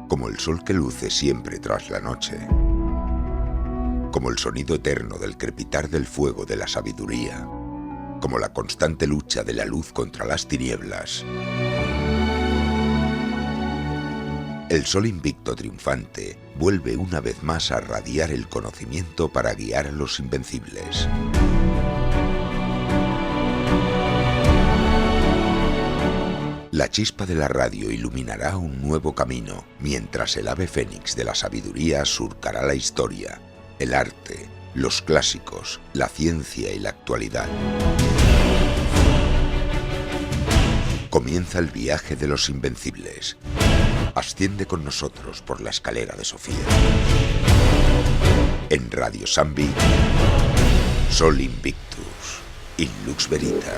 como el sol que luce siempre tras la noche, como el sonido eterno del crepitar del fuego de la sabiduría, como la constante lucha de la luz contra las tinieblas. El sol invicto triunfante vuelve una vez más a radiar el conocimiento para guiar a los invencibles. La chispa de la radio iluminará un nuevo camino, mientras el ave fénix de la sabiduría surcará la historia, el arte, los clásicos, la ciencia y la actualidad. Comienza el viaje de los invencibles. Asciende con nosotros por la escalera de Sofía. En Radio Sambi, Sol Invictus, in Lux Veritas.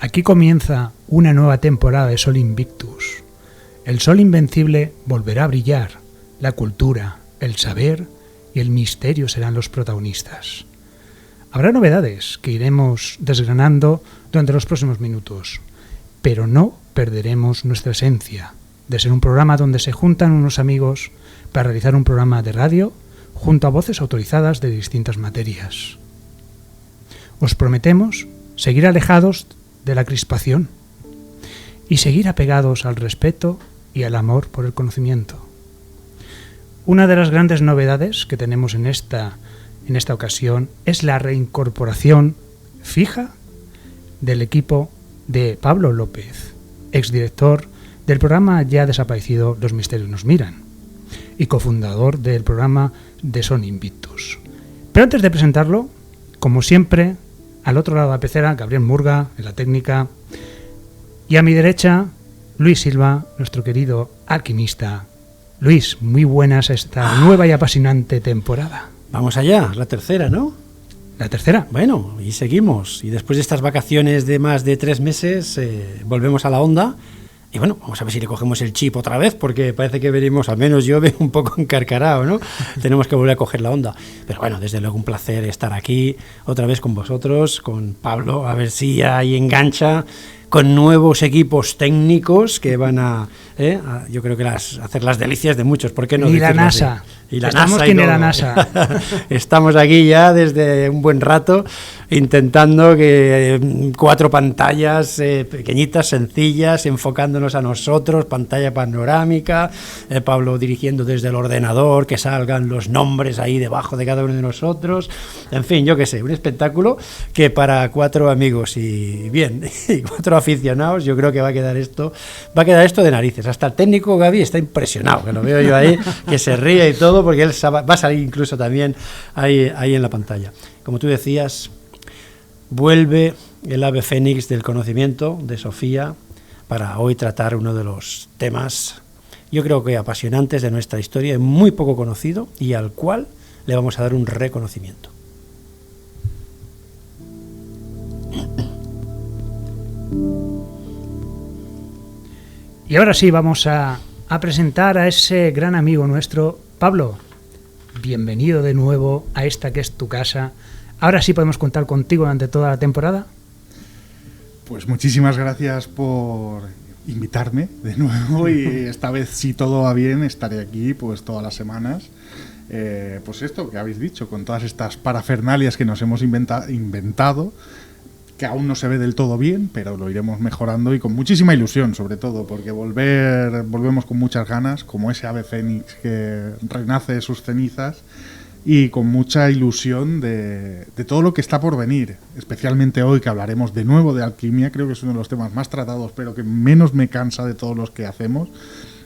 Aquí comienza una nueva temporada de Sol Invictus. El sol invencible volverá a brillar. La cultura, el saber y el misterio serán los protagonistas. Habrá novedades que iremos desgranando durante los próximos minutos, pero no perderemos nuestra esencia de ser un programa donde se juntan unos amigos para realizar un programa de radio junto a voces autorizadas de distintas materias. Os prometemos seguir alejados de la crispación y seguir apegados al respeto y al amor por el conocimiento. Una de las grandes novedades que tenemos en esta ocasión es la reincorporación fija del equipo de Pablo López, exdirector del programa ya desaparecido Los Misterios nos miran y cofundador del programa de Sol Invictus. Pero antes de presentarlo, como siempre, al otro lado de la pecera, Gabriel Murga, en la técnica. Y a mi derecha, Luis Silva, nuestro querido alquimista. Luis, muy buenas a esta nueva y apasionante temporada. Vamos allá, la tercera, ¿no? La tercera. Bueno, y seguimos. Y después de estas vacaciones de más de 3 meses, volvemos a la onda. Y bueno, vamos a ver si le cogemos el chip otra vez, porque parece que venimos, al menos yo veo un poco encarcarado, ¿no? Tenemos que volver a coger la onda. Pero bueno, desde luego un placer estar aquí otra vez con vosotros, con Pablo, a ver si ahí engancha, con nuevos equipos técnicos que van a yo creo que hacer las delicias de muchos. ¿Por qué no? Y la NASA. Y la Estamos NASA aquí en la NASA. Estamos aquí ya desde un buen rato intentando que 4 pantallas pequeñitas, sencillas, enfocándonos a nosotros, pantalla panorámica, Pablo dirigiendo desde el ordenador, que salgan los nombres ahí debajo de cada uno de nosotros, en fin, yo qué sé, un espectáculo que para 4 amigos y 4 aficionados, yo creo que va a quedar esto de narices. Hasta el técnico Gaby está impresionado, que lo veo yo ahí, que se ríe y todo, porque él va a salir incluso también ahí en la pantalla. Como tú decías, vuelve el ave fénix del conocimiento de Sofía para hoy tratar uno de los temas, yo creo que apasionantes de nuestra historia, muy poco conocido y al cual le vamos a dar un reconocimiento. Y ahora sí, vamos a presentar a ese gran amigo nuestro, Pablo. Bienvenido de nuevo a esta que es tu casa. Ahora sí podemos contar contigo durante toda la temporada. Pues muchísimas gracias por invitarme de nuevo y esta vez, si todo va bien, estaré aquí pues todas las semanas. Pues esto que habéis dicho, con todas estas parafernalias que nos hemos inventado, que aún no se ve del todo bien, pero lo iremos mejorando y con muchísima ilusión, sobre todo, porque volvemos con muchas ganas, como ese ave fénix que renace de sus cenizas y con mucha ilusión de todo lo que está por venir, especialmente hoy que hablaremos de nuevo de alquimia. Creo que es uno de los temas más tratados, pero que menos me cansa de todos los que hacemos.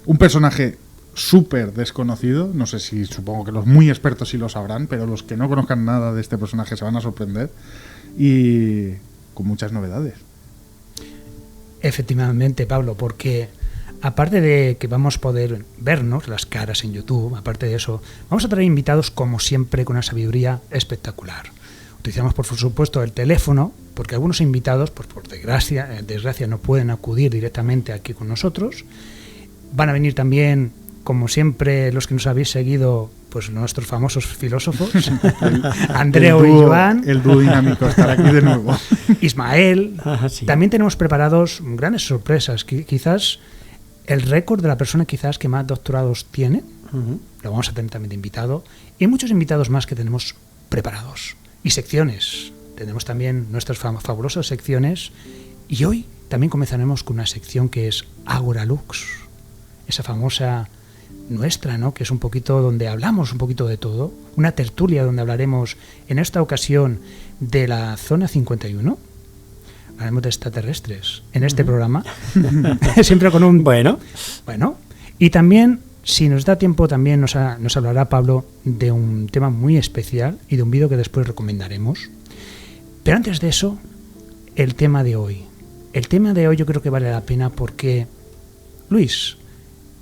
Un personaje súper desconocido, no sé si, supongo que los muy expertos sí lo sabrán, pero los que no conozcan nada de este personaje se van a sorprender, y con muchas novedades. Efectivamente, Pablo, porque aparte de que vamos a poder vernos las caras en YouTube, aparte de eso, vamos a traer invitados como siempre con una sabiduría espectacular. Utilizamos por supuesto el teléfono, porque algunos invitados, pues por desgracia no pueden acudir directamente aquí con nosotros. Van a venir también, como siempre, los que nos habéis seguido, pues nuestros famosos filósofos, Andreu y Joan. El dúo dinámico estará aquí de nuevo. Ismael. Sí. También tenemos preparados grandes sorpresas. Quizás el récord de la persona quizás que más doctorados tiene, lo vamos a tener también de invitado, y muchos invitados más que tenemos preparados. Y secciones. Tenemos también nuestras fabulosas secciones, y hoy también comenzaremos con una sección que es Agora Lux, esa famosa nuestra, ¿no? Que es un poquito donde hablamos un poquito de todo, una tertulia donde hablaremos en esta ocasión de la zona 51. Hablaremos de extraterrestres en este programa, siempre con un... Bueno, y también, si nos da tiempo, también nos hablará Pablo de un tema muy especial y de un vídeo que después recomendaremos. Pero antes de eso, el tema de hoy. El tema de hoy yo creo que vale la pena porque, Luis,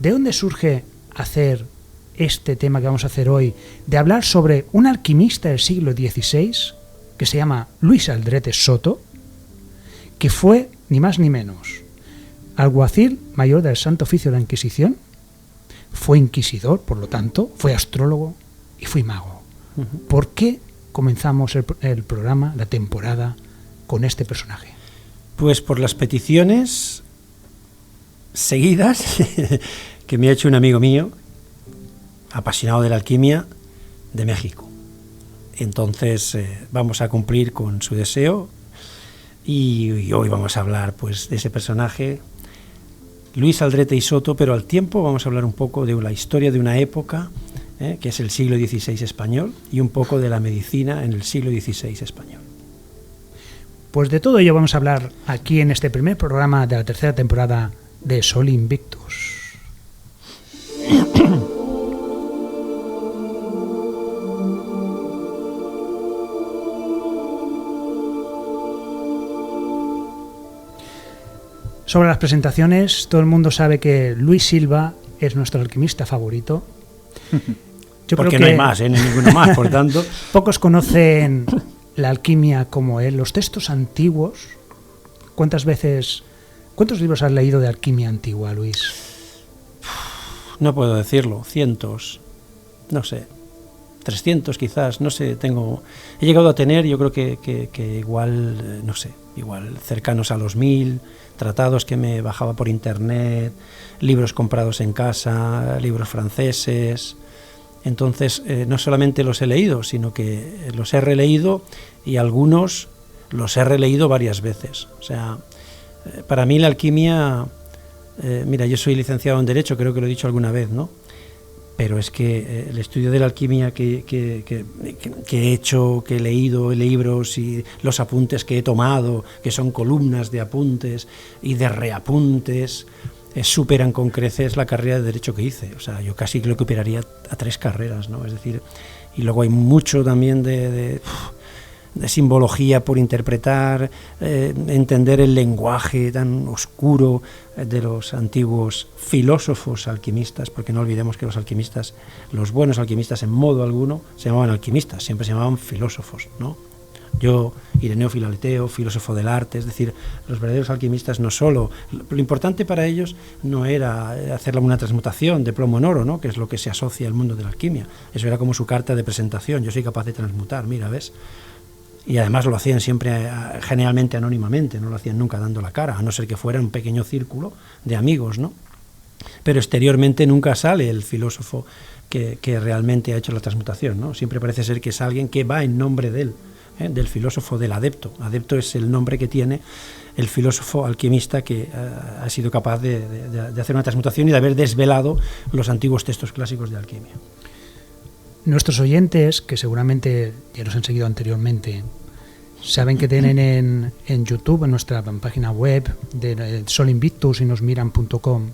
¿de dónde surge hacer este tema que vamos a hacer hoy, de hablar sobre un alquimista del siglo XVI que se llama Luis Aldrete Soto, que fue, ni más ni menos, alguacil mayor del Santo Oficio de la Inquisición, fue inquisidor, por lo tanto, fue astrólogo y fue mago? ¿Por qué comenzamos el programa, la temporada, con este personaje? Pues por las peticiones seguidas que me ha hecho un amigo mío, apasionado de la alquimia, de México. Entonces vamos a cumplir con su deseo y hoy vamos a hablar pues de ese personaje, Luis Aldrete y Soto, pero al tiempo vamos a hablar un poco de la historia de una época, que es el siglo XVI español, y un poco de la medicina en el siglo XVI español. Pues de todo ello vamos a hablar aquí en este primer programa de la tercera temporada de Sol Invictus. Sobre las presentaciones, todo el mundo sabe que Luis Silva es nuestro alquimista favorito. Yo porque creo que no hay más, ni ninguno más, por tanto. Pocos conocen la alquimia como él. Los textos antiguos, ¿cuántos libros has leído de alquimia antigua, Luis? No puedo decirlo, cientos, no sé, 300 quizás, no sé, he llegado a tener, yo creo que igual, no sé, igual cercanos a los 1000, tratados que me bajaba por internet, libros comprados en casa, libros franceses. Entonces, no solamente los he leído, sino que los he releído y algunos los he releído varias veces. O sea, para mí la alquimia, mira, yo soy licenciado en Derecho, creo que lo he dicho alguna vez, ¿no? Pero es que el estudio de la alquimia que he hecho, que he leído libros y los apuntes que he tomado, que son columnas de apuntes y de reapuntes, superan con creces la carrera de Derecho que hice. O sea, yo casi creo que operaría a 3 carreras, ¿no? Es decir, y luego hay mucho también de simbología por interpretar, entender el lenguaje tan oscuro de los antiguos filósofos alquimistas, porque no olvidemos que los alquimistas, los buenos alquimistas en modo alguno, se llamaban alquimistas, siempre se llamaban filósofos, ¿no? Yo, Ireneo Filaleteo, filósofo del arte, es decir, los verdaderos alquimistas no solo, lo importante para ellos no era hacer una transmutación de plomo en oro, ¿no? Que es lo que se asocia al mundo de la alquimia, eso era como su carta de presentación, yo soy capaz de transmutar, mira, ¿ves? Y además lo hacían siempre, generalmente anónimamente, no lo hacían nunca dando la cara, a no ser que fuera un pequeño círculo de amigos, ¿no? Pero exteriormente nunca sale el filósofo que realmente ha hecho la transmutación, ¿no? Siempre parece ser que es alguien que va en nombre de él, del filósofo, del adepto. Adepto es el nombre que tiene el filósofo alquimista que ha sido capaz de hacer una transmutación y de haber desvelado los antiguos textos clásicos de alquimia. Nuestros oyentes, que seguramente ya nos han seguido anteriormente, saben que tienen en YouTube, en nuestra página web de Sol Invictus y nosmiran.com,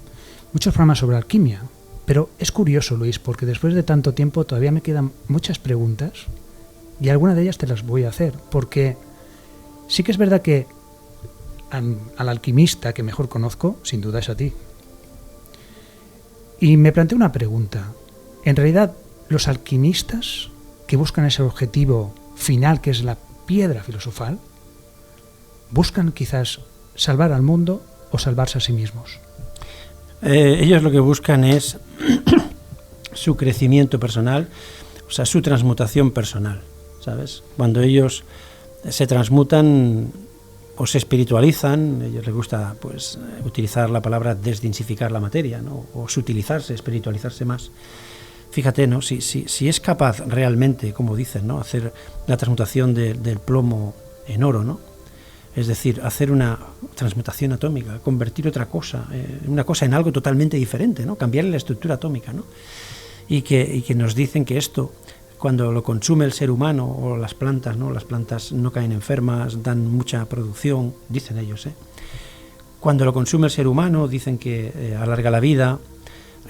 muchos programas sobre alquimia. Pero es curioso, Luis, porque después de tanto tiempo todavía me quedan muchas preguntas y algunas de ellas te las voy a hacer, porque sí que es verdad que al alquimista que mejor conozco, sin duda es a ti. Y me planteo una pregunta. En realidad, los alquimistas que buscan ese objetivo final, que es la piedra filosofal, ¿buscan quizás salvar al mundo o salvarse a sí mismos? Ellos lo que buscan es su crecimiento personal, o sea, su transmutación personal, ¿sabes? Cuando ellos se transmutan o se espiritualizan, a ellos les gusta pues utilizar la palabra desdensificar la materia, ¿no? O sutilizarse, espiritualizarse más. Fíjate, ¿no? Si es capaz realmente, como dicen, ¿no? Hacer la transmutación del plomo en oro, ¿no? Es decir, hacer una transmutación atómica, convertir otra cosa, una cosa en algo totalmente diferente, ¿no? Cambiarle la estructura atómica, ¿no? Y que nos dicen que esto, cuando lo consume el ser humano o las plantas no caen enfermas, dan mucha producción, dicen ellos, ¿eh? Cuando lo consume el ser humano, dicen que alarga la vida,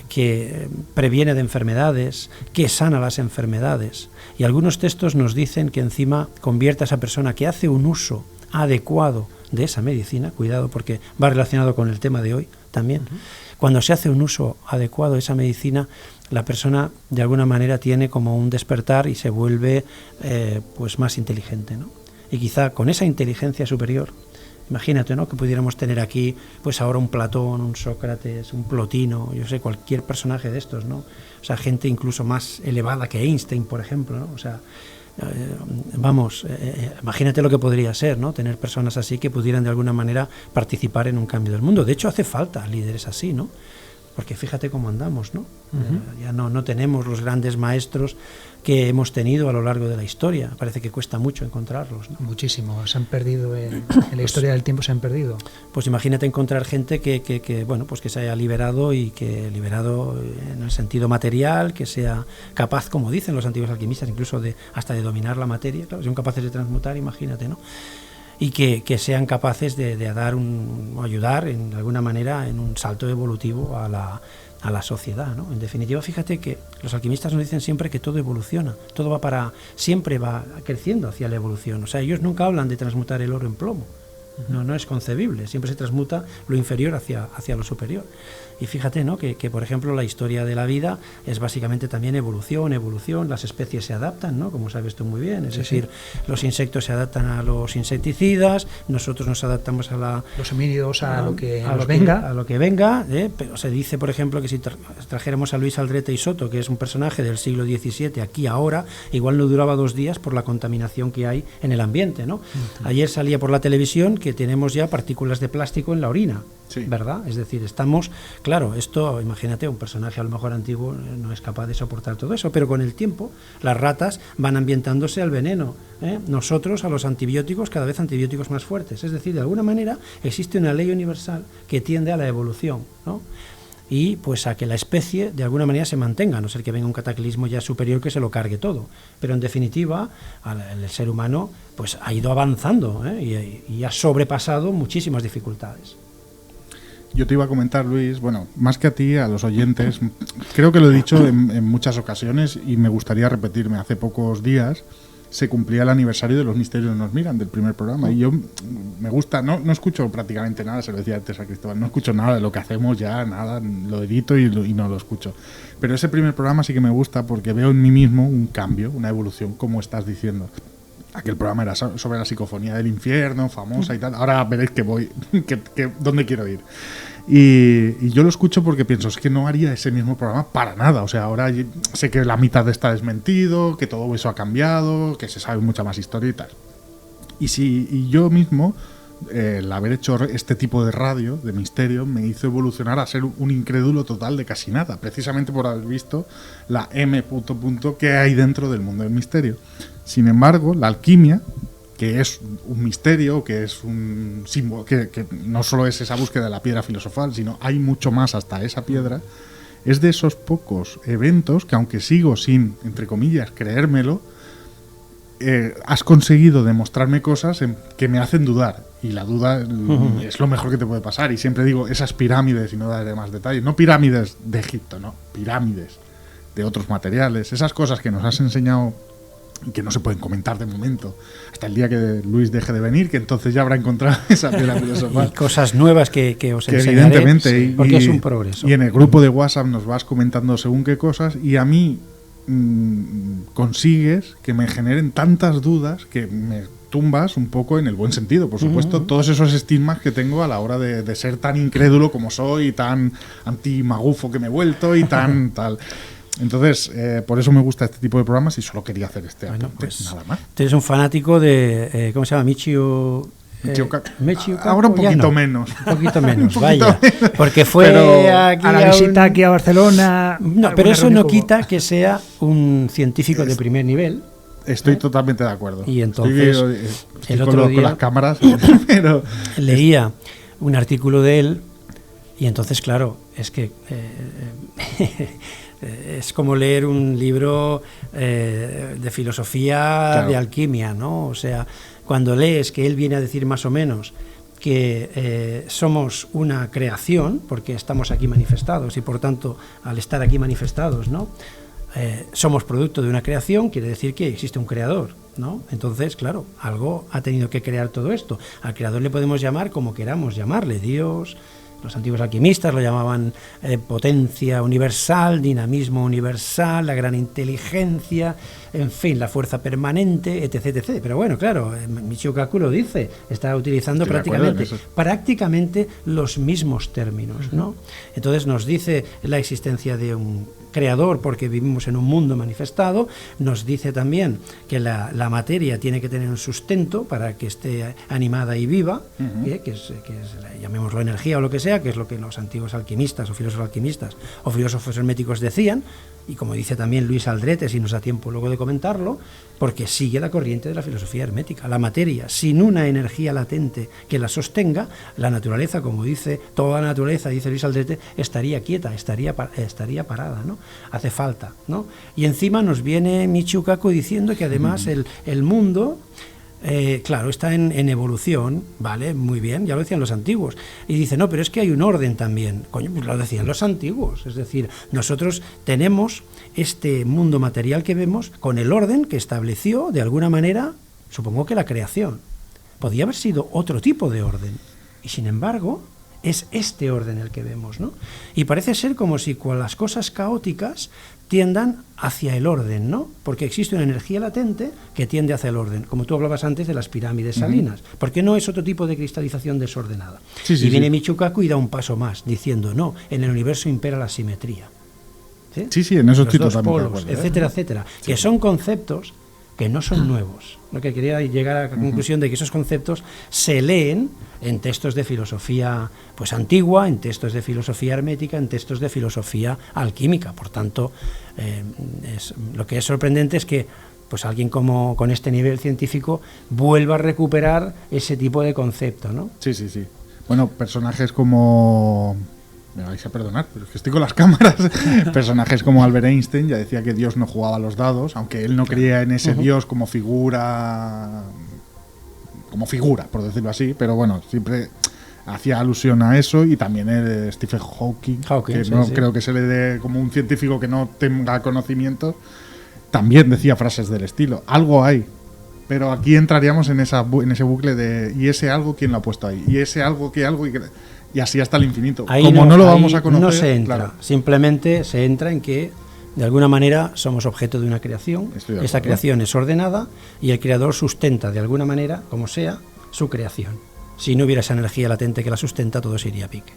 que previene de enfermedades, que sana las enfermedades. Y algunos textos nos dicen que encima convierte a esa persona que hace un uso adecuado de esa medicina, cuidado porque va relacionado con el tema de hoy también. Cuando se hace un uso adecuado de esa medicina, la persona de alguna manera tiene como un despertar y se vuelve pues más inteligente, ¿no? Y quizá con esa inteligencia superior, imagínate, ¿no? Que pudiéramos tener aquí pues ahora un Platón, un Sócrates, un Plotino, yo sé, cualquier personaje de estos, ¿no? O sea, gente incluso más elevada que Einstein, por ejemplo, ¿no? O sea, imagínate lo que podría ser, ¿no? Tener personas así que pudieran de alguna manera participar en un cambio del mundo. De hecho, hace falta líderes así, ¿no? Porque fíjate cómo andamos, ¿no? Ya no tenemos los grandes maestros que hemos tenido a lo largo de la historia. Parece que cuesta mucho encontrarlos, ¿no? Muchísimo, se han perdido en la historia del tiempo, se han perdido. Pues imagínate encontrar gente que bueno, pues que se haya liberado y que liberado en el sentido material, que sea capaz, como dicen los antiguos alquimistas, incluso hasta de dominar la materia. Claro, son capaces de transmutar, imagínate, ¿no? Y que sean capaces de dar o ayudar en alguna manera en un salto evolutivo a la sociedad, ¿no? En definitiva, fíjate que los alquimistas nos dicen siempre que todo evoluciona, todo siempre va creciendo hacia la evolución. O sea, ellos nunca hablan de transmutar el oro en plomo. No es concebible, siempre se transmuta lo inferior hacia lo superior. Y fíjate, ¿no? que por ejemplo la historia de la vida es básicamente también evolución, las especies se adaptan, ¿no? Como sabes tú muy bien, es decir, los insectos se adaptan a los insecticidas, nosotros nos adaptamos a los homínidos a lo que venga, pero se dice, por ejemplo, que si trajéramos a Luis Aldrete y Soto, que es un personaje del siglo XVII, aquí ahora, igual no duraba 2 días por la contaminación que hay en el ambiente, ¿no? Ayer salía por la televisión que tenemos ya partículas de plástico en la orina. Sí. ¿Verdad? Es decir, claro, esto, imagínate, un personaje a lo mejor antiguo no es capaz de soportar todo eso, pero con el tiempo las ratas van ambientándose al veneno, nosotros a los antibióticos, cada vez antibióticos más fuertes, es decir, de alguna manera existe una ley universal que tiende a la evolución, ¿no? Y pues a que la especie de alguna manera se mantenga, a no ser que venga un cataclismo ya superior que se lo cargue todo. Pero en definitiva, el ser humano pues ha ido avanzando, y ha sobrepasado muchísimas dificultades. Yo te iba a comentar, Luis, bueno, más que a ti, a los oyentes, creo que lo he dicho en muchas ocasiones y me gustaría repetirme. Hace pocos días se cumplía el aniversario de Los Misterios Nos Miran, del primer programa, y yo me gusta, no escucho prácticamente nada, se lo decía antes a Cristóbal, no escucho nada de lo que hacemos ya, nada, lo edito y no lo escucho. Pero ese primer programa sí que me gusta porque veo en mí mismo un cambio, una evolución, como estás diciendo. Aquel programa era sobre la psicofonía del infierno, famosa y tal. Ahora veréis que voy, dónde quiero ir. Y yo lo escucho porque pienso, es que no haría ese mismo programa para nada. O sea, ahora sé que la mitad está desmentido, que todo eso ha cambiado, que se sabe mucha más historia y tal. Y yo mismo, el haber hecho este tipo de radio, de misterio, me hizo evolucionar a ser un incrédulo total de casi nada, precisamente por haber visto la M... que hay dentro del mundo del misterio. Sin embargo, la alquimia, que es un misterio, que es un símbolo, que no solo es esa búsqueda de la piedra filosofal, sino hay mucho más hasta esa piedra, es de esos pocos eventos que, aunque sigo sin, entre comillas, creérmelo, has conseguido demostrarme cosas que me hacen dudar. Y la duda es lo mejor que te puede pasar. Y siempre digo, esas pirámides, y no daré más detalles, no pirámides de Egipto, no, pirámides de otros materiales, esas cosas que nos has enseñado y que no se pueden comentar de momento, hasta el día que Luis deje de venir, que entonces ya habrá encontrado esa piedra filosofal. Y cosas nuevas que os que enseñaré, evidentemente, porque es un progreso. Y en el grupo de WhatsApp nos vas comentando según qué cosas, y a mí consigues que me generen tantas dudas que me tumbas un poco en el buen sentido, por supuesto, todos esos estigmas que tengo a la hora de ser tan incrédulo como soy, tan anti-magufo que me he vuelto y tan tal. Entonces, por eso me gusta este tipo de programas y solo quería hacer este apunte, Pues, nada más. tú eres un fanático de, ¿cómo se llama? Michio Kaku, ahora un ya poquito no. menos. Un poquito menos, Un poquito vaya. menos. Porque fue Pero aquí A la visita aquí a Barcelona. No, pero eso no quita que sea un científico de primer nivel. Estoy totalmente de acuerdo. Y entonces, estoy el con otro día con las cámaras, pero leía un artículo de él y entonces, claro, es que es como leer un libro de filosofía, claro, de alquimia, ¿no? O sea, cuando lees que él viene a decir más o menos que somos una creación, porque estamos aquí manifestados y por tanto, al estar aquí manifestados, ¿no? Somos producto de una creación, quiere decir que existe un creador, ¿no? Entonces, claro, algo ha tenido que crear todo esto. Al creador le podemos llamar como queramos llamarle, Dios. Los antiguos alquimistas lo llamaban potencia universal, dinamismo universal, la gran inteligencia, en fin, la fuerza permanente, etc, etc. Pero bueno, claro, Michio Kaku lo dice, está utilizando prácticamente los mismos términos, ¿no? Entonces nos dice la existencia de un creador porque vivimos en un mundo manifestado, nos dice también que la materia tiene que tener un sustento para que esté animada y viva, que es llamémoslo energía o lo que sea, que es lo que los antiguos alquimistas o filósofos herméticos decían, y como dice también Luis Aldrete, si nos da tiempo luego de comentarlo, porque sigue la corriente de la filosofía hermética. La materia, sin una energía latente que la sostenga, la naturaleza, como dice toda la naturaleza, dice Luis Aldrete, estaría quieta, estaría parada, ¿no? Hace falta, ¿no? Y encima nos viene Michio Kaku diciendo que además el mundo... claro, está en evolución, vale, muy bien, ya lo decían los antiguos, y dice, no, pero es que hay un orden también, coño, pues lo decían los antiguos, es decir, nosotros tenemos este mundo material que vemos con el orden que estableció, de alguna manera, supongo que la creación, podía haber sido otro tipo de orden, y sin embargo, es este orden el que vemos, ¿no? Y parece ser como si con las cosas caóticas tiendan hacia el orden, ¿no? Porque existe una energía latente que tiende hacia el orden, como tú hablabas antes de las pirámides salinas, porque no es otro tipo de cristalización desordenada. Sí, y viene Michio Kaku y da un paso más, diciendo, no, en el universo impera la simetría. Sí, en eso estoy Los dos totalmente polos, de acuerdo, etcétera, etcétera, que son conceptos que no son nuevos. Lo que quería llegar a la conclusión de que esos conceptos se leen en textos de filosofía pues antigua, en textos de filosofía hermética, en textos de filosofía alquímica. Por tanto, lo que es sorprendente es que pues alguien con este nivel científico vuelva a recuperar ese tipo de concepto, ¿no? Sí. Bueno, personajes como... Me vais a perdonar, pero es que estoy con las cámaras. Personajes como Albert Einstein ya decía que Dios no jugaba a los dados, aunque él no creía en ese Dios como figura, por decirlo así, pero bueno, siempre hacía alusión a eso. Y también el Stephen Hawking, que no creo que se le dé como un científico que no tenga conocimiento, también decía frases del estilo. Algo hay. Pero aquí entraríamos en ese bucle de ¿y ese algo quién lo ha puesto ahí? ¿Y ese algo qué algo? Y así hasta el infinito. Ahí Como no lo vamos a conocer... No se entra, claro. Simplemente se entra en que de alguna manera somos objeto de una creación, esta creación es ordenada y el creador sustenta de alguna manera, como sea, su creación. Si no hubiera esa energía latente que la sustenta, todo se iría a pique.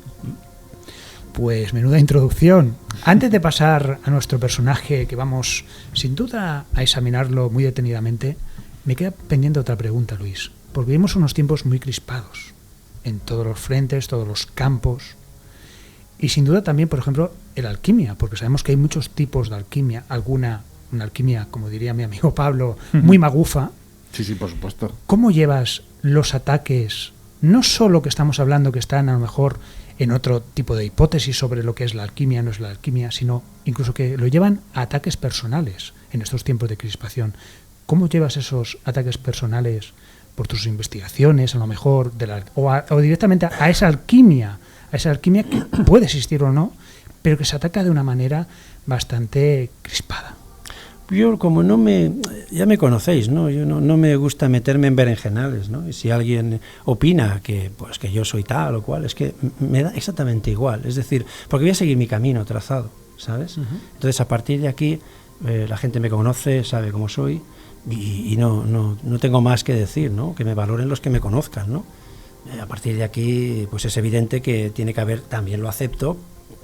Pues menuda introducción. Antes de pasar a nuestro personaje, que vamos sin duda a examinarlo muy detenidamente, me queda pendiente otra pregunta, Luis, porque vivimos unos tiempos muy crispados en todos los frentes, todos los campos, y sin duda también, por ejemplo, en la alquimia, porque sabemos que hay muchos tipos de alquimia, una alquimia, como diría mi amigo Pablo, muy magufa. Sí, por supuesto. ¿Cómo llevas los ataques, no solo que estamos hablando que están a lo mejor en otro tipo de hipótesis sobre lo que es la alquimia, no es la alquimia, sino incluso que lo llevan a ataques personales en estos tiempos de crispación. ¿Cómo llevas esos ataques personales por tus investigaciones, a lo mejor, o directamente a esa alquimia que puede existir o no, pero que se ataca de una manera bastante crispada? Yo, como ya me conocéis, ¿no? Yo no me gusta meterme en berenjenales, ¿no? Y si alguien opina que yo soy tal o cual, es que me da exactamente igual. Es decir, porque voy a seguir mi camino trazado, ¿sabes? Uh-huh. Entonces, a partir de aquí, la gente me conoce, sabe cómo soy, y no tengo más que decir, ¿no? Que me valoren los que me conozcan, ¿no? A partir de aquí, pues es evidente que tiene que haber, también lo acepto,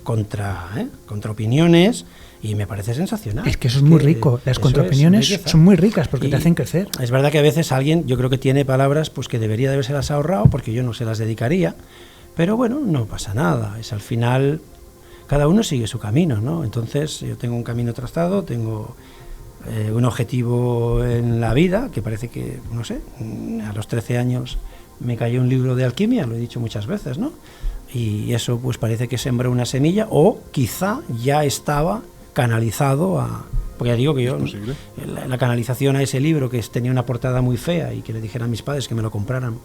contra opiniones. Y me parece sensacional. Es que eso es muy rico. Las contraopiniones son muy ricas porque te hacen crecer. Es verdad que a veces alguien, yo creo que tiene palabras pues que debería de habérselas ahorrado porque yo no se las dedicaría. Pero bueno, no pasa nada. Es al final, cada uno sigue su camino, ¿no? Entonces, yo tengo un camino trazado, tengo un objetivo en la vida que parece que, no sé, a los 13 años me cayó un libro de alquimia, lo he dicho muchas veces, ¿no? Y eso pues parece que sembró una semilla o quizá ya estaba canalizado porque ya digo que yo la canalización a ese libro que tenía una portada muy fea y que le dijera a mis padres que me lo compraran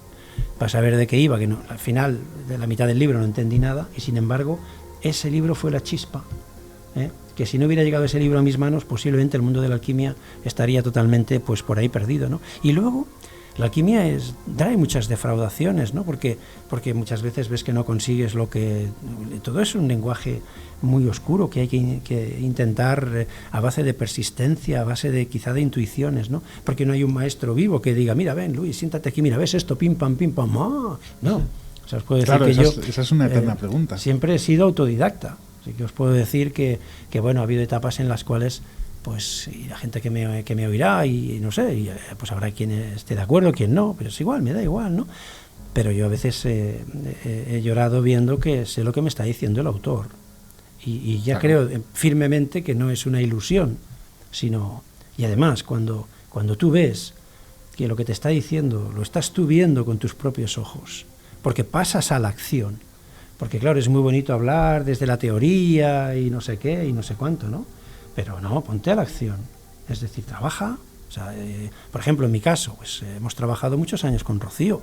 para saber de qué iba, que no, al final de la mitad del libro no entendí nada, y sin embargo ese libro fue la chispa, que si no hubiera llegado ese libro a mis manos posiblemente el mundo de la alquimia estaría totalmente pues por ahí perdido, ¿no? Y luego la alquimia trae muchas defraudaciones, ¿no? Porque muchas veces ves que no consigues lo que... Todo es un lenguaje muy oscuro que hay que intentar a base de persistencia, a base de quizá de intuiciones, ¿no? Porque no hay un maestro vivo que diga, mira, ven, Luis, siéntate aquí, mira, ves esto, pim, pam, no. O sea, os puedo decir que esa es una eterna pregunta. Siempre he sido autodidacta. Así que os puedo decir que bueno, ha habido etapas en las cuales... pues y la gente que me oirá y no sé, y, pues habrá quien esté de acuerdo, quien no, pero es igual, me da igual, ¿no? Pero yo a veces he llorado viendo que sé lo que me está diciendo el autor y ya creo firmemente que no es una ilusión, sino, y además cuando tú ves que lo que te está diciendo lo estás tú viendo con tus propios ojos, porque pasas a la acción, porque claro, es muy bonito hablar desde la teoría y no sé qué y no sé cuánto, ¿no? Pero no, ponte a la acción, es decir, trabaja. O sea, por ejemplo, en mi caso, pues hemos trabajado muchos años con rocío.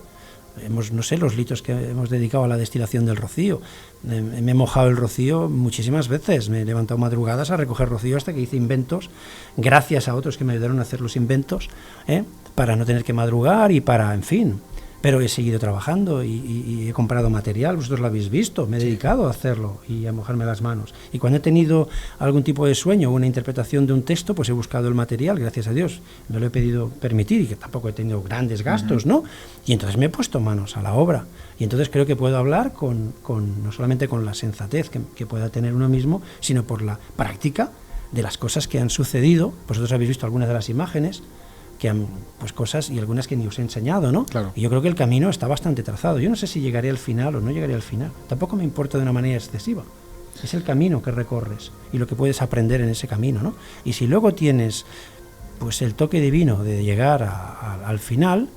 No sé, los litros que hemos dedicado a la destilación del rocío. Me he mojado el rocío muchísimas veces. Me he levantado madrugadas a recoger rocío hasta que hice inventos, gracias a otros que me ayudaron a hacer los inventos, para no tener que madrugar y para, en fin. Pero he seguido trabajando y he comprado material, vosotros lo habéis visto, me he dedicado a hacerlo y a mojarme las manos. Y cuando he tenido algún tipo de sueño o una interpretación de un texto, pues he buscado el material, gracias a Dios, me lo he pedido permitir y que tampoco he tenido grandes gastos, ¿no? Y entonces me he puesto manos a la obra. Y entonces creo que puedo hablar no solamente con la sensatez que pueda tener uno mismo, sino por la práctica de las cosas que han sucedido. Vosotros habéis visto algunas de las imágenes, que han, pues cosas y algunas que ni os he enseñado, ¿no? Claro. Y yo creo que el camino está bastante trazado. Yo no sé si llegaré al final o no llegaré al final. Tampoco me importa de una manera excesiva. Es el camino que recorres y lo que puedes aprender en ese camino, ¿no? Y si luego tienes pues el toque divino de llegar al final,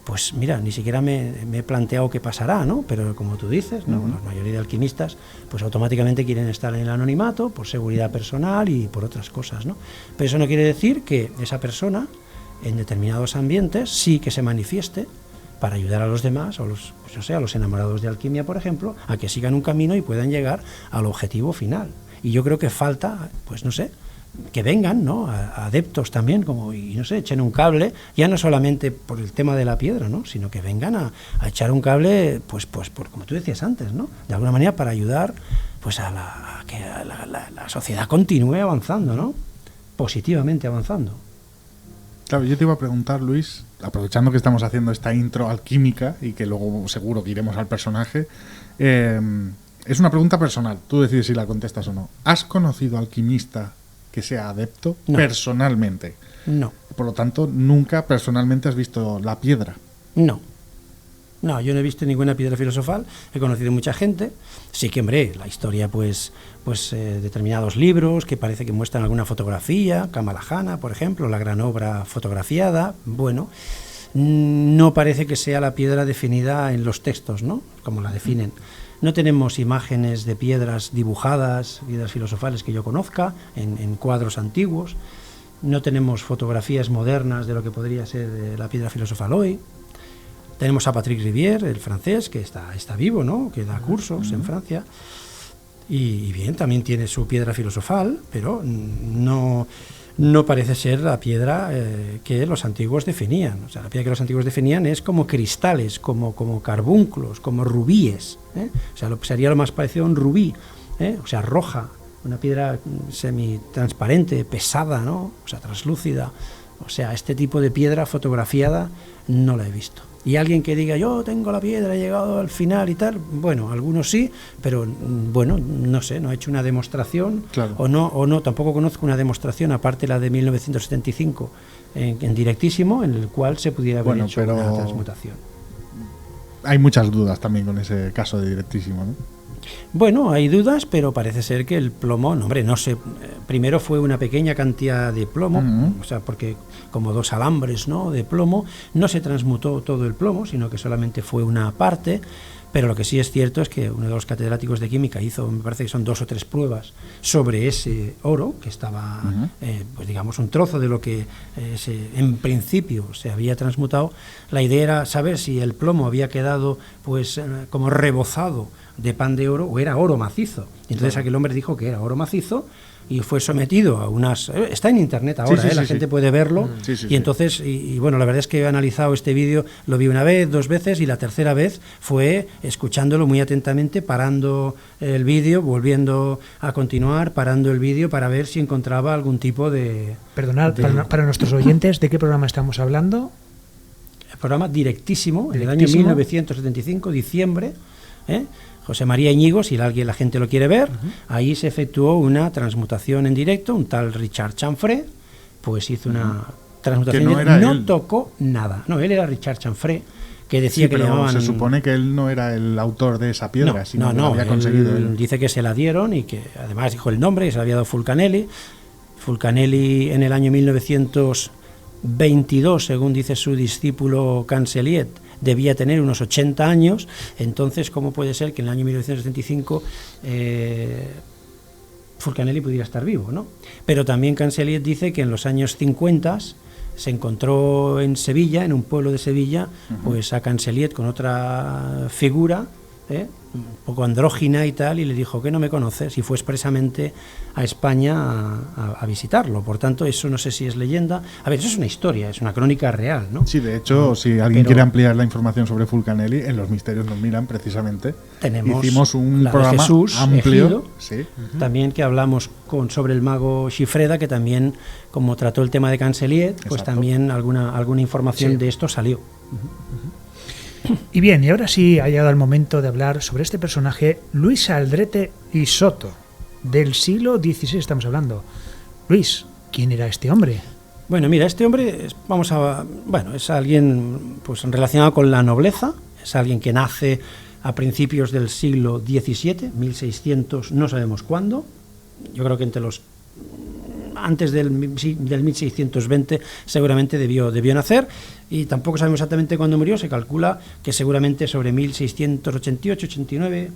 pues mira, ni siquiera me he planteado qué pasará, ¿no? Pero como tú dices, ¿no? La mayoría de alquimistas pues automáticamente quieren estar en el anonimato por seguridad personal y por otras cosas, ¿no? Pero eso no quiere decir que esa persona en determinados ambientes sí que se manifieste para ayudar a los demás, a los enamorados de alquimia, por ejemplo, a que sigan un camino y puedan llegar al objetivo final. Y yo creo que falta, pues no sé, que vengan, ¿no? A adeptos también, como, y no sé, echen un cable, ya no solamente por el tema de la piedra, ¿no? Sino que vengan a echar un cable, pues por, como tú decías antes, ¿no? De alguna manera para ayudar pues a que la sociedad continúe avanzando, ¿no? Positivamente avanzando. Claro, yo te iba a preguntar, Luis, aprovechando que estamos haciendo esta intro alquímica y que luego seguro que iremos al personaje, es una pregunta personal, tú decides si la contestas o no. ¿Has conocido alquimista que sea adepto personalmente? No. Por lo tanto, nunca personalmente has visto la piedra. No, yo no he visto ninguna piedra filosofal, he conocido mucha gente, sí que, hombre, la historia, pues determinados libros que parece que muestran alguna fotografía, Kamalahana, por ejemplo, la gran obra fotografiada, bueno, no parece que sea la piedra definida en los textos, ¿no? Como la definen. no tenemos imágenes de piedras dibujadas, piedras filosofales que yo conozca, en cuadros antiguos, no tenemos fotografías modernas de lo que podría ser la piedra filosofal hoy. Tenemos a Patrick Rivière, el francés, que está vivo, ¿no? Que da cursos en Francia. Y bien, también tiene su piedra filosofal, pero no parece ser la piedra que los antiguos definían. O sea, la piedra que los antiguos definían es como cristales, como carbunclos, como rubíes, ¿eh? O sea, sería lo más parecido a un rubí, ¿eh? O sea, roja, una piedra semi-transparente, pesada, ¿no? O sea, translúcida. O sea, este tipo de piedra fotografiada no la he visto. Y alguien que diga, yo tengo la piedra, he llegado al final y tal, bueno, algunos sí, pero bueno, no sé, no he hecho una demostración, claro. o no, tampoco conozco una demostración, aparte la de 1975, en directísimo, en el cual se pudiera haber hecho una transmutación. Hay muchas dudas también con ese caso de directísimo, ¿no? Bueno, hay dudas, pero parece ser que el plomo, no, hombre, no sé, primero fue una pequeña cantidad de plomo, o sea, porque como 2 alambres, ¿no?, de plomo, no se transmutó todo el plomo, sino que solamente fue una parte. Pero lo que sí es cierto es que uno de los catedráticos de química hizo, me parece que son 2 o 3 pruebas sobre ese oro, que estaba, pues digamos, un trozo de lo que en principio se había transmutado. La idea era saber si el plomo había quedado, pues, como rebozado de pan de oro o era oro macizo. Entonces aquel hombre dijo que era oro macizo y fue sometido a unas... Está en internet ahora, la gente puede verlo. Y entonces, y bueno, la verdad es que he analizado este vídeo, lo vi una vez, 2 veces, y la tercera vez fue escuchándolo muy atentamente, parando el vídeo, volviendo a continuar, parando el vídeo para ver si encontraba algún tipo de... Perdonad, para nuestros oyentes, ¿de qué programa estamos hablando? El programa Directísimo, en el año 1975, diciembre, José María Íñigo, si la gente lo quiere ver, ahí se efectuó una transmutación en directo, un tal Richard Chanfray, pues hizo una transmutación, no tocó nada. No, él era Richard Chanfray, que decía que le llamaban... se supone que él no era el autor de esa piedra, sino que lo había conseguido él. Dice que se la dieron y que además dijo el nombre, que se la había dado Fulcanelli. Fulcanelli en el año 1922, según dice su discípulo Cancelliet, debía tener unos 80 años, entonces ¿cómo puede ser que en el año 1975 Fulcanelli pudiera estar vivo, ¿no? Pero también Cancelliet dice que en los años 50 se encontró en Sevilla, en un pueblo de Sevilla, pues a Cancelliet con otra figura, un poco andrógina y tal, y le dijo que no me conoces, y fue expresamente a España a visitarlo. Por tanto, eso no sé si es leyenda. A ver, eso es una historia, es una crónica real, ¿no? Sí, de hecho, si alguien quiere ampliar la información sobre Fulcanelli, en Los Misterios nos miran, precisamente. Hicimos un programa Jesús, amplio, Ejido, también, que hablamos sobre el mago Gifreda, que también, como trató el tema de Cancelliet, pues también alguna información de esto salió. Y bien, y ahora sí ha llegado el momento de hablar sobre este personaje, Luis Aldrete y Soto, del siglo XVI estamos hablando. Luis, ¿quién era este hombre? Bueno, mira, este hombre es alguien pues relacionado con la nobleza, es alguien que nace a principios del siglo XVII, 1600, no sabemos cuándo, yo creo que antes del 1620 seguramente debió nacer, y tampoco sabemos exactamente cuándo murió. Se calcula que seguramente sobre 1688, 89.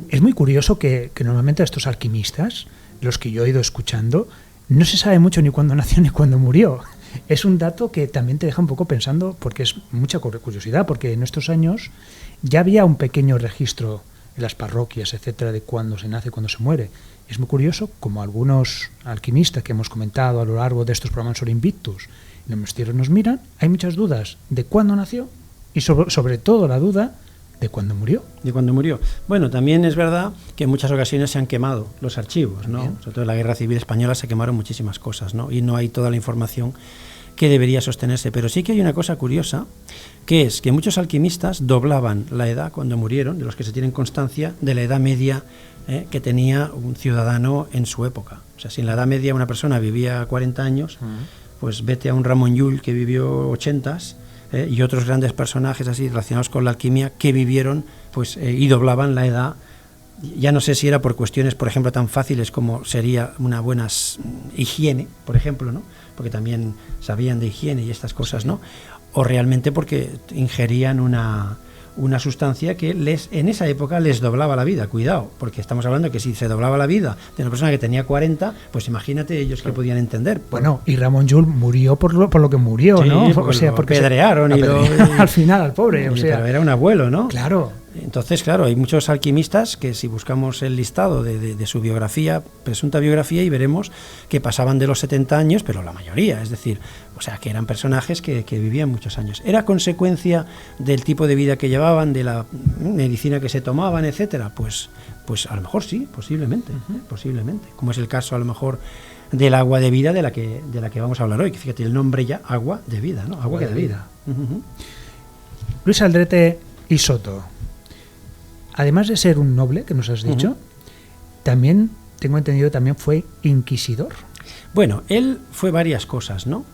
Es muy curioso que normalmente a estos alquimistas, los que yo he ido escuchando, no se sabe mucho ni cuándo nació ni cuándo murió. Es un dato que también te deja un poco pensando, porque es mucha curiosidad, porque en estos años ya había un pequeño registro en las parroquias, etcétera, de cuándo se nace, cuándo se muere. Es muy curioso, como algunos alquimistas que hemos comentado a lo largo de estos programas sobre Invictus, y Los Misterios nos miran, hay muchas dudas de cuándo nació y sobre todo la duda de cuándo murió. De cuándo murió. Bueno, también es verdad que en muchas ocasiones se han quemado los archivos, ¿no? Sobre todo en la Guerra Civil Española se quemaron muchísimas cosas, ¿no? Y no hay toda la información que debería sostenerse. Pero sí que hay una cosa curiosa, que es que muchos alquimistas doblaban la edad cuando murieron, de los que se tienen constancia, de la edad media que tenía un ciudadano en su época. O sea, si en la edad media una persona vivía 40 años, pues vete a un Ramón Llull que vivió 80 y otros grandes personajes así relacionados con la alquimia que vivieron pues y doblaban la edad. Ya no sé si era por cuestiones, por ejemplo, tan fáciles como sería una buena higiene, por ejemplo, ¿no? Porque también sabían de higiene y estas cosas, ¿no? O realmente porque ingerían una una sustancia que en esa época les doblaba la vida. Cuidado, porque estamos hablando que si se doblaba la vida de una persona que tenía 40, pues imagínate ellos que podían entender. Bueno, y Ramón Llull murió por lo que murió, sí, ¿no? O sea, porque apedrearon al final al pobre. O sea, pero era un abuelo, ¿no? Claro. Entonces, claro, hay muchos alquimistas que si buscamos el listado de su biografía, presunta biografía, y veremos que pasaban de los 70 años, pero la mayoría, es decir, o sea, que eran personajes que vivían muchos años. ¿Era consecuencia del tipo de vida que llevaban, de la medicina que se tomaban, etcétera? Pues a lo mejor sí, posiblemente, posiblemente. Como es el caso a lo mejor del agua de vida de la que vamos a hablar hoy, que fíjate el nombre ya, agua de vida, ¿no? Agua que da vida. Luis Aldrete y Soto, además de ser un noble, que nos has dicho, también, tengo entendido, también fue inquisidor. Bueno, él fue varias cosas, ¿no?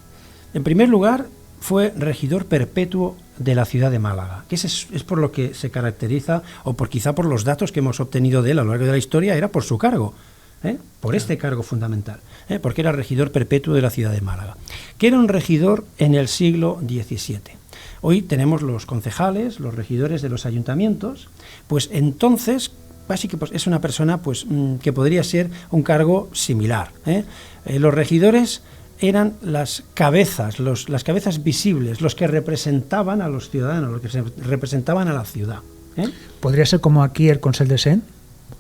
En primer lugar, fue regidor perpetuo de la ciudad de Málaga, que es por lo que se caracteriza, o quizá por los datos que hemos obtenido de él a lo largo de la historia, era por su cargo, por este cargo fundamental, porque era regidor perpetuo de la ciudad de Málaga, que era un regidor en el siglo XVII. Hoy tenemos los concejales, los regidores de los ayuntamientos, pues entonces básicamente pues, es una persona pues, que podría ser un cargo similar. Los regidores eran las cabezas visibles, los que representaban a los ciudadanos, los que representaban a la ciudad. ¿Podría ser como aquí el Consell de Cent,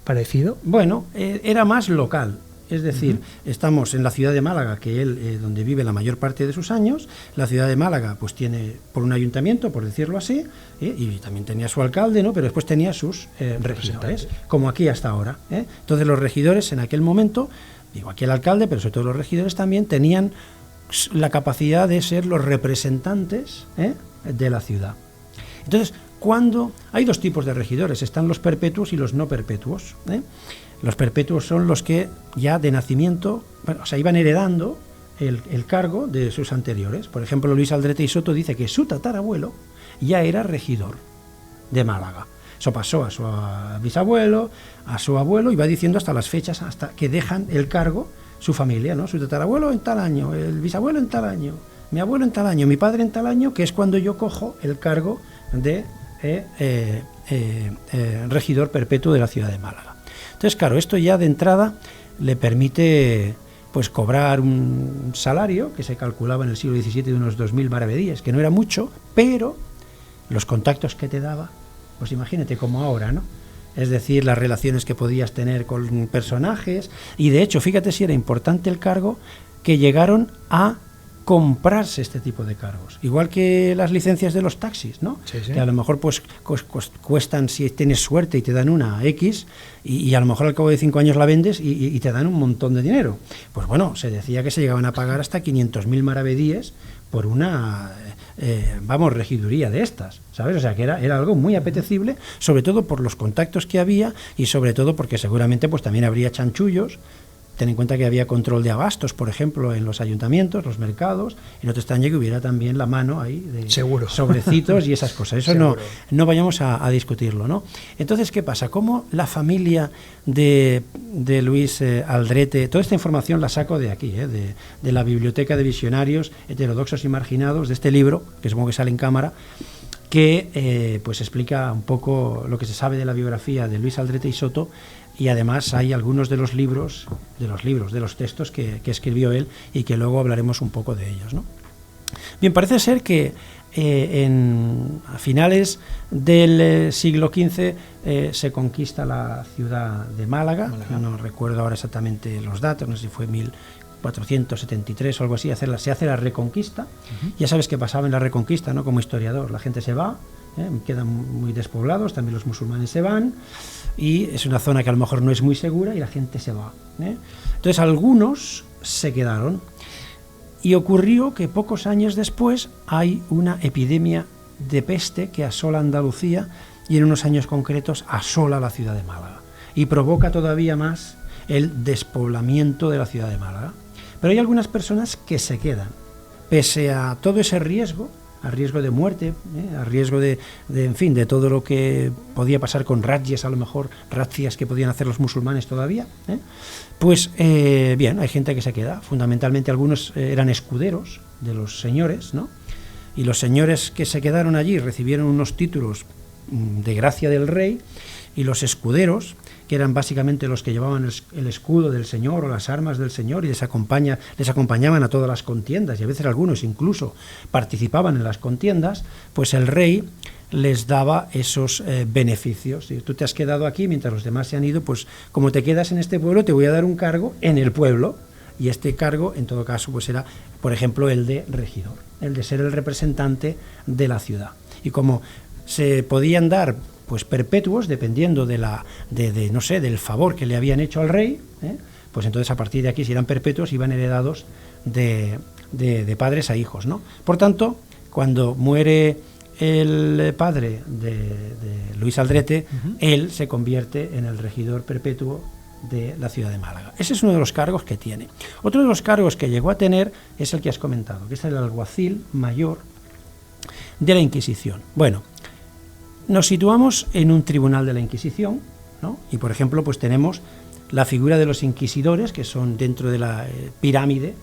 parecido? Bueno, era más local. Es decir, estamos en la ciudad de Málaga, que él donde vive la mayor parte de sus años. La ciudad de Málaga pues tiene por un ayuntamiento, por decirlo así, y también tenía su alcalde, ¿no? Pero después tenía sus regidores, como aquí hasta ahora. Entonces los regidores en aquel momento, digo aquí el alcalde, pero sobre todo los regidores también tenían la capacidad de ser los representantes de la ciudad. Entonces, cuando hay dos tipos de regidores, están los perpetuos y los no perpetuos. Los perpetuos son los que ya de nacimiento, bueno, o sea, iban heredando el cargo de sus anteriores. Por ejemplo, Luis Aldrete y Soto dice que su tatarabuelo ya era regidor de Málaga. Eso pasó a su bisabuelo, a su abuelo, y va diciendo hasta las fechas, hasta que dejan el cargo su familia, ¿no? Su tatarabuelo en tal año, el bisabuelo en tal año, mi abuelo en tal año, mi padre en tal año, que es cuando yo cojo el cargo de regidor perpetuo de la ciudad de Málaga. Entonces, claro, esto ya de entrada le permite pues cobrar un salario que se calculaba en el siglo XVII de unos 2.000 maravedíes, que no era mucho, pero los contactos que te daba, pues imagínate como ahora, ¿no? Es decir, las relaciones que podías tener con personajes, y de hecho, fíjate si era importante el cargo, que llegaron a comprarse este tipo de cargos, igual que las licencias de los taxis, ¿no? Sí, sí. Que a lo mejor pues cuestan, si tienes suerte y te dan una X, y a lo mejor al cabo de 5 años la vendes y te dan un montón de dinero. Pues bueno, se decía que se llegaban a pagar hasta 500.000 maravedíes por una regiduría de estas, ¿sabes? O sea, que era algo muy apetecible, sobre todo por los contactos que había, y sobre todo porque seguramente pues también habría chanchullos. Ten en cuenta que había control de abastos, por ejemplo, en los ayuntamientos, los mercados, y no te extrañe que hubiera también la mano ahí de Seguro. sobrecitos y esas cosas. Eso no vayamos a discutirlo, ¿no? Entonces, ¿qué pasa? ¿Cómo la familia de Luis Aldrete, toda esta información la saco de aquí, de la Biblioteca de Visionarios Heterodoxos y Marginados, de este libro, que supongo que sale en cámara, que pues explica un poco lo que se sabe de la biografía de Luis Aldrete y Soto, y además hay algunos de los textos que escribió él, y que luego hablaremos un poco de ellos, ¿no? Bien, parece ser que a finales del siglo XV se conquista la ciudad de Málaga. No recuerdo ahora exactamente los datos, no sé si fue 1473 o algo así, se hace la reconquista. Ya sabes qué pasaba en la reconquista, ¿no? Como historiador, la gente se va, quedan muy despoblados, también los musulmanes se van, y es una zona que a lo mejor no es muy segura y la gente se va. Entonces algunos se quedaron, y ocurrió que pocos años después hay una epidemia de peste que asola Andalucía, y en unos años concretos asola la ciudad de Málaga, y provoca todavía más el despoblamiento de la ciudad de Málaga. Pero hay algunas personas que se quedan, pese a todo ese riesgo, a riesgo de muerte, a riesgo de todo lo que podía pasar con razzias, a lo mejor razzias que podían hacer los musulmanes todavía. Bien, hay gente que se queda, fundamentalmente algunos eran escuderos de los señores, ¿no? Y los señores que se quedaron allí recibieron unos títulos de gracia del rey, y los escuderos, que eran básicamente los que llevaban el escudo del Señor o las armas del Señor y les acompañaban a todas las contiendas, y a veces algunos incluso participaban en las contiendas, pues el rey les daba esos beneficios. Si tú te has quedado aquí mientras los demás se han ido, pues como te quedas en este pueblo, te voy a dar un cargo en el pueblo, y este cargo, en todo caso, pues era, por ejemplo, el de regidor, el de ser el representante de la ciudad. Y como se podían dar pues perpetuos, dependiendo no sé, del favor que le habían hecho al rey, pues entonces a partir de aquí, si eran perpetuos, iban heredados de padres a hijos, ¿no? Por tanto, cuando muere el padre de Luis Aldrete, él se convierte en el regidor perpetuo de la ciudad de Málaga. Ese es uno de los cargos que tiene. Otro de los cargos que llegó a tener es el que has comentado, que es el alguacil mayor de la Inquisición. Bueno, nos situamos en un tribunal de la Inquisición, ¿no? Y por ejemplo, pues tenemos la figura de los inquisidores, que son dentro de la pirámide.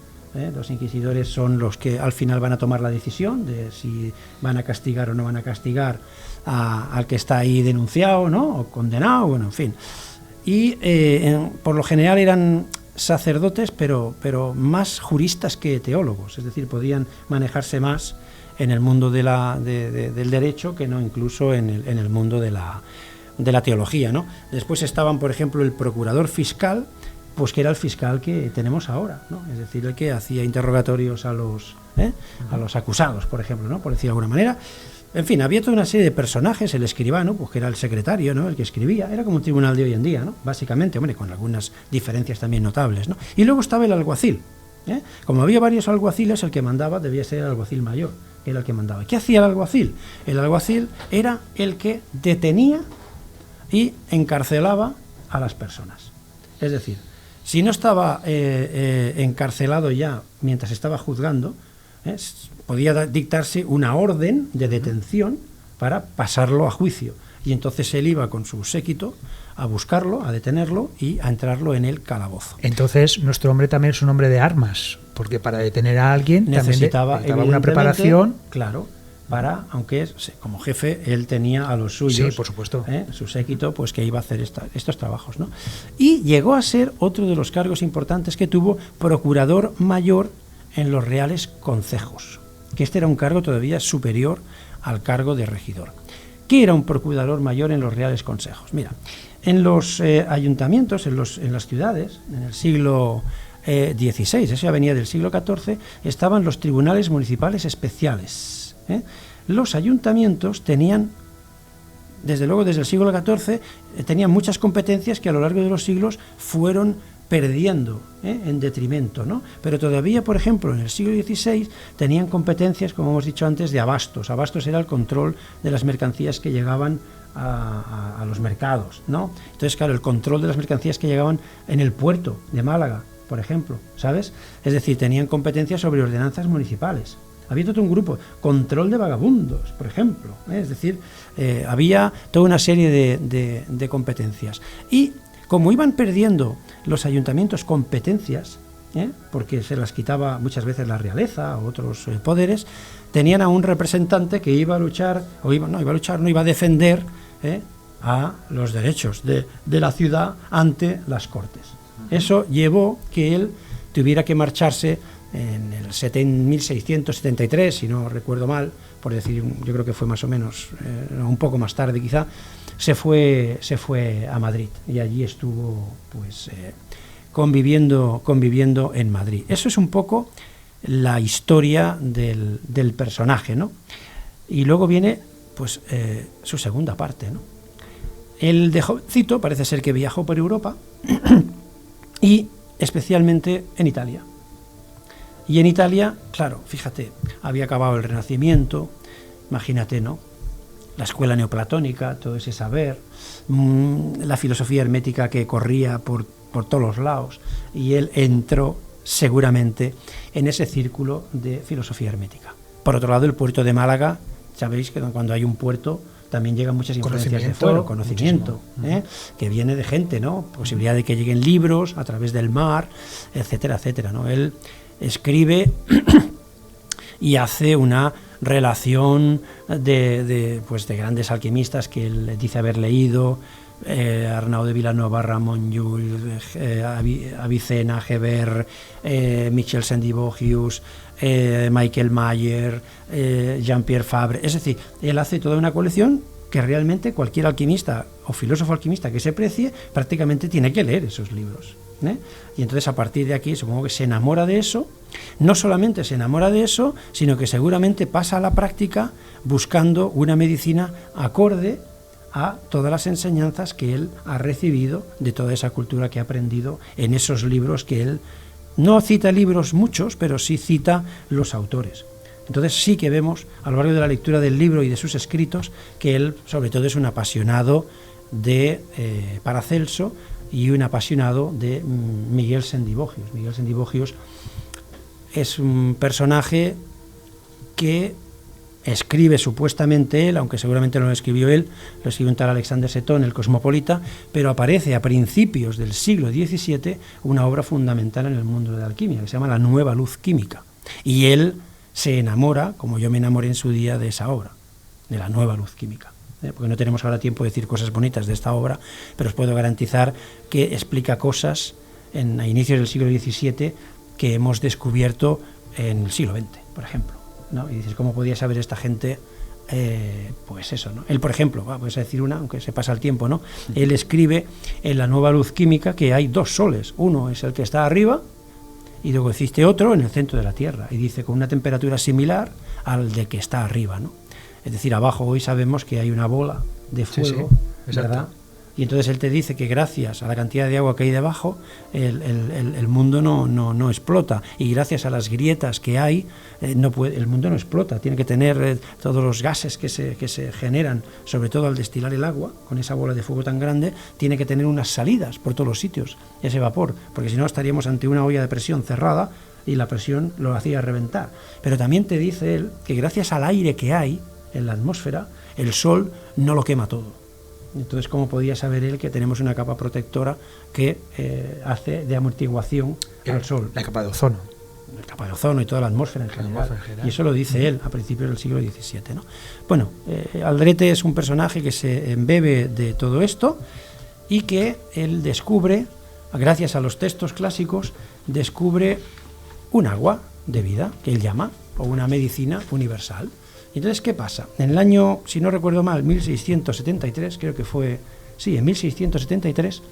Los inquisidores son los que al final van a tomar la decisión de si van a castigar o no van a castigar al que está ahí denunciado, ¿no? O condenado, bueno, en fin. Y por lo general eran sacerdotes, pero más juristas que teólogos, es decir, podían manejarse más en el mundo del derecho que no incluso en el mundo de la teología, ¿no? Después estaban, por ejemplo, el procurador fiscal, pues que era el fiscal que tenemos ahora, ¿no? Es decir, el que hacía interrogatorios a los acusados, por ejemplo, ¿no? Por decir de alguna manera. En fin, había toda una serie de personajes, el escribano, pues que era el secretario, ¿no? El que escribía, era como un tribunal de hoy en día, ¿no? Básicamente, hombre, con algunas diferencias también notables, ¿no? Y luego estaba el alguacil, ¿eh? Como había varios alguaciles, el que mandaba debía ser el alguacil mayor, que era el que mandaba. ¿Qué hacía el alguacil? El alguacil era el que detenía y encarcelaba a las personas. Es decir, si no estaba encarcelado ya mientras estaba juzgando, podía dictarse una orden de detención para pasarlo a juicio. Y entonces él iba con su séquito a buscarlo, a detenerlo y a entrarlo en el calabozo. Entonces, nuestro hombre también es un hombre de armas, porque para detener a alguien necesitaba una preparación. Claro, aunque como jefe él tenía a los suyos, sí, por supuesto, su séquito, pues que iba a hacer estos trabajos, ¿no? Y llegó a ser otro de los cargos importantes que tuvo, procurador mayor en los reales concejos, que este era un cargo todavía superior al cargo de regidor. ¿Qué era un procurador mayor en los reales consejos? Mira, en los ayuntamientos, en las ciudades, en el siglo XVI, eso ya venía del siglo XIV, estaban los tribunales municipales especiales. Los ayuntamientos tenían, desde luego desde el siglo XIV, tenían muchas competencias que a lo largo de los siglos fueron perdiendo en detrimento, ¿no? Pero todavía, por ejemplo, en el siglo XVI tenían competencias, como hemos dicho antes, de abastos. Abastos era el control de las mercancías que llegaban a los mercados, ¿no? Entonces, claro, el control de las mercancías que llegaban en el puerto de Málaga, por ejemplo, ¿sabes? Es decir, tenían competencias sobre ordenanzas municipales. Había todo un grupo, control de vagabundos, por ejemplo, es decir, había toda una serie de competencias. Y como iban perdiendo los ayuntamientos competencias, porque se las quitaba muchas veces la realeza o otros poderes, tenían a un representante que iba a luchar, iba a defender a los derechos de la ciudad ante las Cortes. Eso llevó que él tuviera que marcharse en el 1673, si no recuerdo mal, por decir, yo creo que fue más o menos un poco más tarde quizá, se fue a Madrid y allí estuvo pues conviviendo en Madrid. Eso es un poco la historia del personaje, ¿no? Y luego viene pues su segunda parte, ¿no? Él de jovencito parece ser que viajó por Europa y especialmente en Italia. Y en Italia, claro, fíjate, había acabado el Renacimiento, imagínate, ¿no? La escuela neoplatónica, todo ese saber, la filosofía hermética que corría por todos los lados, y él entró seguramente en ese círculo de filosofía hermética. Por otro lado, el puerto de Málaga, sabéis que cuando hay un puerto también llegan muchas influencias de fuera, conocimiento, que viene de gente, ¿no? Posibilidad de que lleguen libros a través del mar, etcétera, etcétera, ¿no? Él escribe y hace una relación de grandes alquimistas que él dice haber leído, Arnaud de Villanova, Ramon Llull, Avicena, Geber, Michel Sendivogius, Michael Mayer, Jean-Pierre Fabre. Es decir, él hace toda una colección que realmente cualquier alquimista o filósofo alquimista que se precie prácticamente tiene que leer esos libros, ¿eh? Y entonces a partir de aquí supongo que se enamora de eso. No solamente se enamora de eso, sino que seguramente pasa a la práctica buscando una medicina acorde a todas las enseñanzas que él ha recibido de toda esa cultura que ha aprendido en esos libros que él no cita libros muchos, pero sí cita los autores. Entonces sí que vemos a lo largo de la lectura del libro y de sus escritos que él sobre todo es un apasionado de Paracelso y un apasionado de Miguel Sendivogius. Miguel Sendivogius es un personaje que escribe supuestamente él, aunque seguramente no lo escribió él, lo escribió un tal Alexander Setton, el cosmopolita, pero aparece a principios del siglo XVII una obra fundamental en el mundo de la alquimia, que se llama La Nueva Luz Química. Y él se enamora, como yo me enamoré en su día, de esa obra, de La Nueva Luz Química. Porque no tenemos ahora tiempo de decir cosas bonitas de esta obra, pero os puedo garantizar que explica cosas a inicios del siglo XVII que hemos descubierto en el siglo XX, por ejemplo, ¿no? Y dices, ¿cómo podía saber esta gente? Pues eso, ¿no? Él, por ejemplo, vamos a decir una, aunque se pasa el tiempo, ¿no? Él escribe en La Nueva Luz Química que hay dos soles, uno es el que está arriba y luego existe otro en el centro de la Tierra, y dice con una temperatura similar al de que está arriba, ¿no? Es decir, abajo hoy sabemos que hay una bola de fuego, sí, ¿verdad? Y entonces él te dice que gracias a la cantidad de agua que hay debajo, el mundo no explota. Y gracias a las grietas que hay, el mundo no explota. Tiene que tener todos los gases que se generan, sobre todo al destilar el agua, con esa bola de fuego tan grande, tiene que tener unas salidas por todos los sitios, ese vapor. Porque si no estaríamos ante una olla de presión cerrada y la presión lo hacía reventar. Pero también te dice él que gracias al aire que hay en la atmósfera, el sol no lo quema todo. Entonces, ¿cómo podía saber él que tenemos una capa protectora que hace de amortiguación al sol? La capa de ozono. La capa de ozono y toda la atmósfera en general. Y eso lo dice él a principios del siglo XVII, ¿no? Bueno, Aldrete es un personaje que se embebe de todo esto y que él descubre, gracias a los textos clásicos, descubre un agua de vida, que él llama, o una medicina universal. Entonces, ¿qué pasa? En el año, si no recuerdo mal, 1673, creo que fue, sí, en 1673,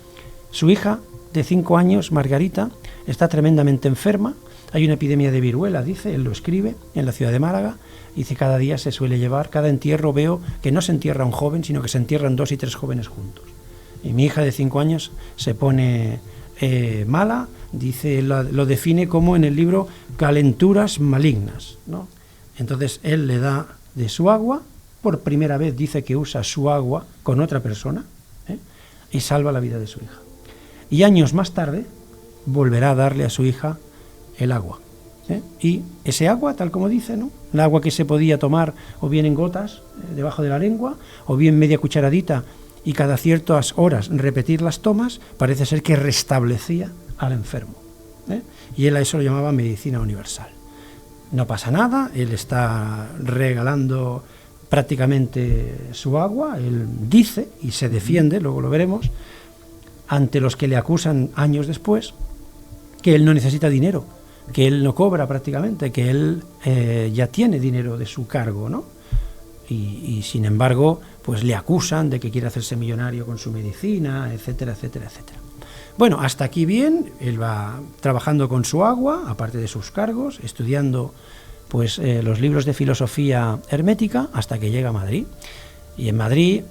su hija de 5 años, Margarita, está tremendamente enferma. Hay una epidemia de viruela, dice, él lo escribe, en la ciudad de Málaga. Dice, cada día se suele llevar, cada entierro veo que no se entierra un joven, sino que se entierran 2 y 3 jóvenes juntos. Y mi hija de 5 años se pone mala, dice, lo define como en el libro calenturas malignas, ¿no? Entonces él le da de su agua, por primera vez dice que usa su agua con otra persona, y salva la vida de su hija. Y años más tarde volverá a darle a su hija el agua. Y ese agua, tal como dice, ¿no? El agua que se podía tomar o bien en gotas debajo de la lengua, o bien media cucharadita y cada ciertas horas repetir las tomas, parece ser que restablecía al enfermo. Y él a eso lo llamaba medicina universal. No pasa nada, él está regalando prácticamente su agua, él dice y se defiende, luego lo veremos, ante los que le acusan años después, que él no necesita dinero, que él no cobra prácticamente, que él ya tiene dinero de su cargo, ¿no? Y sin embargo, pues le acusan de que quiere hacerse millonario con su medicina, etcétera, etcétera, etcétera. Bueno, hasta aquí bien, él va trabajando con su agua, aparte de sus cargos, estudiando pues los libros de filosofía hermética, hasta que llega a Madrid. Y en Madrid,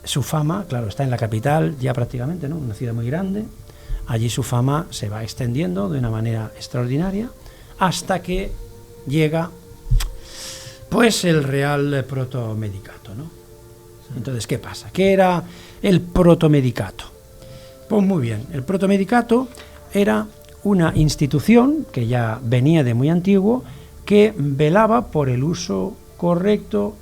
su fama, claro, está en la capital ya prácticamente, ¿no? Una ciudad muy grande. Allí su fama se va extendiendo de una manera extraordinaria, hasta que llega pues el Real Protomedicato, ¿no? Entonces, ¿qué pasa? ¿Qué era el Protomedicato? Pues muy bien, el Protomedicato era una institución que ya venía de muy antiguo, que velaba por el uso correcto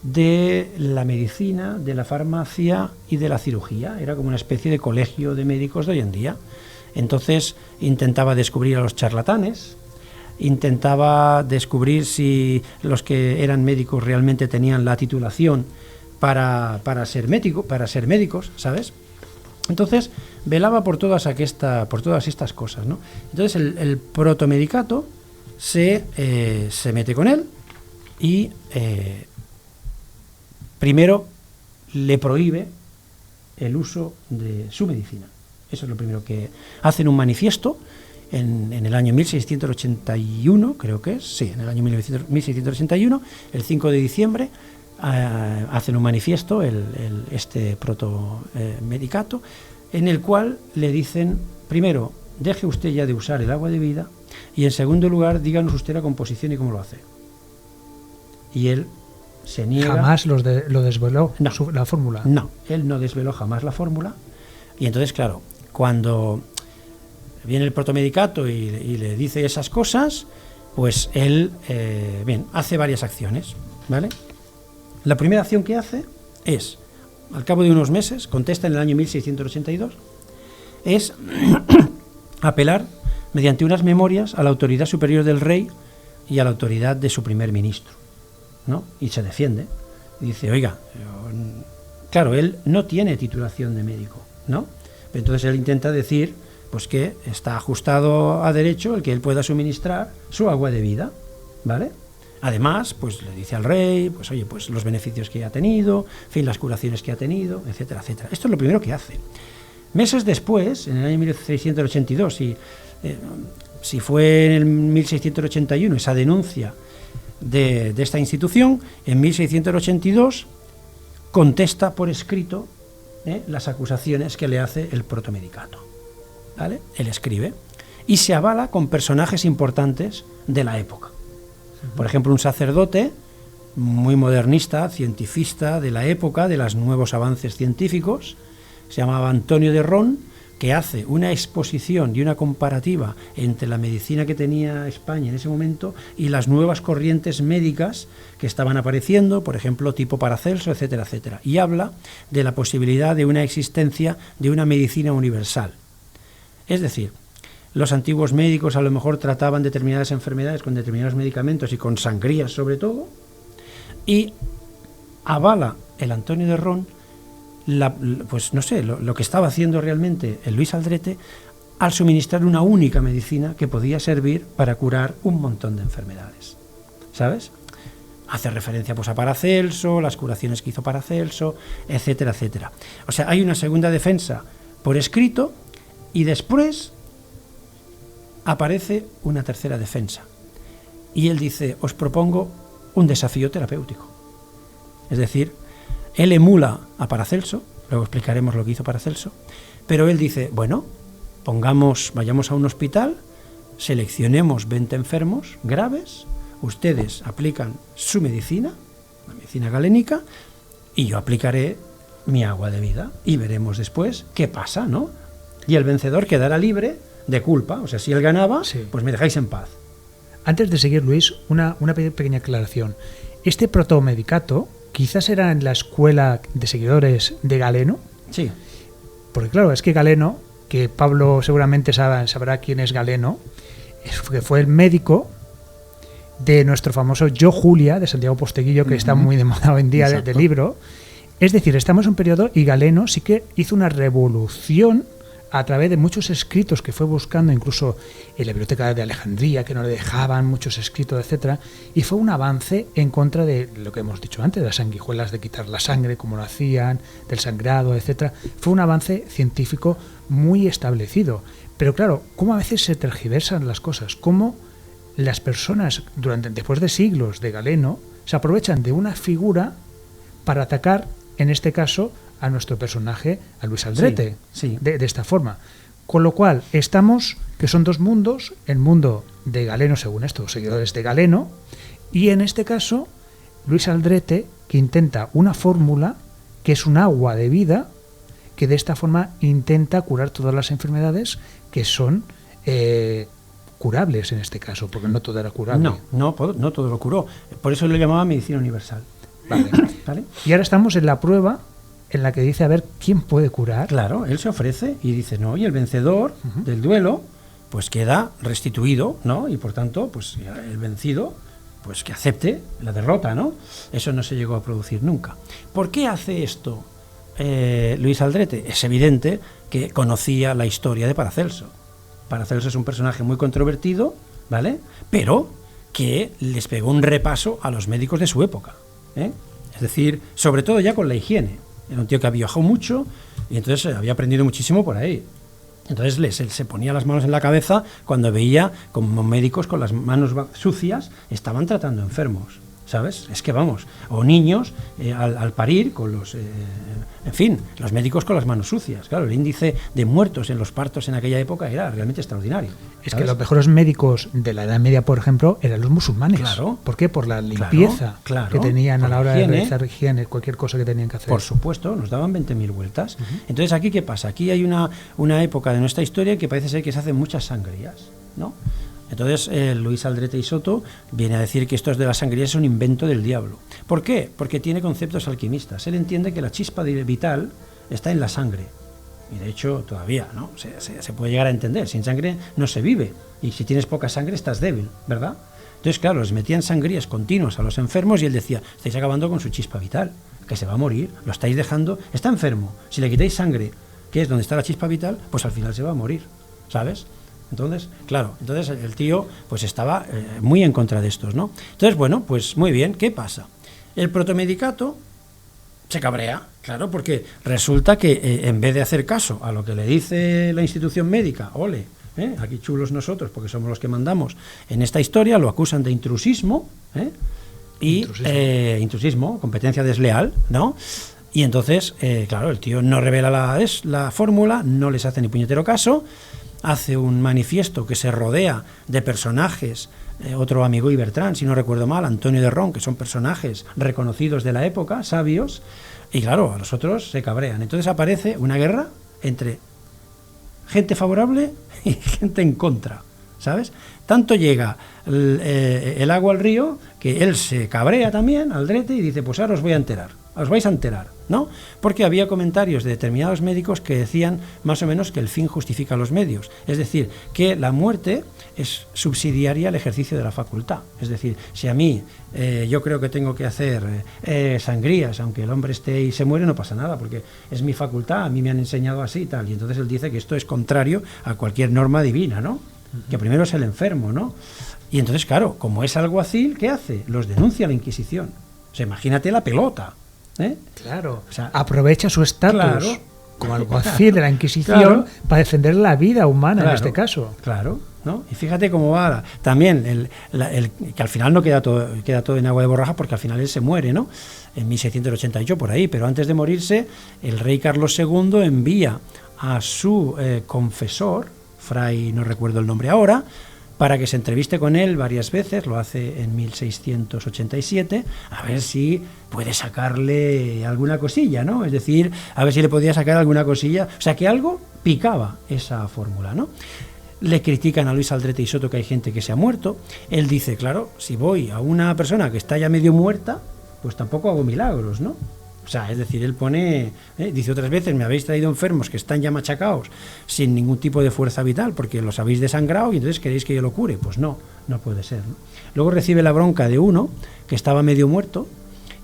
de la medicina, de la farmacia y de la cirugía. Era como una especie de colegio de médicos de hoy en día. Entonces intentaba descubrir a los charlatanes, intentaba descubrir si los que eran médicos realmente tenían la titulación para ser médicos, ¿sabes? Entonces velaba por todas estas cosas, ¿no? Entonces el protomedicato se mete con él y primero le prohíbe el uso de su medicina. Eso es lo primero que hacen un manifiesto en el año 1681, creo que es, sí, en el año 1681, el 5 de diciembre, hacen un manifiesto, este protomedicato, en el cual le dicen, primero, deje usted ya de usar el agua de vida, y en segundo lugar, díganos usted la composición y cómo lo hace. Y él se niega. ¿Jamás lo desveló, no, la fórmula? No, él no desveló jamás la fórmula. Y entonces, claro, cuando viene el protomedicato y le dice esas cosas, pues él hace varias acciones, ¿vale? La primera acción que hace es, al cabo de unos meses, contesta en el año 1682, es apelar mediante unas memorias a la autoridad superior del rey y a la autoridad de su primer ministro, ¿no? Y se defiende. Y dice, oiga, claro, él no tiene titulación de médico, ¿no? Entonces él intenta decir pues que está ajustado a derecho el que él pueda suministrar su agua de vida, ¿vale? Además, pues le dice al rey, pues oye, pues los beneficios que ha tenido, en fin, las curaciones que ha tenido, etcétera, etcétera. Esto es lo primero que hace. Meses después, en el año 1682, si fue en el 1681 esa denuncia de esta institución, en 1682 contesta por escrito las acusaciones que le hace el protomedicato, ¿vale? Él escribe y se avala con personajes importantes de la época. Por ejemplo, un sacerdote muy modernista, cientifista de la época, de los nuevos avances científicos, se llamaba Antonio de Ron, que hace una exposición y una comparativa entre la medicina que tenía España en ese momento y las nuevas corrientes médicas que estaban apareciendo, por ejemplo, tipo Paracelso, etcétera, etcétera, y habla de la posibilidad de una existencia de una medicina universal. Es decir, los antiguos médicos a lo mejor trataban determinadas enfermedades con determinados medicamentos y con sangrías sobre todo, y avala el Antonio de Ron pues no sé, lo que estaba haciendo realmente el Luis Aldrete al suministrar una única medicina que podía servir para curar un montón de enfermedades, ¿sabes? Hace referencia pues a Paracelso, las curaciones que hizo Paracelso, etcétera, etcétera. O sea, hay una segunda defensa por escrito y después aparece una tercera defensa. Y él dice, os propongo un desafío terapéutico. Es decir, él emula a Paracelso, luego explicaremos lo que hizo Paracelso, pero él dice, bueno, vayamos a un hospital, seleccionemos 20 enfermos graves, ustedes aplican su medicina, la medicina galénica, y yo aplicaré mi agua de vida, y veremos después qué pasa, ¿no? Y el vencedor quedará libre de culpa, o sea, si él ganaba, sí, pues me dejáis en paz. Antes de seguir, Luis, una pequeña aclaración. Este protomedicato quizás era en la escuela de seguidores de Galeno. Sí. Porque claro, es que Galeno, que Pablo seguramente sabrá quién es Galeno, que fue el médico de nuestro famoso Yo Julia, de Santiago Posteguillo, que está muy de moda hoy en día del libro. Es decir, estamos en un periodo y Galeno sí que hizo una revolución a través de muchos escritos que fue buscando, incluso en la biblioteca de Alejandría, que no le dejaban muchos escritos, etcétera, y fue un avance en contra de lo que hemos dicho antes, de las sanguijuelas, de quitar la sangre, como lo hacían, del sangrado, etcétera. Fue un avance científico muy establecido. Pero claro, cómo a veces se tergiversan las cosas, cómo las personas, después de siglos de Galeno, se aprovechan de una figura para atacar, en este caso, a nuestro personaje, a Luis Aldrete, sí. De esta forma. Con lo cual, estamos, que son dos mundos, el mundo de Galeno, según estos seguidores de Galeno, y en este caso, Luis Aldrete, que intenta una fórmula, que es un agua de vida, que de esta forma intenta curar todas las enfermedades que son curables en este caso, porque no todo era curable. No todo lo curó. Por eso lo llamaba medicina universal. ¿Vale? Y ahora estamos en la prueba en la que dice a ver quién puede curar. Claro, él se ofrece y dice no, y el vencedor del duelo pues queda restituido, ¿no? Y por tanto, pues el vencido, pues que acepte la derrota, ¿no? Eso no se llegó a producir nunca. ¿Por qué hace esto Luis Aldrete? Es evidente que conocía la historia de Paracelso. Paracelso es un personaje muy controvertido, ¿vale? Pero que les pegó un repaso a los médicos de su época, ¿eh? Es decir, sobre todo ya con la higiene. Era un tío que había viajado mucho y entonces había aprendido muchísimo por ahí. Entonces se ponía las manos en la cabeza cuando veía como médicos con las manos sucias estaban tratando enfermos, ¿sabes? Es que vamos, o niños al parir con los... en fin, los médicos con las manos sucias. Claro, el índice de muertos en los partos en aquella época era realmente extraordinario. Es que los mejores médicos de la Edad Media, por ejemplo, eran los musulmanes. Claro. ¿Por qué? Por la limpieza que tenían a la hora de realizar higiene, cualquier cosa que tenían que hacer. Por supuesto, nos daban 20.000 vueltas. Entonces, ¿aquí qué pasa? Aquí hay una época de nuestra historia que parece ser que se hacen muchas sangrías, ¿no? Entonces, Luis Aldrete y Soto viene a decir que esto de las sangrías es un invento del diablo. ¿Por qué? Porque tiene conceptos alquimistas. Él entiende que la chispa vital está en la sangre. Y de hecho, todavía, ¿no? Se puede llegar a entender. Sin sangre no se vive. Y si tienes poca sangre, estás débil, ¿verdad? Entonces, claro, les metían sangrías continuas a los enfermos y él decía, estáis acabando con su chispa vital, que se va a morir, lo estáis dejando, está enfermo. Si le quitáis sangre, que es donde está la chispa vital, pues al final se va a morir, ¿sabes? Entonces, claro, el tío pues estaba muy en contra de estos, ¿no? Entonces, bueno, pues muy bien, ¿qué pasa? El protomedicato se cabrea, claro, porque resulta que en vez de hacer caso a lo que le dice la institución médica, ole, aquí chulos nosotros, porque somos los que mandamos en esta historia, lo acusan de intrusismo, y intrusismo, competencia desleal, ¿no? Y entonces, claro, el tío no revela la fórmula, no les hace ni puñetero caso, hace un manifiesto que se rodea de personajes, otro amigo y Bertrán, si no recuerdo mal, Antonio de Ron, que son personajes reconocidos de la época, sabios, y claro, a los otros se cabrean. Entonces aparece una guerra entre gente favorable y gente en contra, ¿sabes? Tanto llega el agua al río que él se cabrea también, Aldrete, y dice, pues ahora os voy a enterar. Os vais a enterar, ¿no? Porque había comentarios de determinados médicos que decían más o menos que el fin justifica los medios. Es decir, que la muerte es subsidiaria al ejercicio de la facultad. Es decir, si a mí yo creo que tengo que hacer sangrías, aunque el hombre esté y se muere, no pasa nada, porque es mi facultad, a mí me han enseñado así y tal. Y entonces él dice que esto es contrario a cualquier norma divina, ¿no? Que primero es el enfermo, ¿no? Y entonces, claro, como es alguacil, ¿qué hace? Los denuncia a la Inquisición. O sea, imagínate la pelota. Claro, o sea, aprovecha su estatus como alguacil de la Inquisición para defender la vida humana en este caso. Claro, ¿no? Y fíjate cómo va también que al final no queda todo en agua de borraja, porque al final él se muere, ¿no? En 1688 por ahí, pero antes de morirse el rey Carlos II envía a su confesor, fray no recuerdo el nombre ahora, para que se entreviste con él varias veces, lo hace en 1687, a ver si puede sacarle alguna cosilla, ¿no? Es decir, a ver si le podía sacar alguna cosilla, o sea, que algo picaba esa fórmula, ¿no? Le critican a Luis Aldrete y Soto que hay gente que se ha muerto. Él dice, claro, si voy a una persona que está ya medio muerta, pues tampoco hago milagros, ¿no? O sea, es decir, él pone, dice otras veces, me habéis traído enfermos que están ya machacados sin ningún tipo de fuerza vital porque los habéis desangrado y entonces queréis que yo lo cure. Pues no puede ser, ¿no? Luego recibe la bronca de uno que estaba medio muerto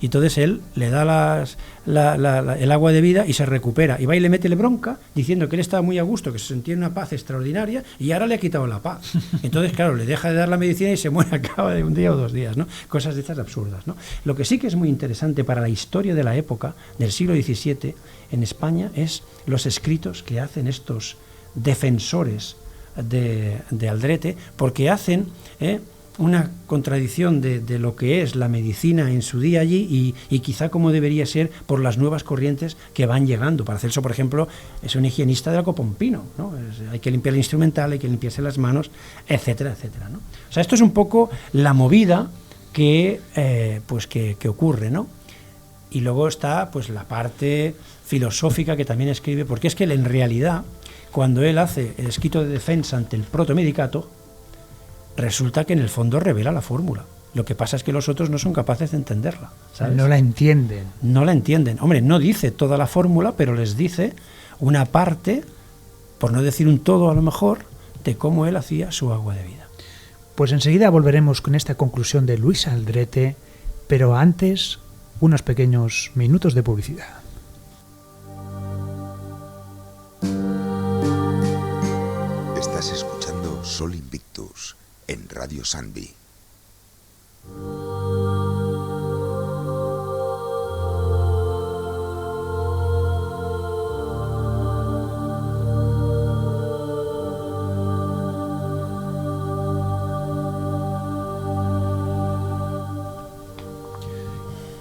y entonces él le da el agua de vida y se recupera. Y va y le mete la bronca diciendo que él estaba muy a gusto, que se sentía una paz extraordinaria y ahora le ha quitado la paz. Entonces, claro, le deja de dar la medicina y se muere a cabo de un día o 2 días, ¿no? Cosas de estas absurdas, ¿no? Lo que sí que es muy interesante para la historia de la época, del siglo XVII, en España, es los escritos que hacen estos defensores de Aldrete, porque hacen una contradicción de lo que es la medicina en su día allí y quizá como debería ser por las nuevas corrientes que van llegando. Paracelso, por ejemplo, es un higienista de Acopompino, ¿no? Hay que limpiar el instrumental, hay que limpiarse las manos, etcétera, etcétera, ¿no? O sea, esto es un poco la movida que ocurre, ¿no? Y luego está pues la parte filosófica que también escribe, porque es que él, en realidad, cuando él hace el escrito de defensa ante el protomedicato, resulta que en el fondo revela la fórmula. Lo que pasa es que los otros no son capaces de entenderla, ¿sabes? No la entienden. No la entienden. Hombre, no dice toda la fórmula, pero les dice una parte, por no decir un todo a lo mejor, de cómo él hacía su agua de vida. Pues enseguida volveremos con esta conclusión de Luis Aldrete, pero antes unos pequeños minutos de publicidad. Estás escuchando Sol Invictus en Radio Sanvi.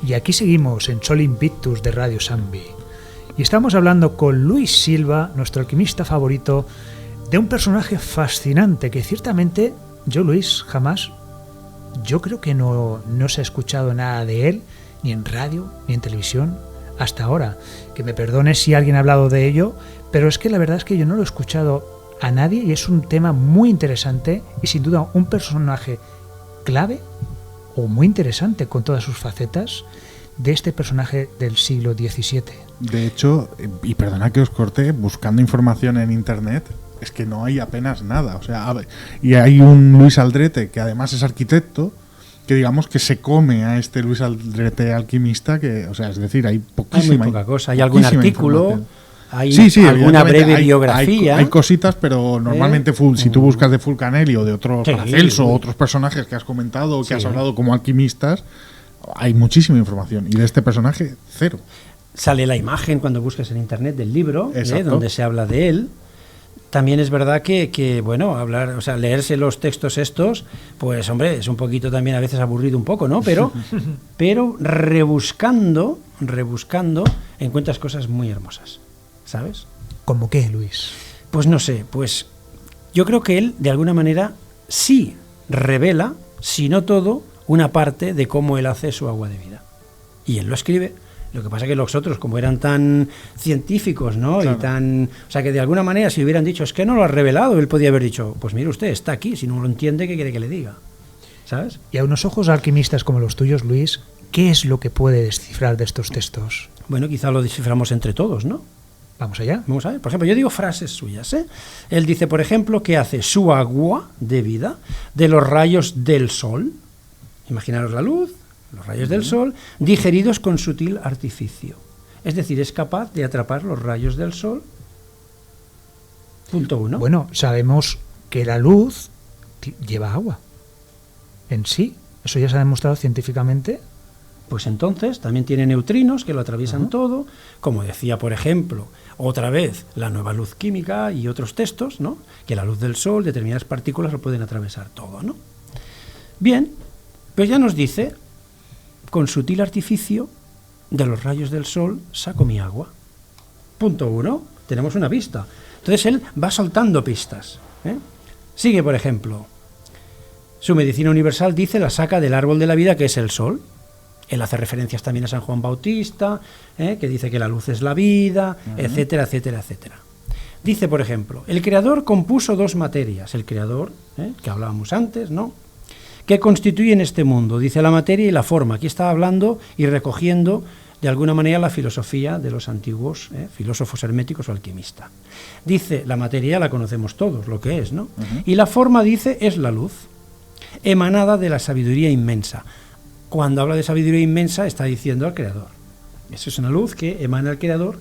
Y aquí seguimos en Sol Invictus de Radio Sanvi. Y estamos hablando con Luis Silva, nuestro alquimista favorito, de un personaje fascinante que ciertamente yo, Luis, jamás, yo creo que no se ha escuchado nada de él, ni en radio, ni en televisión, hasta ahora. Que me perdone si alguien ha hablado de ello, pero es que la verdad es que yo no lo he escuchado a nadie y es un tema muy interesante y sin duda un personaje clave o muy interesante con todas sus facetas de este personaje del siglo XVII. De hecho, y perdona que os corte, buscando información en internet, es que no hay apenas nada. O sea, y hay un Luis Aldrete que además es arquitecto, que digamos que se come a este Luis Aldrete alquimista, que, o sea, es decir, hay poquísima. Hay muy poca cosa. Hay algún artículo, hay sí, alguna breve biografía. Hay cositas, pero normalmente si tú buscas de Fulcanelli o de otros Paracelso o otros personajes que has comentado o que has hablado como alquimistas, hay muchísima información. Y de este personaje, cero. Sale la imagen cuando busques en internet del libro, donde se habla de él. También es verdad que bueno, leerse los textos estos, pues hombre, es un poquito también a veces aburrido un poco, ¿no? Pero rebuscando, encuentras cosas muy hermosas, ¿sabes? ¿Cómo qué, Luis? Pues no sé, pues yo creo que él, de alguna manera, sí revela, si no todo, una parte de cómo él hace su agua de vida. Y él lo escribe. Lo que pasa es que los otros, como eran tan científicos, ¿no? Claro. O sea, que de alguna manera, si hubieran dicho, es que no lo has revelado, él podía haber dicho, pues mire usted, está aquí, si no lo entiende, ¿qué quiere que le diga? ¿Sabes? Y a unos ojos alquimistas como los tuyos, Luis, ¿qué es lo que puede descifrar de estos textos? Bueno, quizá lo desciframos entre todos, ¿no? Vamos allá. Vamos a ver. Por ejemplo, yo digo frases suyas, ¿eh? Él dice, por ejemplo, que hace su agua de vida de los rayos del sol. Imaginaros la luz, los rayos del sol, digeridos con sutil artificio. Es decir, es capaz de atrapar los rayos del sol. Punto 1. Bueno, sabemos que la luz lleva agua en sí. Eso ya se ha demostrado científicamente. Pues entonces también tiene neutrinos que lo atraviesan todo, como decía, por ejemplo, otra vez la nueva luz química y otros textos, ¿no? Que la luz del sol, determinadas partículas lo pueden atravesar todo, ¿no? Bien, pues ya nos dice, con sutil artificio de los rayos del sol saco mi agua. Punto 1, tenemos una pista. Entonces él va soltando pistas, ¿eh? Sigue, por ejemplo, su medicina universal dice la saca del árbol de la vida, que es el sol. Él hace referencias también a San Juan Bautista, que dice que la luz es la vida, etcétera, etcétera, etcétera. Dice, por ejemplo, el creador compuso dos materias, el creador, que hablábamos antes, ¿no?, que constituyen este mundo, dice la materia y la forma. Aquí está hablando y recogiendo de alguna manera la filosofía de los antiguos filósofos herméticos o alquimistas. Dice, la materia la conocemos todos, lo que es, ¿no? Y la forma, dice, es la luz, emanada de la sabiduría inmensa. Cuando habla de sabiduría inmensa está diciendo al creador. Eso es una luz que emana al creador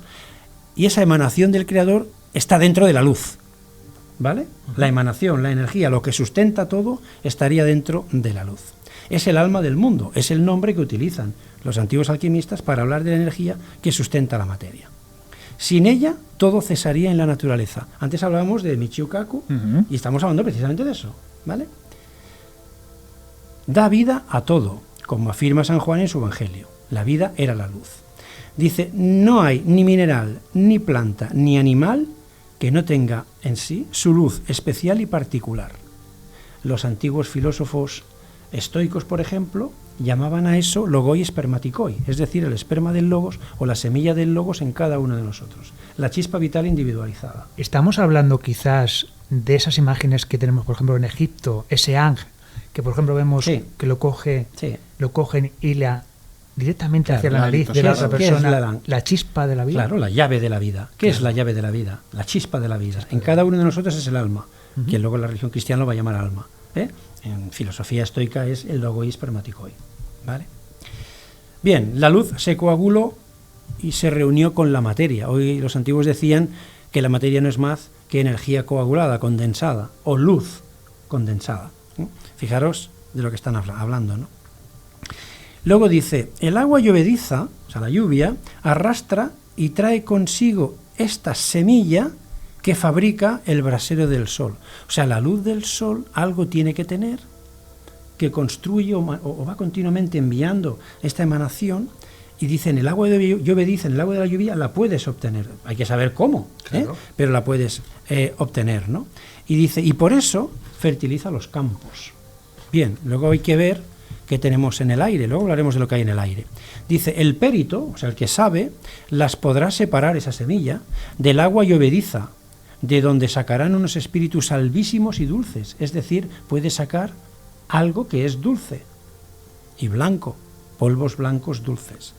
y esa emanación del creador está dentro de la luz, ¿vale? La emanación, la energía, lo que sustenta todo estaría dentro de la luz. Es el alma del mundo, es el nombre que utilizan los antiguos alquimistas para hablar de la energía que sustenta la materia. Sin ella, todo cesaría en la naturaleza. Antes hablábamos de Michio Kaku y estamos hablando precisamente de eso, ¿vale? Da vida a todo, como afirma San Juan en su Evangelio. La vida era la luz. Dice, no hay ni mineral, ni planta, ni animal que no tenga en sí su luz especial y particular. Los antiguos filósofos estoicos, por ejemplo, llamaban a eso logoi spermaticoi, es decir, el esperma del logos o la semilla del logos en cada uno de nosotros, la chispa vital individualizada. Estamos hablando quizás de esas imágenes que tenemos, por ejemplo, en Egipto, ese ángel, que por ejemplo vemos que lo cogen y directamente hacia la nariz de la otra persona, la chispa de la vida. Claro, la llave de la vida. ¿Qué es la llave de la vida? La chispa de la vida. En cada uno de nosotros es el alma. que luego la religión cristiana lo va a llamar alma. En filosofía estoica es el logois spermatikoi, ¿vale? Bien, la luz se coaguló y se reunió con la materia. Hoy los antiguos decían que la materia no es más que energía coagulada, condensada, o luz condensada. Fijaros de lo que están hablando, ¿no? Luego dice, el agua llovediza, o sea, la lluvia, arrastra y trae consigo esta semilla que fabrica el brasero del sol. O sea, la luz del sol algo tiene que tener que construye o va continuamente enviando esta emanación, y dicen, el agua llovediza, en el agua de la lluvia la puedes obtener. Hay que saber cómo, claro, pero la puedes obtener, ¿no? Y dice, y por eso fertiliza los campos. Bien, luego hay que ver qué tenemos en el aire, luego hablaremos de lo que hay en el aire. Dice, el périto, o sea, el que sabe, las podrá separar, esa semilla, del agua llovediza, de donde sacarán unos espíritus salvísimos y dulces. Es decir, puede sacar algo que es dulce y blanco, polvos blancos dulces.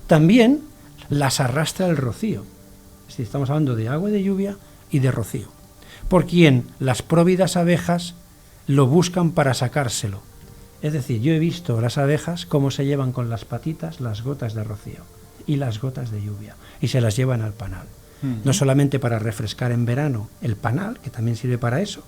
También las arrastra el rocío. Es decir, estamos hablando de agua de lluvia y de rocío, por quien las próvidas abejas lo buscan para sacárselo. Es decir, yo he visto las abejas cómo se llevan con las patitas las gotas de rocío y las gotas de lluvia, y se las llevan al panal. No solamente para refrescar en verano el panal, que también sirve para eso.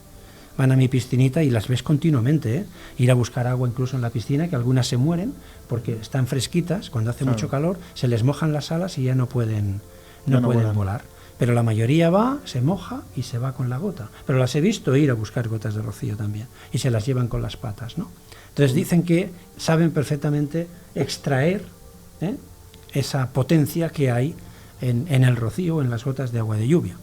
Van a mi piscinita y las ves continuamente, ir a buscar agua incluso en la piscina, que algunas se mueren porque están fresquitas, cuando hace mucho calor se les mojan las alas y ya no pueden volar. Pero la mayoría va, se moja y se va con la gota. Pero las he visto ir a buscar gotas de rocío también, y se las llevan con las patas, ¿no? Entonces dicen que saben perfectamente extraer esa potencia que hay en el rocío, en las gotas de agua de lluvia.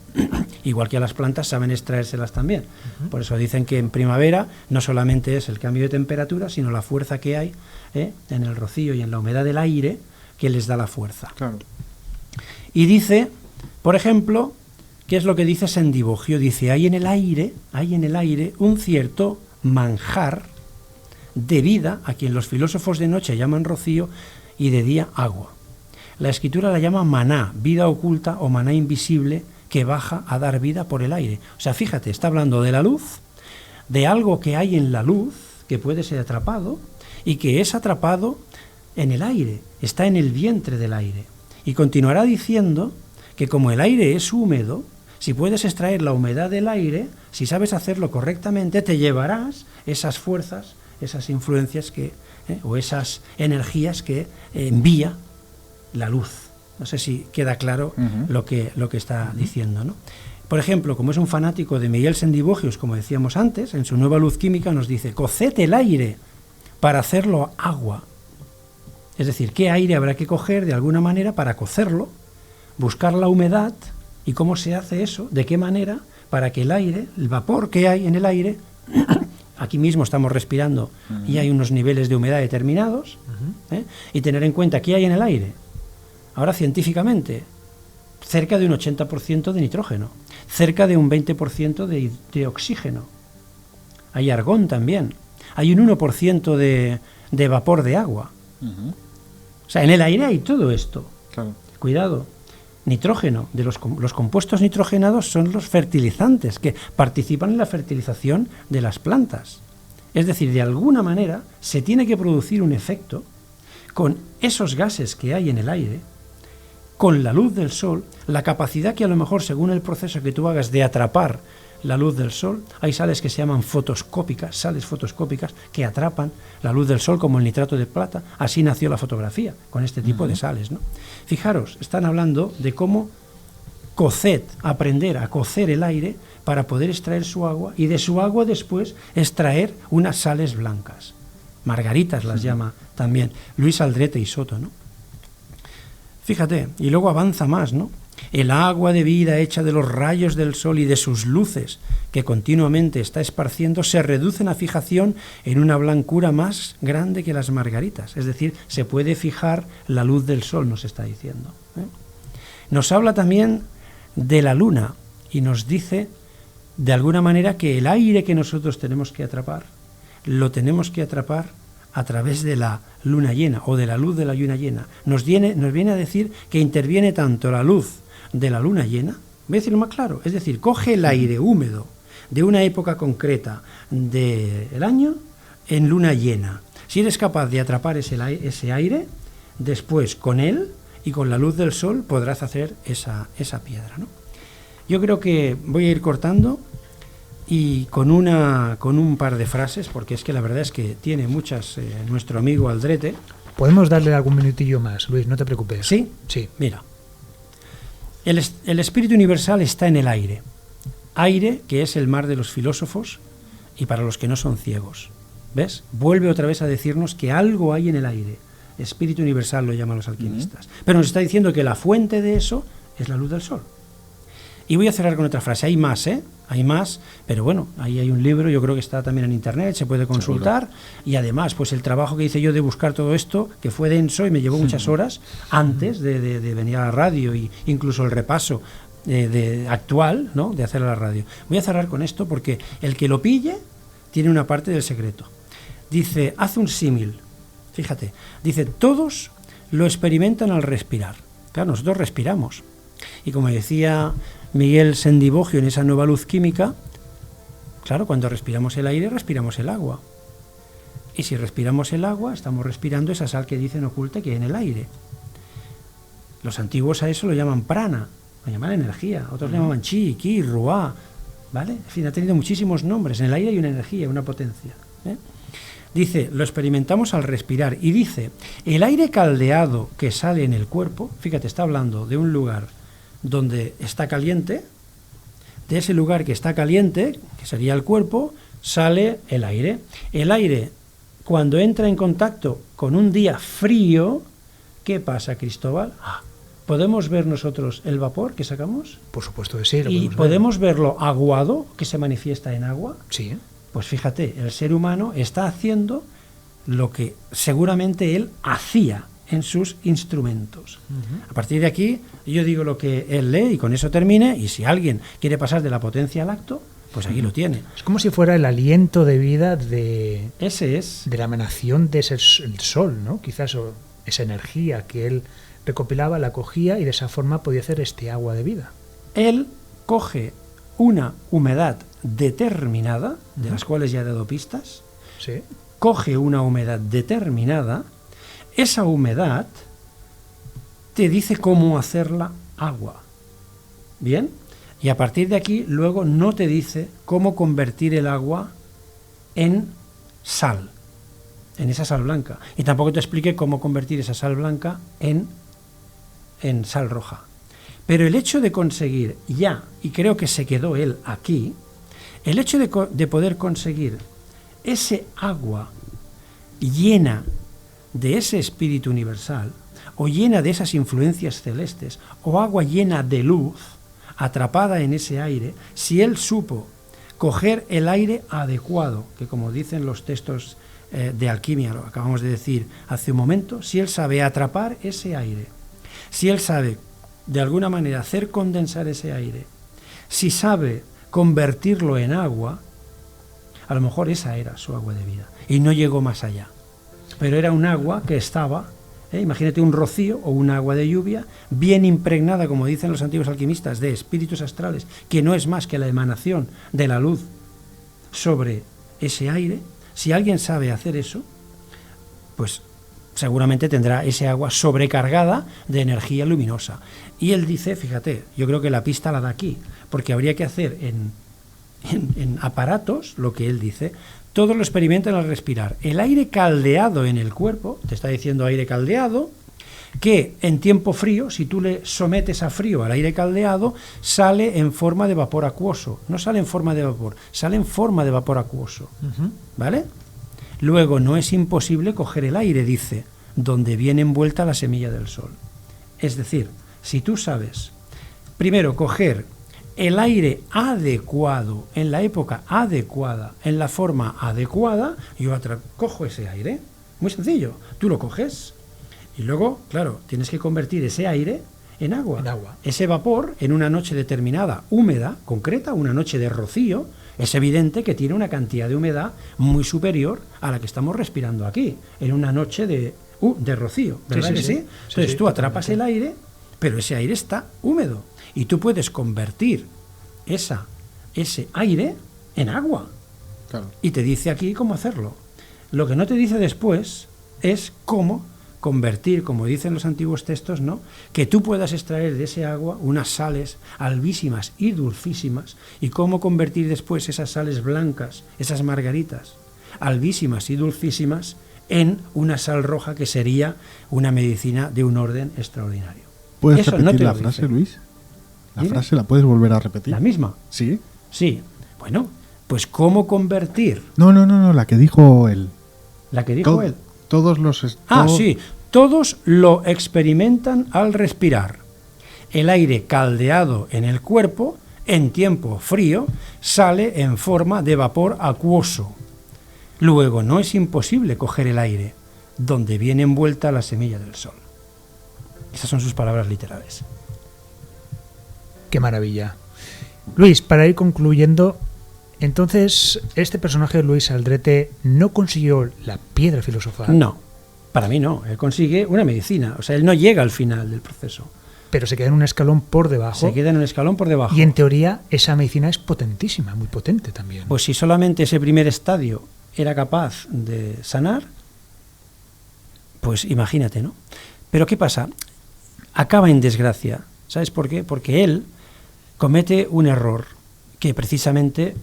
Igual que a las plantas saben extraérselas también. Por eso dicen que en primavera no solamente es el cambio de temperatura, sino la fuerza que hay en el rocío y en la humedad del aire que les da la fuerza. Claro. Y dice, por ejemplo, ¿qué es lo que dice Sendibogio? Dice, hay en el aire un cierto manjar de vida, a quien los filósofos de noche llaman rocío y de día agua. La escritura la llama maná, vida oculta o maná invisible que baja a dar vida por el aire. O sea, fíjate, está hablando de la luz, de algo que hay en la luz que puede ser atrapado y que es atrapado en el aire, está en el vientre del aire. Y continuará diciendo que como el aire es húmedo, si puedes extraer la humedad del aire, si sabes hacerlo correctamente, te llevarás esas fuerzas, esas influencias o esas energías que envía la luz. No sé si queda claro lo que está diciendo, ¿no? Por ejemplo, como es un fanático de Miguel Sendivogios, como decíamos antes, en su nueva luz química nos dice, coced el aire para hacerlo agua. Es decir, ¿qué aire habrá que coger de alguna manera para cocerlo? Buscar la humedad. ¿Y cómo se hace eso? ¿De qué manera? Para que el aire, el vapor que hay en el aire, aquí mismo estamos respirando y hay unos niveles de humedad determinados, y tener en cuenta qué hay en el aire. Ahora, científicamente, cerca de un 80% de nitrógeno, cerca de un 20% de oxígeno. Hay argón también. Hay un 1% de vapor de agua. O sea, en el aire hay todo esto. Claro. Cuidado. Nitrógeno. Los compuestos nitrogenados son los fertilizantes que participan en la fertilización de las plantas. Es decir, de alguna manera se tiene que producir un efecto con esos gases que hay en el aire, con la luz del sol, la capacidad que a lo mejor, según el proceso que tú hagas de atrapar la luz del sol, hay sales que se llaman fotoscópicas, sales fotoscópicas que atrapan la luz del sol, como el nitrato de plata. Así nació la fotografía, con este tipo de sales, ¿no? Fijaros, están hablando de cómo aprender a cocer el aire para poder extraer su agua, y de su agua después extraer unas sales blancas. Margaritas las llama también Luis Aldrete y Soto, ¿no? Fíjate, y luego avanza más, ¿no? El agua de vida hecha de los rayos del sol y de sus luces, que continuamente está esparciendo, se reducen a fijación en una blancura más grande que las margaritas. Es decir, se puede fijar la luz del sol, nos está diciendo, ¿eh? Nos habla también de la luna y nos dice, de alguna manera, que el aire que nosotros tenemos que atrapar, lo tenemos que atrapar a través de la luna llena o de la luz de la luna llena. Nos viene a decir que interviene tanto la luz de la luna llena, voy a decirlo más claro, es decir, coge el aire húmedo de una época concreta del año en luna llena. Si eres capaz de atrapar ese aire, después con él y con la luz del sol podrás hacer esa piedra, ¿no? Yo creo que voy a ir cortando y con un par de frases, porque es que la verdad es que tiene muchas nuestro amigo Aldrete. Podemos darle algún minutillo más, Luis, no te preocupes. ¿Sí? Sí. Mira, el espíritu universal está en el aire. Aire, que es el mar de los filósofos y para los que no son ciegos. ¿Ves? Vuelve otra vez a decirnos que algo hay en el aire. Espíritu universal lo llaman los alquimistas. Pero nos está diciendo que la fuente de eso es la luz del sol. Y voy a cerrar con otra frase. Hay más, hay más, pero bueno, ahí hay un libro, yo creo que está también en internet, se puede consultar. Y además, pues el trabajo que hice yo de buscar todo esto, que fue denso y me llevó muchas horas antes de venir a la radio, y incluso el repaso actual, ¿no?, de hacer la radio. Voy a cerrar con esto porque el que lo pille tiene una parte del secreto. Dice, hace un símil, fíjate, dice, todos lo experimentan al respirar. Claro, nosotros respiramos. Y como decía Miguel Sendibogio en esa nueva luz química, claro, cuando respiramos el aire, respiramos el agua. Y si respiramos el agua, estamos respirando esa sal que dicen oculta que hay en el aire. Los antiguos a eso lo llaman prana, lo llaman energía, otros lo llamaban chi, ki, ruá, ¿vale? En fin, ha tenido muchísimos nombres. En el aire hay una energía, una potencia, ¿eh? Dice, lo experimentamos al respirar. Y dice, el aire caldeado que sale en el cuerpo, fíjate, está hablando de un lugar donde está caliente, de ese lugar que está caliente, que sería el cuerpo, sale el aire. El aire, cuando entra en contacto con un día frío, ¿qué pasa, Cristóbal? ¿Podemos ver nosotros el vapor que sacamos? Por supuesto que sí. ¿Y podemos verlo aguado, que se manifiesta en agua? Sí. Pues fíjate, el ser humano está haciendo lo que seguramente él hacía en sus instrumentos. A partir de aquí, yo digo lo que él lee y con eso termine, y si alguien quiere pasar de la potencia al acto, pues aquí lo tiene. Es como si fuera el aliento de vida de la emanación de ese el sol, ¿no? Quizás esa energía que él recopilaba, la cogía y de esa forma podía hacer este agua de vida. Él coge una humedad determinada, de las cuales ya he dado pistas, sí, coge una humedad determinada, esa humedad te dice cómo hacerla agua. ¿Bien? Y a partir de aquí, luego no te dice cómo convertir el agua en sal, en esa sal blanca. Y tampoco te explique cómo convertir esa sal blanca en sal roja. Pero el hecho de conseguir ya, y creo que se quedó él aquí, el hecho de poder conseguir ese agua llena de ese espíritu universal, o llena de esas influencias celestes, o agua llena de luz, atrapada en ese aire, si él supo coger el aire adecuado, que como dicen los textos de alquimia, lo acabamos de decir hace un momento, si él sabe atrapar ese aire, si él sabe de alguna manera hacer condensar ese aire, si sabe convertirlo en agua, a lo mejor esa era su agua de vida y no llegó más allá, pero era un agua que estaba, imagínate un rocío o un agua de lluvia bien impregnada, como dicen los antiguos alquimistas, de espíritus astrales, que no es más que la emanación de la luz sobre ese aire. Si alguien sabe hacer eso, pues seguramente tendrá ese agua sobrecargada de energía luminosa. Y él dice, fíjate, yo creo que la pista la da aquí, porque habría que hacer en aparatos, lo que él dice, todos lo experimentan al respirar. El aire caldeado en el cuerpo, te está diciendo aire caldeado, que en tiempo frío, si tú le sometes a frío al aire caldeado, sale en forma de vapor acuoso. No sale en forma de vapor, sale en forma de vapor acuoso. ¿Vale? Luego, no es imposible coger el aire, dice, donde viene envuelta la semilla del sol. Es decir, si tú sabes, primero, coger el aire adecuado, en la época adecuada, en la forma adecuada, yo cojo ese aire. Muy sencillo, tú lo coges y luego, claro, tienes que convertir ese aire en agua. Ese vapor, en una noche determinada, húmeda, concreta, una noche de rocío, es evidente que tiene una cantidad de humedad muy superior a la que estamos respirando aquí, en una noche de rocío, ¿verdad que sí? Entonces tú atrapas el aire, pero ese aire está húmedo y tú puedes convertir ese aire en agua. Claro. Y te dice aquí cómo hacerlo. Lo que no te dice después es cómo convertir, como dicen los antiguos textos, ¿no?, que tú puedas extraer de ese agua unas sales albísimas y dulcísimas, y cómo convertir después esas sales blancas, esas margaritas albísimas y dulcísimas, en una sal roja que sería una medicina de un orden extraordinario. ¿Puedes Eso repetir no te la lo frase, dice. Luis? ¿La Dime. frase la puedes volver a repetir? ¿La misma? Sí. Sí. Bueno, pues cómo convertir No, la que dijo él. la que dijo él. Todos los... Sí, todos lo experimentan al respirar. El aire caldeado en el cuerpo, en tiempo frío, sale en forma de vapor acuoso. Luego no es imposible coger el aire, donde viene envuelta la semilla del sol. Esas son sus palabras literales. Qué maravilla. Luis, para ir concluyendo, entonces, este personaje, Luis Aldrete, no consiguió la piedra filosofal. No, para mí no. Él consigue una medicina. O sea, él no llega al final del proceso. Pero se queda en un escalón por debajo. Se queda en un escalón por debajo. Y en teoría, esa medicina es potentísima, muy potente también. Pues si solamente ese primer estadio era capaz de sanar, pues imagínate, ¿no? Pero ¿qué pasa? Acaba en desgracia. ¿Sabes por qué? Porque él comete un error que precisamente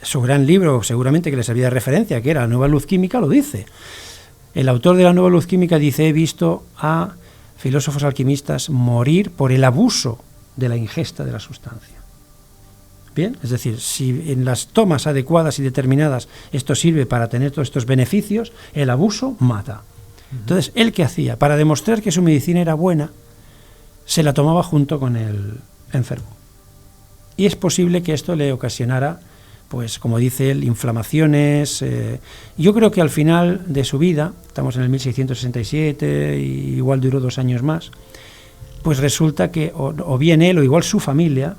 su gran libro, seguramente que le servía de referencia, que era La Nueva Luz Química, lo dice. El autor de La Nueva Luz Química dice: he visto a filósofos alquimistas morir por el abuso de la ingesta de la sustancia. Bien, es decir, si en las tomas adecuadas y determinadas esto sirve para tener todos estos beneficios, el abuso mata. Entonces, ¿él qué hacía? Para demostrar que su medicina era buena, se la tomaba junto con el enfermo. Y es posible que esto le ocasionara, pues como dice él, inflamaciones. Yo creo que al final de su vida, estamos en el 1667, y igual duró 2 años más, pues resulta que o bien él o igual su familia,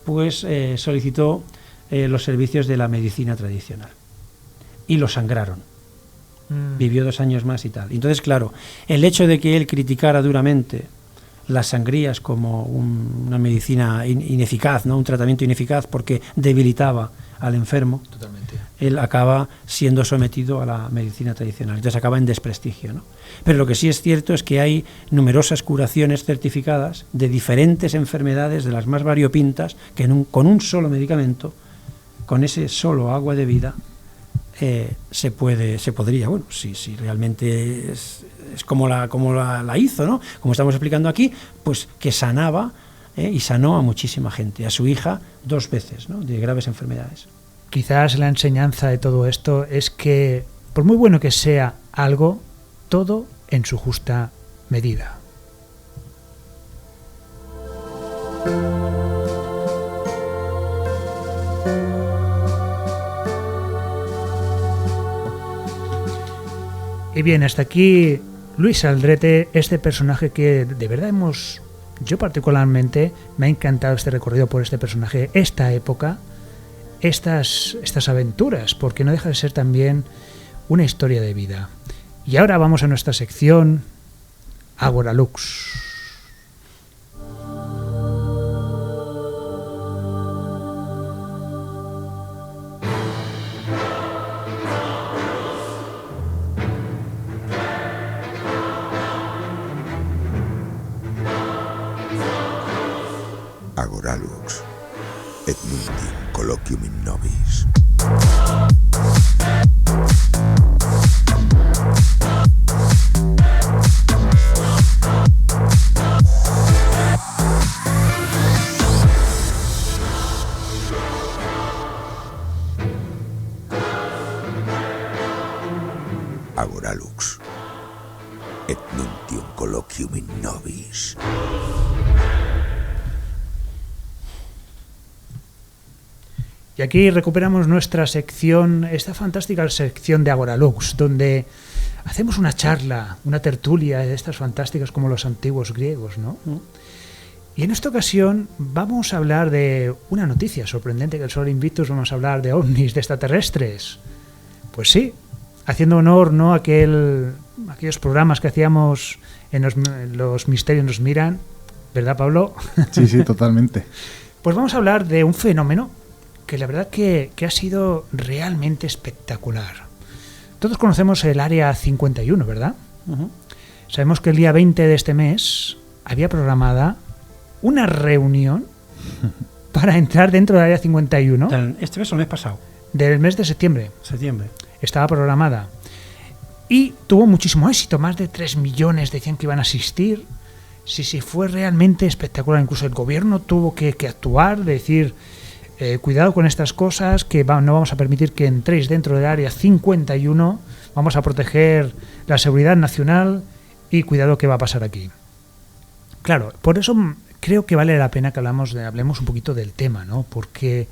pues solicitó los servicios de la medicina tradicional. Y lo sangraron. Vivió 2 años más y tal. Entonces, claro, el hecho de que él criticara duramente las sangrías como una medicina ineficaz, ¿no?, un tratamiento ineficaz porque debilitaba al enfermo. Totalmente. Él acaba siendo sometido a la medicina tradicional, entonces acaba en desprestigio, ¿no? Pero lo que sí es cierto es que hay numerosas curaciones certificadas de diferentes enfermedades, de las más variopintas, que con un solo medicamento, con ese solo agua de vida, se podría, bueno, si realmente es como la hizo, ¿no?, como estamos explicando aquí, pues que sanaba, y sanó a muchísima gente, a su hija 2 veces, ¿no?, de graves enfermedades. Quizás la enseñanza de todo esto es que, por muy bueno que sea algo, todo en su justa medida. Y bien, hasta aquí Luis Aldrete, este personaje que de verdad yo particularmente me ha encantado este recorrido por este personaje, esta época, estas aventuras, porque no deja de ser también una historia de vida. Y ahora vamos a nuestra sección Agora Lux. Agora Lux, et nuntium colloquium in nobis. Agora Lux, et nuntium colloquium in nobis. Y aquí recuperamos nuestra sección, esta fantástica sección de Agora Lux, donde hacemos una charla, una tertulia de estas fantásticas como los antiguos griegos, ¿no? Y en esta ocasión vamos a hablar de una noticia sorprendente que el Sol Invictus, vamos a hablar de ovnis, de extraterrestres. Pues sí, haciendo honor, ¿no?, a aquellos programas que hacíamos en los Misterios nos miran, ¿verdad, Pablo? Sí, totalmente. Pues vamos a hablar de un fenómeno porque la verdad que ha sido realmente espectacular. Todos conocemos el Área 51, ¿verdad? Uh-huh. Sabemos que el día 20 de este mes había programada una reunión para entrar dentro del Área 51. Este mes o el mes pasado. Del mes de septiembre. Septiembre. Estaba programada. Y tuvo muchísimo éxito. Más de 3 millones decían que iban a asistir. Sí, fue realmente espectacular. Incluso el gobierno tuvo que actuar, decir, cuidado con estas cosas, que no vamos a permitir que entréis dentro del Área 51, vamos a proteger la seguridad nacional y cuidado qué va a pasar aquí. Claro, por eso creo que vale la pena que hablemos un poquito del tema, ¿no? Porque,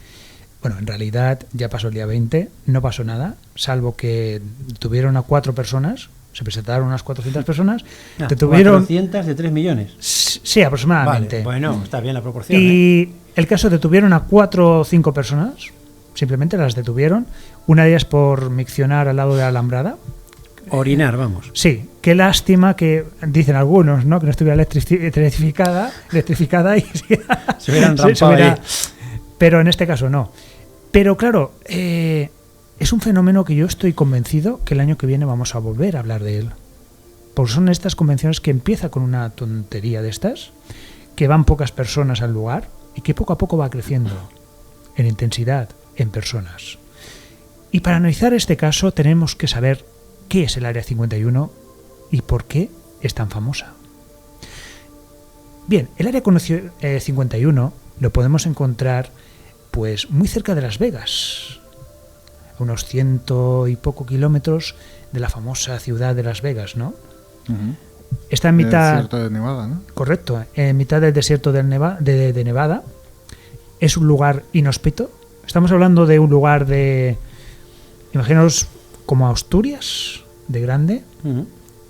bueno, en realidad ya pasó el día 20, no pasó nada, salvo que detuvieron a 4 personas, se presentaron unas 400 personas, detuvieron... 400 de 3 millones. Sí, aproximadamente. Vale, bueno, está bien la proporción. Y el caso, detuvieron a 4 o 5 personas, simplemente las detuvieron, una de ellas por miccionar al lado de la alambrada. Orinar, vamos. Sí, qué lástima que dicen algunos, ¿no? Que no estuviera electrificada y se hubieran rampado ahí. Pero en este caso no. Pero claro, es un fenómeno que yo estoy convencido que el año que viene vamos a volver a hablar de él. Porque son estas convenciones que empieza con una tontería de estas, que van pocas personas al lugar y que poco a poco va creciendo en intensidad, en personas. Y para analizar este caso tenemos que saber qué es el Área 51 y por qué es tan famosa. Bien, el Área 51 lo podemos encontrar pues muy cerca de Las Vegas, a unos 100 y poco kilómetros de la famosa ciudad de Las Vegas, ¿no? Uh-huh. Está en mitad... Del desierto de Nevada, ¿no? Correcto, en mitad del desierto de Nevada. Es un lugar inhóspito. Estamos hablando de un lugar de... Imaginaos como Asturias, de grande,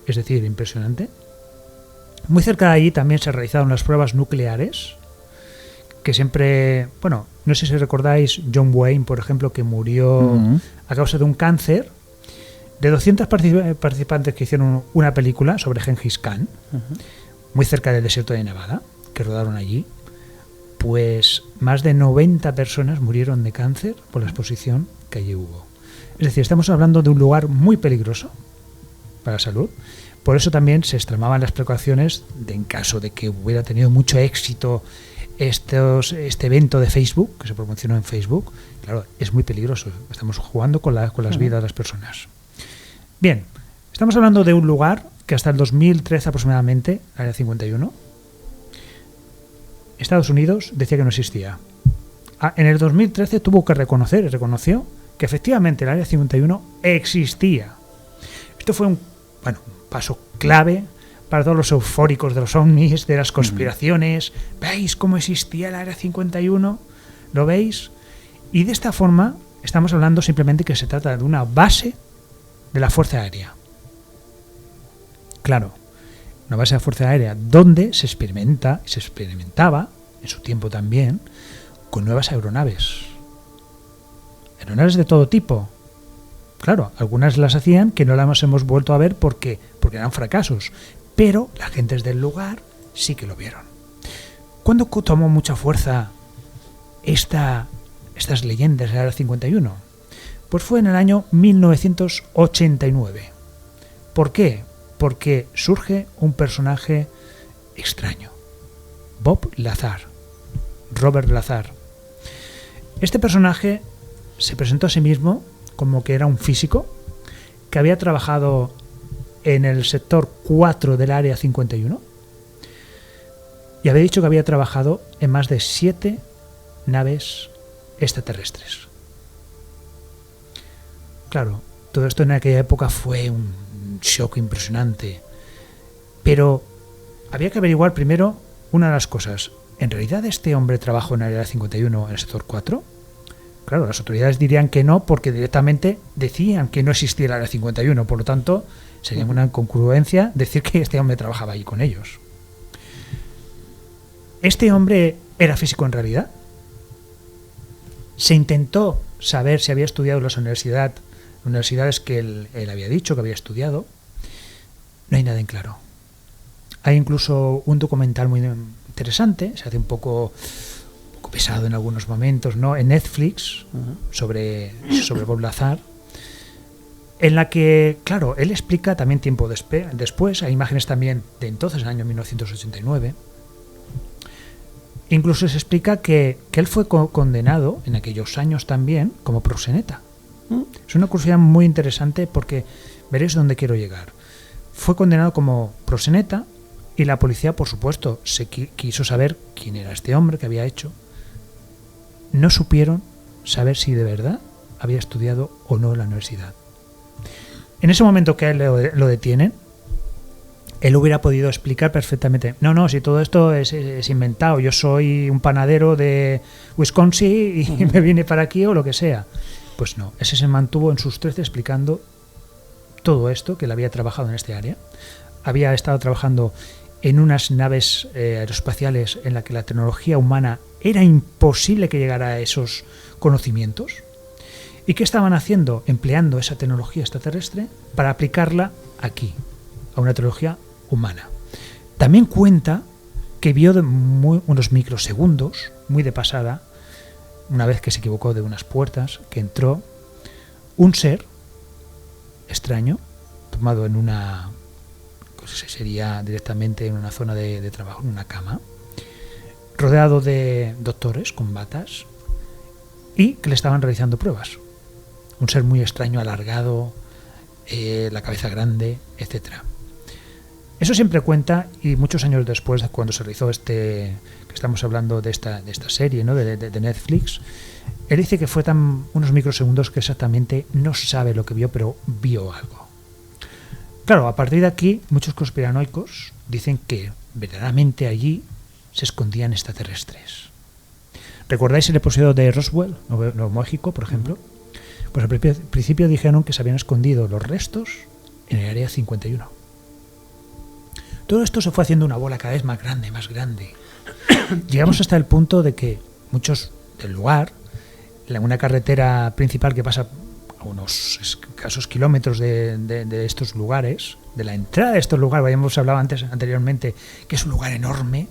es decir, impresionante. Muy cerca de allí también se realizaron las pruebas nucleares, que siempre, bueno, no sé si recordáis John Wayne, por ejemplo, que murió a causa de un cáncer, de 200 participantes que hicieron una película sobre Gengis Khan, muy cerca del desierto de Nevada, que rodaron allí, pues más de 90 personas murieron de cáncer por la exposición que allí hubo. Es decir, estamos hablando de un lugar muy peligroso para la salud. Por eso también se extremaban las precauciones en caso de que hubiera tenido mucho éxito este evento de Facebook, que se promocionó en Facebook. Claro, es muy peligroso. Estamos jugando con las vidas de las personas. Bien, estamos hablando de un lugar que hasta el 2013 aproximadamente, Área 51, Estados Unidos decía que no existía. En el 2013 tuvo que reconoció que efectivamente el Área 51 existía. Esto fue un paso clave para todos los eufóricos de los ovnis, de las conspiraciones. ¿Veis cómo existía el Área 51? ¿Lo veis? Y de esta forma estamos hablando simplemente que se trata de una base de la Fuerza Aérea. Claro, una base de la Fuerza Aérea donde se experimentaba, en su tiempo también, con nuevas aeronaves. Aeronaves de todo tipo. Claro, algunas las hacían que no las hemos vuelto a ver porque eran fracasos, pero las gentes del lugar sí que lo vieron. ¿Cuándo tomó mucha fuerza estas leyendas del Área 51? Pues fue en el año 1989. ¿Por qué? Porque surge un personaje extraño, Robert Lazar. Este personaje se presentó a sí mismo como que era un físico que había trabajado en el sector 4 del Área 51 y había dicho que había trabajado en más de 7 naves extraterrestres. Claro, todo esto en aquella época fue un shock impresionante, pero había que averiguar primero una de las cosas. ¿En realidad este hombre trabajó en el Área 51 en el sector 4? Claro, las autoridades dirían que no porque directamente decían que no existía el Área 51, por lo tanto sería una incongruencia decir que este hombre trabajaba ahí con ellos. ¿Este hombre era físico en realidad? Se intentó saber si había estudiado en las universidades que él había dicho que había estudiado. No hay nada en claro. Hay incluso un documental muy interesante, se hace un poco poco pesado en algunos momentos, ¿no? En Netflix, sobre Bob Lazar, en la que, claro, él explica también tiempo después, hay imágenes también de entonces, en el año 1989, incluso se explica que él fue condenado en aquellos años también como proxeneta. Es una curiosidad muy interesante porque veréis dónde quiero llegar. Fue condenado como proxeneta y la policía, por supuesto, quiso saber quién era este hombre que había hecho. No supieron saber si de verdad había estudiado o no en la universidad. En ese momento que a él lo detienen, él hubiera podido explicar perfectamente, no, si todo esto es inventado, yo soy un panadero de Wisconsin y me vine para aquí o lo que sea. Pues no, ese se mantuvo en sus 13 explicando todo esto, que él había trabajado en este área. Había estado trabajando en unas naves aeroespaciales en la que la tecnología humana era imposible que llegara a esos conocimientos. ¿Y qué estaban haciendo? Empleando esa tecnología extraterrestre para aplicarla aquí, a una tecnología humana. También cuenta que vio unos microsegundos, muy de pasada, una vez que se equivocó de unas puertas, que entró un ser extraño, tomado en una... sería directamente en una zona de trabajo, en una cama, rodeado de doctores con batas y que le estaban realizando pruebas. Un ser muy extraño, alargado, la cabeza grande, etcétera. Eso siempre cuenta, y muchos años después, cuando se realizó que estamos hablando de esta serie, ¿no? de Netflix, él dice que fue unos microsegundos que exactamente no sabe lo que vio, pero vio algo. Claro, a partir de aquí, muchos conspiranoicos dicen que verdaderamente allí se escondían extraterrestres. ¿Recordáis el episodio de Roswell, Nuevo México, por ejemplo? Pues al principio dijeron que se habían escondido los restos en el área 51. Todo esto se fue haciendo una bola cada vez más grande, más grande. Llegamos hasta el punto de que muchos del lugar, una carretera principal que pasa a unos escasos kilómetros de estos lugares, de la entrada de estos lugares, habíamos hablado anteriormente, que es un lugar enorme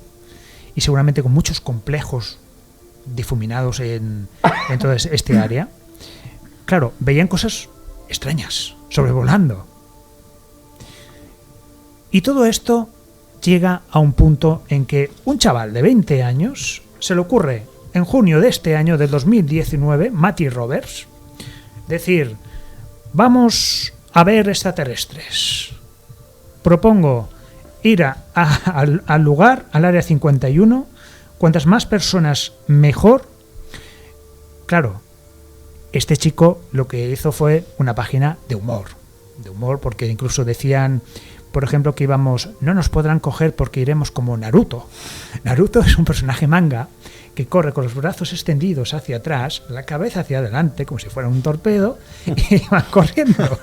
y seguramente con muchos complejos difuminados dentro de este área. Claro, veían cosas extrañas, sobrevolando. Y todo esto llega a un punto en que un chaval de 20 años se le ocurre, en junio de este año, del 2019, Matty Roberts, decir, vamos a ver extraterrestres. Propongo ir al lugar, al área 51, cuantas más personas mejor. Claro, este chico lo que hizo fue una página de humor, porque incluso decían, por ejemplo, que no nos podrán coger porque iremos como Naruto. Naruto es un personaje manga que corre con los brazos extendidos hacia atrás, la cabeza hacia adelante, como si fuera un torpedo, y va corriendo.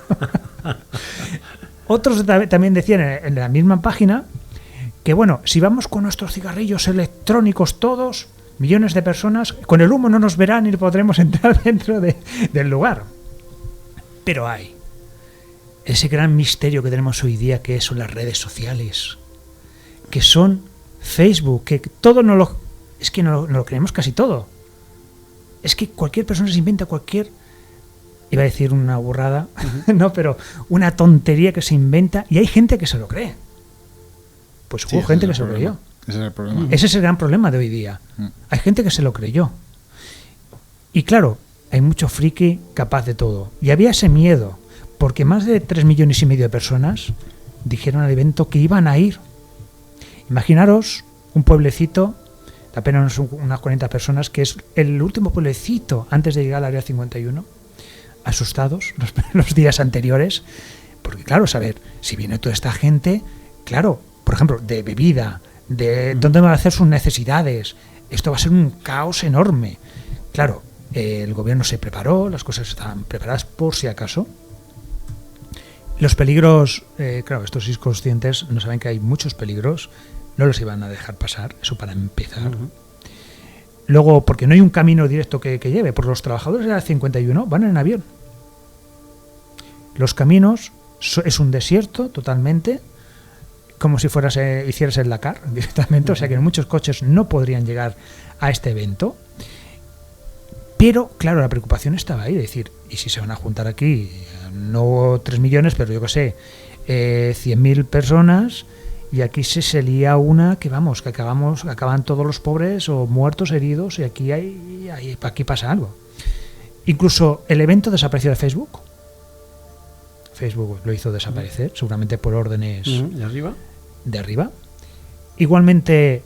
Otros también decían en la misma página que, bueno, si vamos con nuestros cigarrillos electrónicos todos, millones de personas, con el humo no nos verán y podremos entrar dentro del lugar. Pero hay ese gran misterio que tenemos hoy día, que son las redes sociales, que son Facebook, que todo es que no lo creemos casi todo. Es que cualquier persona se inventa iba a decir una burrada, no, pero una tontería que se inventa y hay gente que se lo cree. Pues hubo gente que se lo creyó. Ese es el problema. Ese es el gran problema de hoy día. Hay gente que se lo creyó. Y claro, hay mucho friki capaz de todo. Y había ese miedo, porque más de 3,5 millones de personas dijeron al evento que iban a ir. Imaginaros un pueblecito de apenas unas 40 personas, que es el último pueblecito antes de llegar al área 51, asustados los días anteriores, porque claro, saber, si viene toda esta gente, claro, por ejemplo, de bebida, de dónde van a hacer sus necesidades, esto va a ser un caos enorme. Claro, el gobierno se preparó, las cosas estaban preparadas por si acaso. Los peligros, claro, estos inconscientes no saben que hay muchos peligros, no los iban a dejar pasar, eso para empezar. Luego, porque no hay un camino directo que lleve, porque los trabajadores de la 51 van en avión. Los caminos es un desierto totalmente, como si hicieras el Dakar directamente, o sea que muchos coches no podrían llegar a este evento. Pero, claro, la preocupación estaba ahí, es decir, ¿y si se van a juntar aquí, no 3 millones, pero yo qué sé, 100.000 personas, y aquí se lía una que vamos, que acaban todos los pobres o muertos, heridos, y aquí pasa algo? Incluso el evento desapareció de Facebook. Facebook lo hizo desaparecer, seguramente por órdenes de arriba. Igualmente,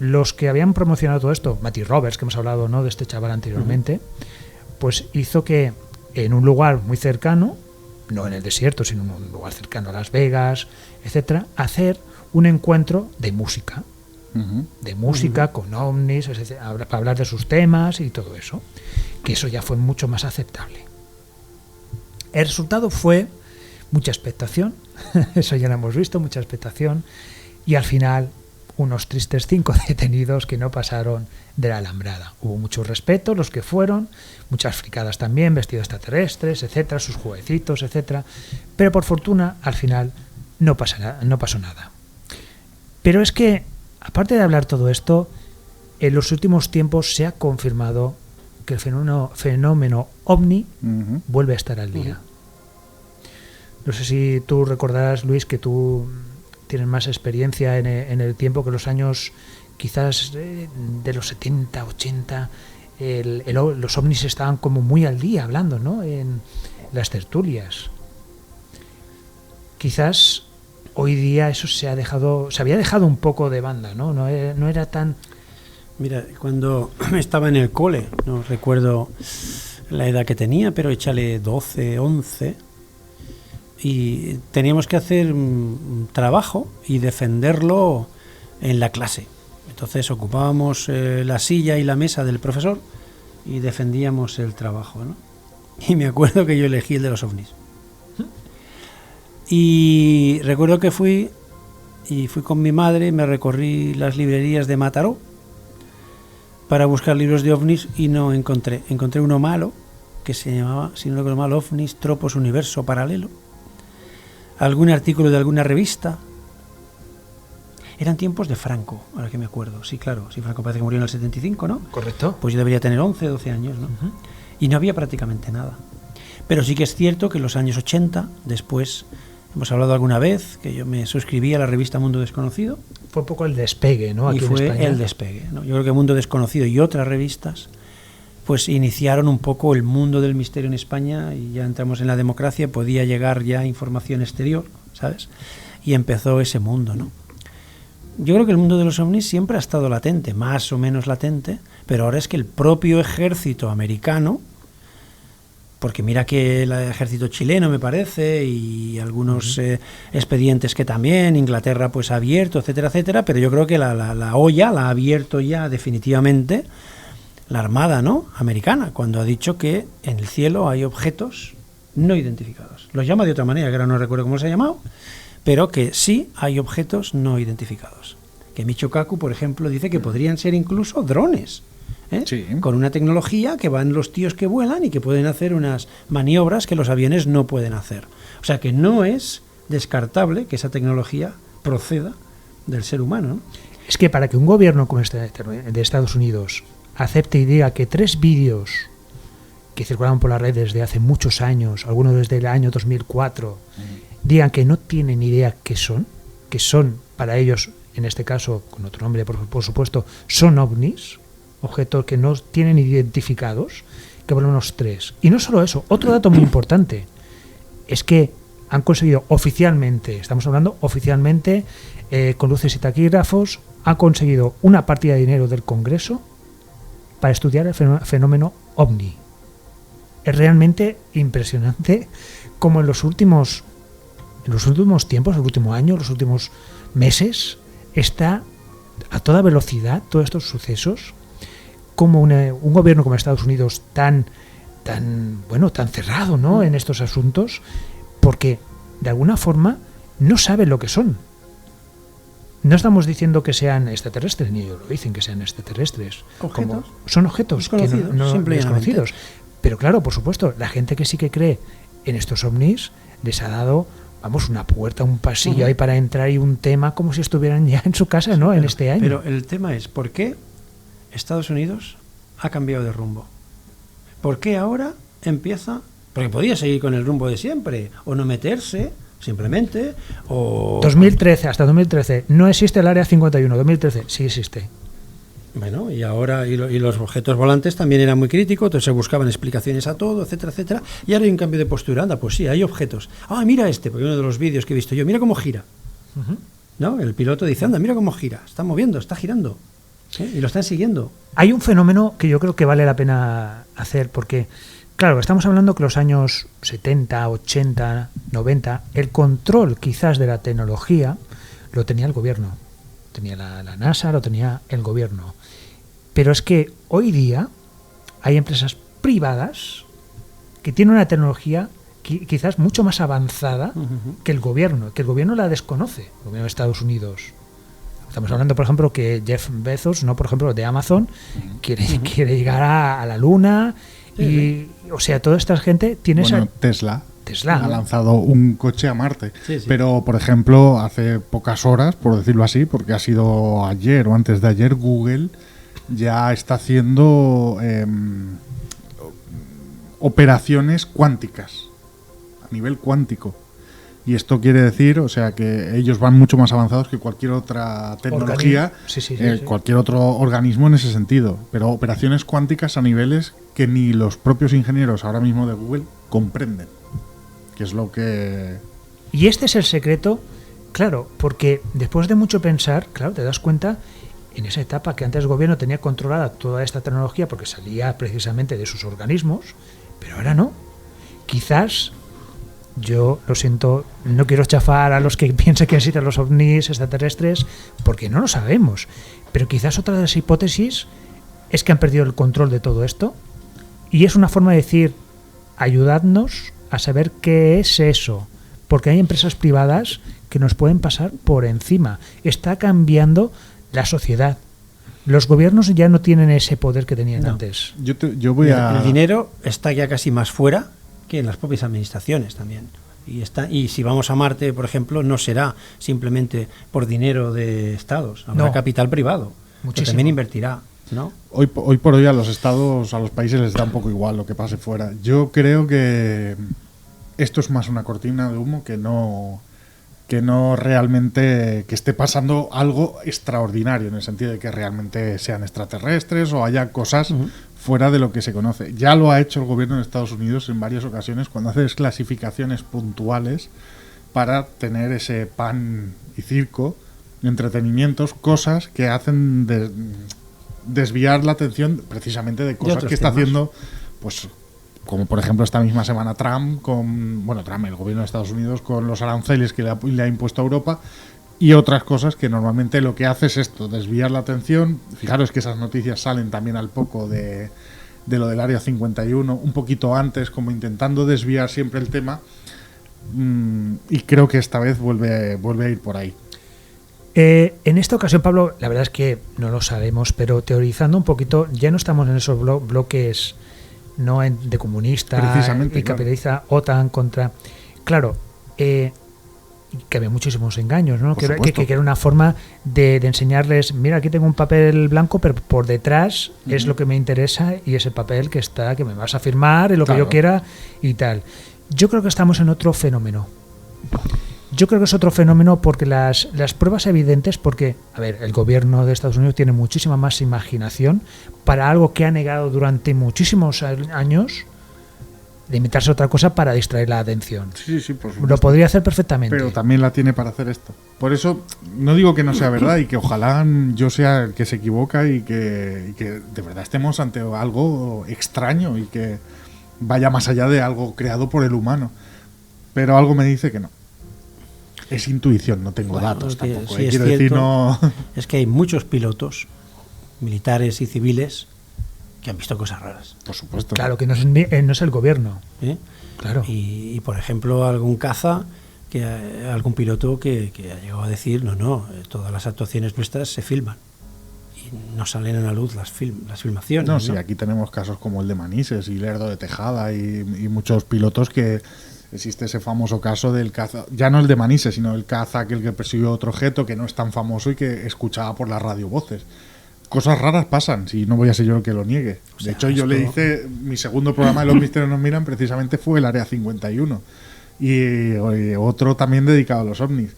los que habían promocionado todo esto, Matty Roberts, que hemos hablado, ¿no?, de este chaval anteriormente, pues hizo que en un lugar muy cercano, no en el desierto, sino en un lugar cercano a Las Vegas, etcétera, hacer un encuentro de música. Con ovnis, para hablar de sus temas y todo eso, que eso ya fue mucho más aceptable. El resultado fue mucha expectación, eso ya lo hemos visto, mucha expectación, y al final unos tristes 5 detenidos que no pasaron de la alambrada. Hubo mucho respeto, los que fueron, muchas fricadas también, vestidos extraterrestres, etcétera, sus jueguecitos, etcétera, pero por fortuna al final no pasó nada. Pero es que, aparte de hablar todo esto, en los últimos tiempos se ha confirmado que el fenómeno ovni vuelve a estar al día. No sé si tú recordarás, Luis, que tú tienes más experiencia en el tiempo, que los años quizás de los 70, 80, los ovnis estaban como muy al día hablando, ¿no?, en las tertulias. Quizás hoy día eso se había dejado un poco de banda, ¿no? No era tan... Mira, cuando estaba en el cole, no recuerdo la edad que tenía, pero échale 12, 11, y teníamos que hacer un trabajo y defenderlo en la clase. Entonces ocupábamos la silla y la mesa del profesor y defendíamos el trabajo, ¿no? Y me acuerdo que yo elegí el de los ovnis. Y recuerdo que fui con mi madre, me recorrí las librerías de Mataró para buscar libros de ovnis y no encontré. Encontré uno malo, que se llamaba, si no recuerdo mal, OVNIS, Tropos, Universo Paralelo. Algún artículo de alguna revista. Eran tiempos de Franco, ahora que me acuerdo. Sí, claro, sí, Franco parece que murió en el 75, ¿no? Correcto. Pues yo debería tener 11, 12 años, ¿no? Y no había prácticamente nada. Pero sí que es cierto que en los años 80, después, hemos hablado alguna vez, que yo me suscribí a la revista Mundo Desconocido. Fue un poco el despegue, ¿no? Aquí y fue en España. El despegue, ¿no? Yo creo que Mundo Desconocido y otras revistas pues iniciaron un poco el mundo del misterio en España, y ya entramos en la democracia, podía llegar ya información exterior, ¿sabes? Y empezó ese mundo, ¿no? Yo creo que el mundo de los ovnis siempre ha estado latente, más o menos latente, pero ahora es que el propio ejército americano, porque mira que el ejército chileno, me parece, y algunos expedientes que también Inglaterra pues ha abierto, etcétera, etcétera, pero yo creo que la olla la ha abierto ya definitivamente la Armada, ¿no?, americana, cuando ha dicho que en el cielo hay objetos no identificados. Los llama de otra manera, que ahora no recuerdo cómo se ha llamado, pero que sí hay objetos no identificados. Que Michio Kaku, por ejemplo, dice que podrían ser incluso drones, Sí. con una tecnología que van los tíos que vuelan y que pueden hacer unas maniobras que los aviones no pueden hacer. O sea que no es descartable que esa tecnología proceda del ser humano, ¿no? Es que para que un gobierno como este de Estados Unidos acepte y diga que 3 vídeos que circulaban por las redes desde hace muchos años, algunos desde el año 2004, digan que no tienen idea qué son, que son para ellos, en este caso, con otro nombre por supuesto, son ovnis, objetos que no tienen identificados, que vuelan unos 3. Y no solo eso, otro dato muy importante es que han conseguido oficialmente, estamos hablando oficialmente, con luces y taquígrafos, han conseguido una partida de dinero del Congreso para estudiar el fenómeno ovni. Es realmente impresionante como en los últimos tiempos, el último año, los últimos meses, está a toda velocidad todos estos sucesos, como un gobierno como Estados Unidos tan cerrado, ¿no?, en estos asuntos, porque de alguna forma no sabe lo que son. No estamos diciendo que sean extraterrestres, ni ellos lo dicen que sean extraterrestres. ¿Objetos? Son objetos desconocidos, que no desconocidos. Pero claro, por supuesto, la gente que sí que cree en estos ovnis les ha dado vamos, una puerta, un pasillo ahí para entrar y un tema como si estuvieran ya en su casa, ¿no? En este año. Pero el tema es, ¿por qué Estados Unidos ha cambiado de rumbo? ¿Por qué ahora empieza? Porque podía seguir con el rumbo de siempre, o no meterse, simplemente, o... 2013, hasta 2013, no existe el Área 51, 2013, sí existe. Bueno, y ahora, y los objetos volantes también eran muy críticos, entonces se buscaban explicaciones a todo, etcétera, etcétera, y ahora hay un cambio de postura, anda, pues sí, hay objetos. Ah, mira este, porque uno de los vídeos que he visto yo, mira cómo gira. ¿No? El piloto dice, anda, mira cómo gira, está moviendo, está girando, ¿sí? Y lo están siguiendo. Hay un fenómeno que yo creo que vale la pena hacer, porque, claro, estamos hablando que los años 70, 80, 90, el control quizás de la tecnología lo tenía el gobierno. Tenía la NASA, lo tenía el gobierno. Pero es que hoy día hay empresas privadas que tienen una tecnología quizás mucho más avanzada que el gobierno la desconoce, el gobierno de Estados Unidos. Estamos hablando, por ejemplo, que Jeff Bezos, no, por ejemplo, de Amazon, quiere llegar a la Luna y, o sea, toda esta gente tiene Tesla ha ¿no? lanzado un coche a Marte. Sí. Pero, por ejemplo, hace pocas horas, por decirlo así, porque ha sido ayer o antes de ayer, Google ya está haciendo operaciones cuánticas, a nivel cuántico. Y esto quiere decir, o sea, que ellos van mucho más avanzados que cualquier otra tecnología, cualquier otro organismo en ese sentido. Pero operaciones cuánticas a niveles que ni los propios ingenieros ahora mismo de Google comprenden. Que es lo que... Y este es el secreto, claro, porque después de mucho pensar, claro, te das cuenta en esa etapa que antes el gobierno tenía controlada toda esta tecnología porque salía precisamente de sus organismos, pero ahora no. Quizás, yo lo siento, no quiero chafar a los que piensan que existen los ovnis extraterrestres, porque no lo sabemos, pero quizás otra de las hipótesis es que han perdido el control de todo esto y es una forma de decir, ayudadnos a saber qué es eso, porque hay empresas privadas que nos pueden pasar por encima. Está cambiando la sociedad. Los gobiernos ya no tienen ese poder que tenían antes. Yo voy a... El dinero está ya casi más fuera que en las propias administraciones también. Y si vamos a Marte, por ejemplo, no será simplemente por dinero de estados, habrá capital privado, que también invertirá, ¿no? Hoy por hoy a los estados, a los países les da un poco igual lo que pase fuera. Yo creo que esto es más una cortina de humo que no realmente que esté pasando algo extraordinario, en el sentido de que realmente sean extraterrestres o haya cosas fuera de lo que se conoce. Ya lo ha hecho el gobierno de Estados Unidos en varias ocasiones cuando hace clasificaciones puntuales para tener ese pan y circo, entretenimientos, cosas que hacen desviar la atención precisamente de cosas que está haciendo, pues como por ejemplo esta misma semana Trump, el gobierno de Estados Unidos, con los aranceles que le ha impuesto a Europa y otras cosas que normalmente lo que hace es esto, desviar la atención. Fijaros que esas noticias salen también al poco de lo del Área 51, un poquito antes, como intentando desviar siempre el tema, y creo que esta vez vuelve a ir por ahí. En esta ocasión, Pablo, la verdad es que no lo sabemos, pero teorizando un poquito, ya no estamos en esos bloques no de comunista y capitalista, OTAN contra... Claro, que había muchísimos engaños, ¿no? Que era una forma de enseñarles, mira, aquí tengo un papel blanco, pero por detrás es lo que me interesa y ese papel que me vas a firmar y lo que yo quiera y tal. Yo creo que estamos en otro fenómeno. Yo creo que es otro fenómeno porque las pruebas evidentes, porque, a ver, el gobierno de Estados Unidos tiene muchísima más imaginación para algo que ha negado durante muchísimos años de inventarse otra cosa para distraer la atención. Sí, por supuesto. Lo podría hacer perfectamente. Pero también la tiene para hacer esto. Por eso no digo que no sea verdad y que ojalá yo sea el que se equivoca y que de verdad estemos ante algo extraño y que vaya más allá de algo creado por el humano. Pero algo me dice que no. Es intuición, no tengo datos tampoco. Sí, quiero decir, no... Es que hay muchos pilotos, militares y civiles, que han visto cosas raras. Por supuesto. Claro, que no es el gobierno. Claro. Y, por ejemplo, algún caza, algún piloto que ha llegado a decir, todas las actuaciones nuestras se filman. Y no salen a la luz las filmaciones. No, sí, aquí tenemos casos como el de Manises y Lerdo de Tejada y muchos pilotos que Existe ese famoso caso del caza, ya no el de Manises, sino el caza, aquel que persiguió otro objeto que no es tan famoso y que escuchaba por la radio voces. Cosas raras pasan, si no voy a ser yo el que lo niegue. O sea, de hecho, yo le hice, mi segundo programa de Los Misterios nos miran, precisamente fue el Área 51. Y otro también dedicado a los ovnis.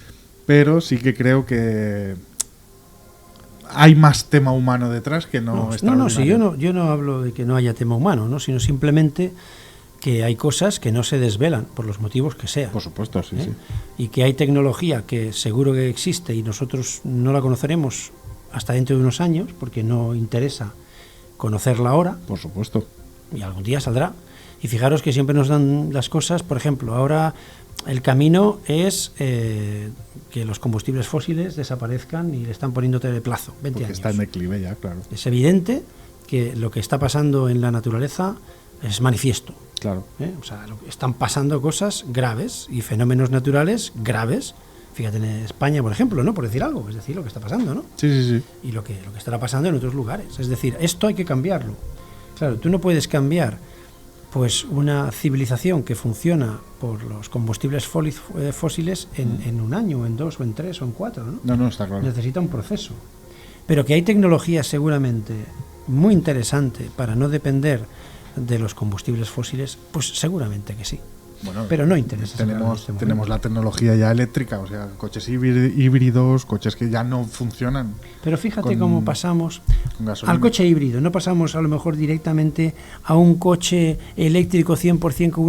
Pero sí que creo que hay más tema humano detrás que no sí, yo no hablo de que no haya tema humano, ¿no? Sino simplemente que hay cosas que no se desvelan por los motivos que sean. Por supuesto, sí, sí. Y que hay tecnología que seguro que existe y nosotros no la conoceremos hasta dentro de unos años porque no interesa conocerla ahora. Por supuesto. Y algún día saldrá. Y fijaros que siempre nos dan las cosas, por ejemplo, ahora el camino es que los combustibles fósiles desaparezcan y le están poniendo plazo, 20 porque años. Está en declive ya, claro. Es evidente que lo que está pasando en la naturaleza es manifiesto. Claro. O sea, están pasando cosas graves y fenómenos naturales graves. Fíjate en España, por ejemplo, ¿no? Por decir algo, es decir, lo que está pasando, ¿no? Sí, sí, sí. Y lo que estará pasando en otros lugares. Es decir, esto hay que cambiarlo. Claro, tú no puedes cambiar pues una civilización que funciona por los combustibles fósiles en un año, en 2, o en 3, o en 4, ¿no? No, está claro. Necesita un proceso. Pero que hay tecnología seguramente muy interesante para no depender de los combustibles fósiles, pues seguramente que sí. Bueno, pero no interesa. Tenemos la tecnología ya eléctrica, o sea, coches híbridos, coches que ya no funcionan. Pero fíjate cómo pasamos al coche híbrido. No pasamos a lo mejor directamente a un coche eléctrico 100% con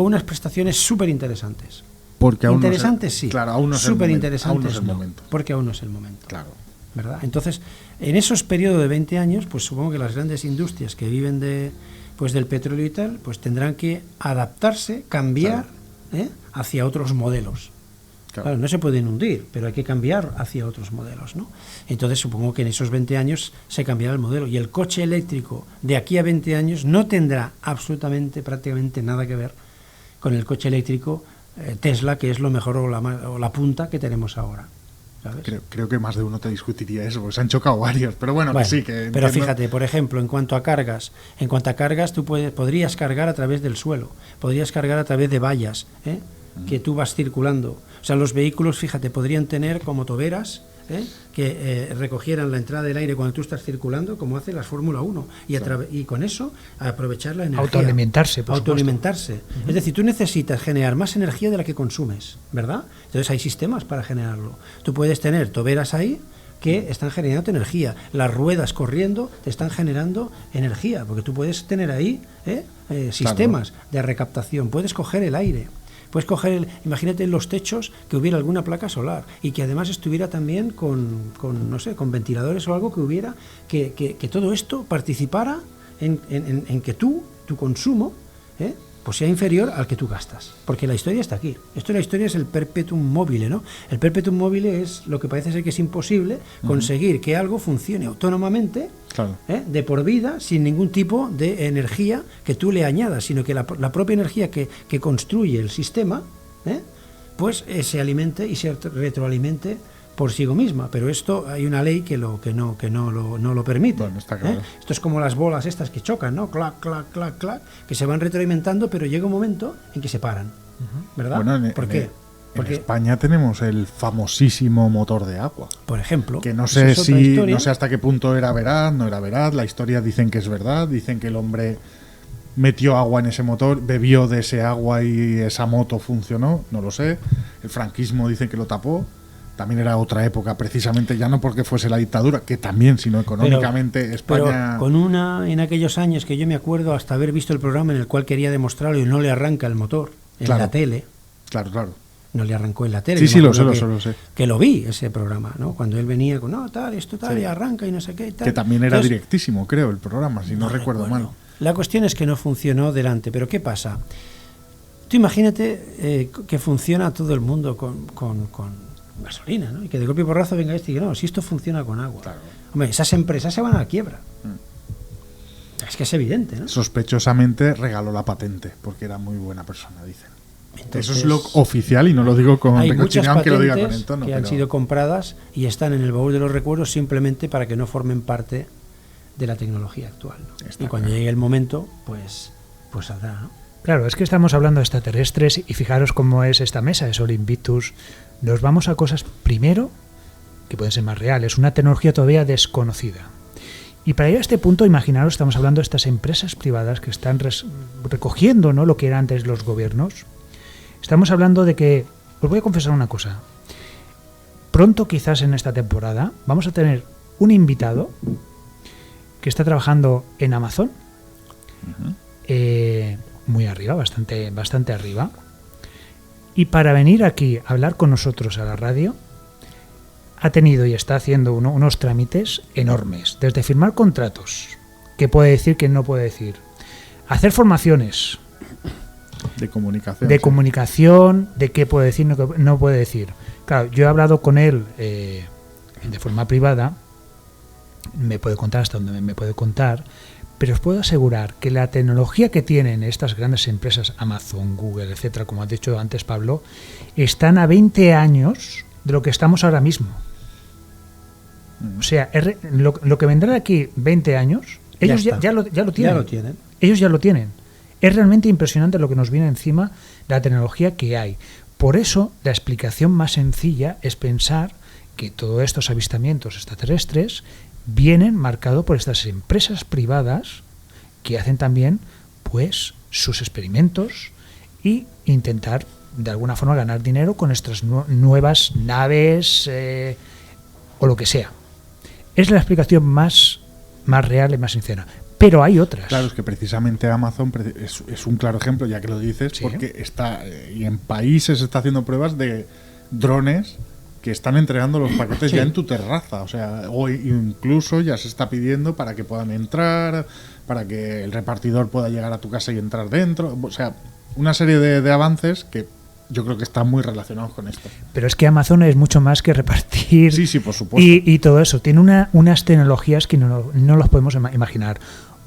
unas prestaciones súper interesantes. Porque aún interesantes, sí. Claro, aún no es súper interesantes, aún no es el momento. Porque aún no es el momento. Claro. ¿Verdad? Entonces, en esos periodos de 20 años, pues supongo que las grandes industrias que viven del petróleo y tal, pues tendrán que adaptarse, cambiar, claro, hacia otros modelos. Claro, no se pueden hundir, pero hay que cambiar hacia otros modelos, ¿no? Entonces supongo que en esos 20 años se cambiará el modelo y el coche eléctrico de aquí a 20 años no tendrá prácticamente nada que ver con el coche eléctrico Tesla, que es lo mejor o la punta que tenemos ahora. ¿Sabes? Creo que más de uno te discutiría eso, porque se han chocado varios, pero bueno, que sí, que pero fíjate, por ejemplo, en cuanto a cargas, tú podrías cargar a través del suelo, podrías cargar a través de vallas, que tú vas circulando. O sea, los vehículos, fíjate, podrían tener como toberas que recogieran la entrada del aire cuando tú estás circulando, como hace la Fórmula 1, y con eso aprovechar la energía. Autoalimentarse, por Autoalimentarse. Es decir, tú necesitas generar más energía de la que consumes, ¿verdad? Entonces hay sistemas para generarlo. Tú puedes tener toberas ahí que están generando energía. Las ruedas corriendo te están generando energía, porque tú puedes tener ahí sistemas de recaptación. Puedes coger el aire. Puedes coger, imagínate en los techos que hubiera alguna placa solar y que además estuviera también con ventiladores o algo que hubiera, que todo esto participara en que tu consumo pues sea inferior al que tú gastas. Porque la historia está aquí. La historia es el perpetuum mobile, ¿no? El perpetuum mobile es lo que parece ser que es imposible conseguir que algo funcione autónomamente, claro, de por vida, sin ningún tipo de energía que tú le añadas, sino que la propia energía que construye el sistema, pues se alimente y se retroalimente por sí misma, pero esto hay una ley que no lo permite. Bueno, está claro. Esto es como las bolas estas que chocan, ¿no? Clac, clac, clac, clac, que se van retroalimentando, pero llega un momento en que se paran, ¿verdad? Bueno, ¿Por qué? Porque en España tenemos el famosísimo motor de agua. Por ejemplo. Que no sé no sé hasta qué punto era veraz, no era veraz. La historia dicen que es verdad, dicen que el hombre metió agua en ese motor, bebió de ese agua y esa moto funcionó, no lo sé. El franquismo dicen que lo tapó. También era otra época, precisamente, ya no porque fuese la dictadura, que también, sino económicamente España... Pero en aquellos años que yo me acuerdo hasta haber visto el programa en el cual quería demostrarlo y no le arranca el motor en la tele. Claro. No le arrancó en la tele. Sí, lo sé. Que lo vi, ese programa, ¿no? Cuando él venía con, esto tal, y arranca y no sé qué y tal. Que también era directísimo, creo, el programa, si no recuerdo mal. La cuestión es que no funcionó delante, pero ¿qué pasa? Tú imagínate que funciona todo el mundo con gasolina, ¿no? Y que de golpe y porrazo venga y diga, no, si esto funciona con agua. Claro. Hombre, esas empresas se van a la quiebra. Es que es evidente, ¿no? Sospechosamente regaló la patente, porque era muy buena persona, dicen. Entonces, eso es lo oficial y no lo digo con recochineo, que lo diga con el tono. Que han sido compradas y están en el baúl de los recuerdos simplemente para que no formen parte de la tecnología actual, ¿no? Y cuando llegue el momento, pues saldrá, ¿no? Claro, es que estamos hablando de extraterrestres y fijaros cómo es esta mesa de Sol Invictus. Nos vamos a cosas, primero, que pueden ser más reales, una tecnología todavía desconocida. Y para llegar a este punto, imaginaros, estamos hablando de estas empresas privadas que están recogiendo, ¿no?, lo que eran antes los gobiernos. Estamos hablando de que, os voy a confesar una cosa, pronto quizás en esta temporada vamos a tener un invitado que está trabajando en Amazon, muy arriba, bastante arriba, y para venir aquí a hablar con nosotros a la radio ha tenido y está haciendo unos trámites enormes, desde firmar contratos, qué puede decir, qué no puede decir, hacer formaciones de comunicación, de qué puede decir, no puede decir. Claro, yo he hablado con él de forma privada, me puede contar hasta donde me puede contar, pero os puedo asegurar que la tecnología que tienen estas grandes empresas, Amazon, Google, etcétera, como has dicho antes, Pablo, están a 20 años de lo que estamos ahora mismo. O sea, lo que vendrá de aquí 20 años, ellos ya lo tienen. Ya lo tienen. Ellos ya lo tienen. Es realmente impresionante lo que nos viene encima de la tecnología que hay. Por eso, la explicación más sencilla es pensar que todos estos avistamientos extraterrestres vienen marcados por estas empresas privadas que hacen también, pues, sus experimentos y intentar de alguna forma ganar dinero con nuestras nuevas naves o lo que sea. Es la explicación más real y más sincera. Pero hay otras. Claro, es que precisamente Amazon es un claro ejemplo, ya que lo dices, ¿sí? Porque está y en países está haciendo pruebas de drones que están entregando los paquetes ya en tu terraza, o sea, o incluso ya se está pidiendo para que puedan entrar, para que el repartidor pueda llegar a tu casa y entrar dentro, o sea, una serie de avances que yo creo que están muy relacionados con esto. Pero es que Amazon es mucho más que repartir. Sí, por supuesto. Y todo eso. Tiene unas tecnologías que no las podemos imaginar.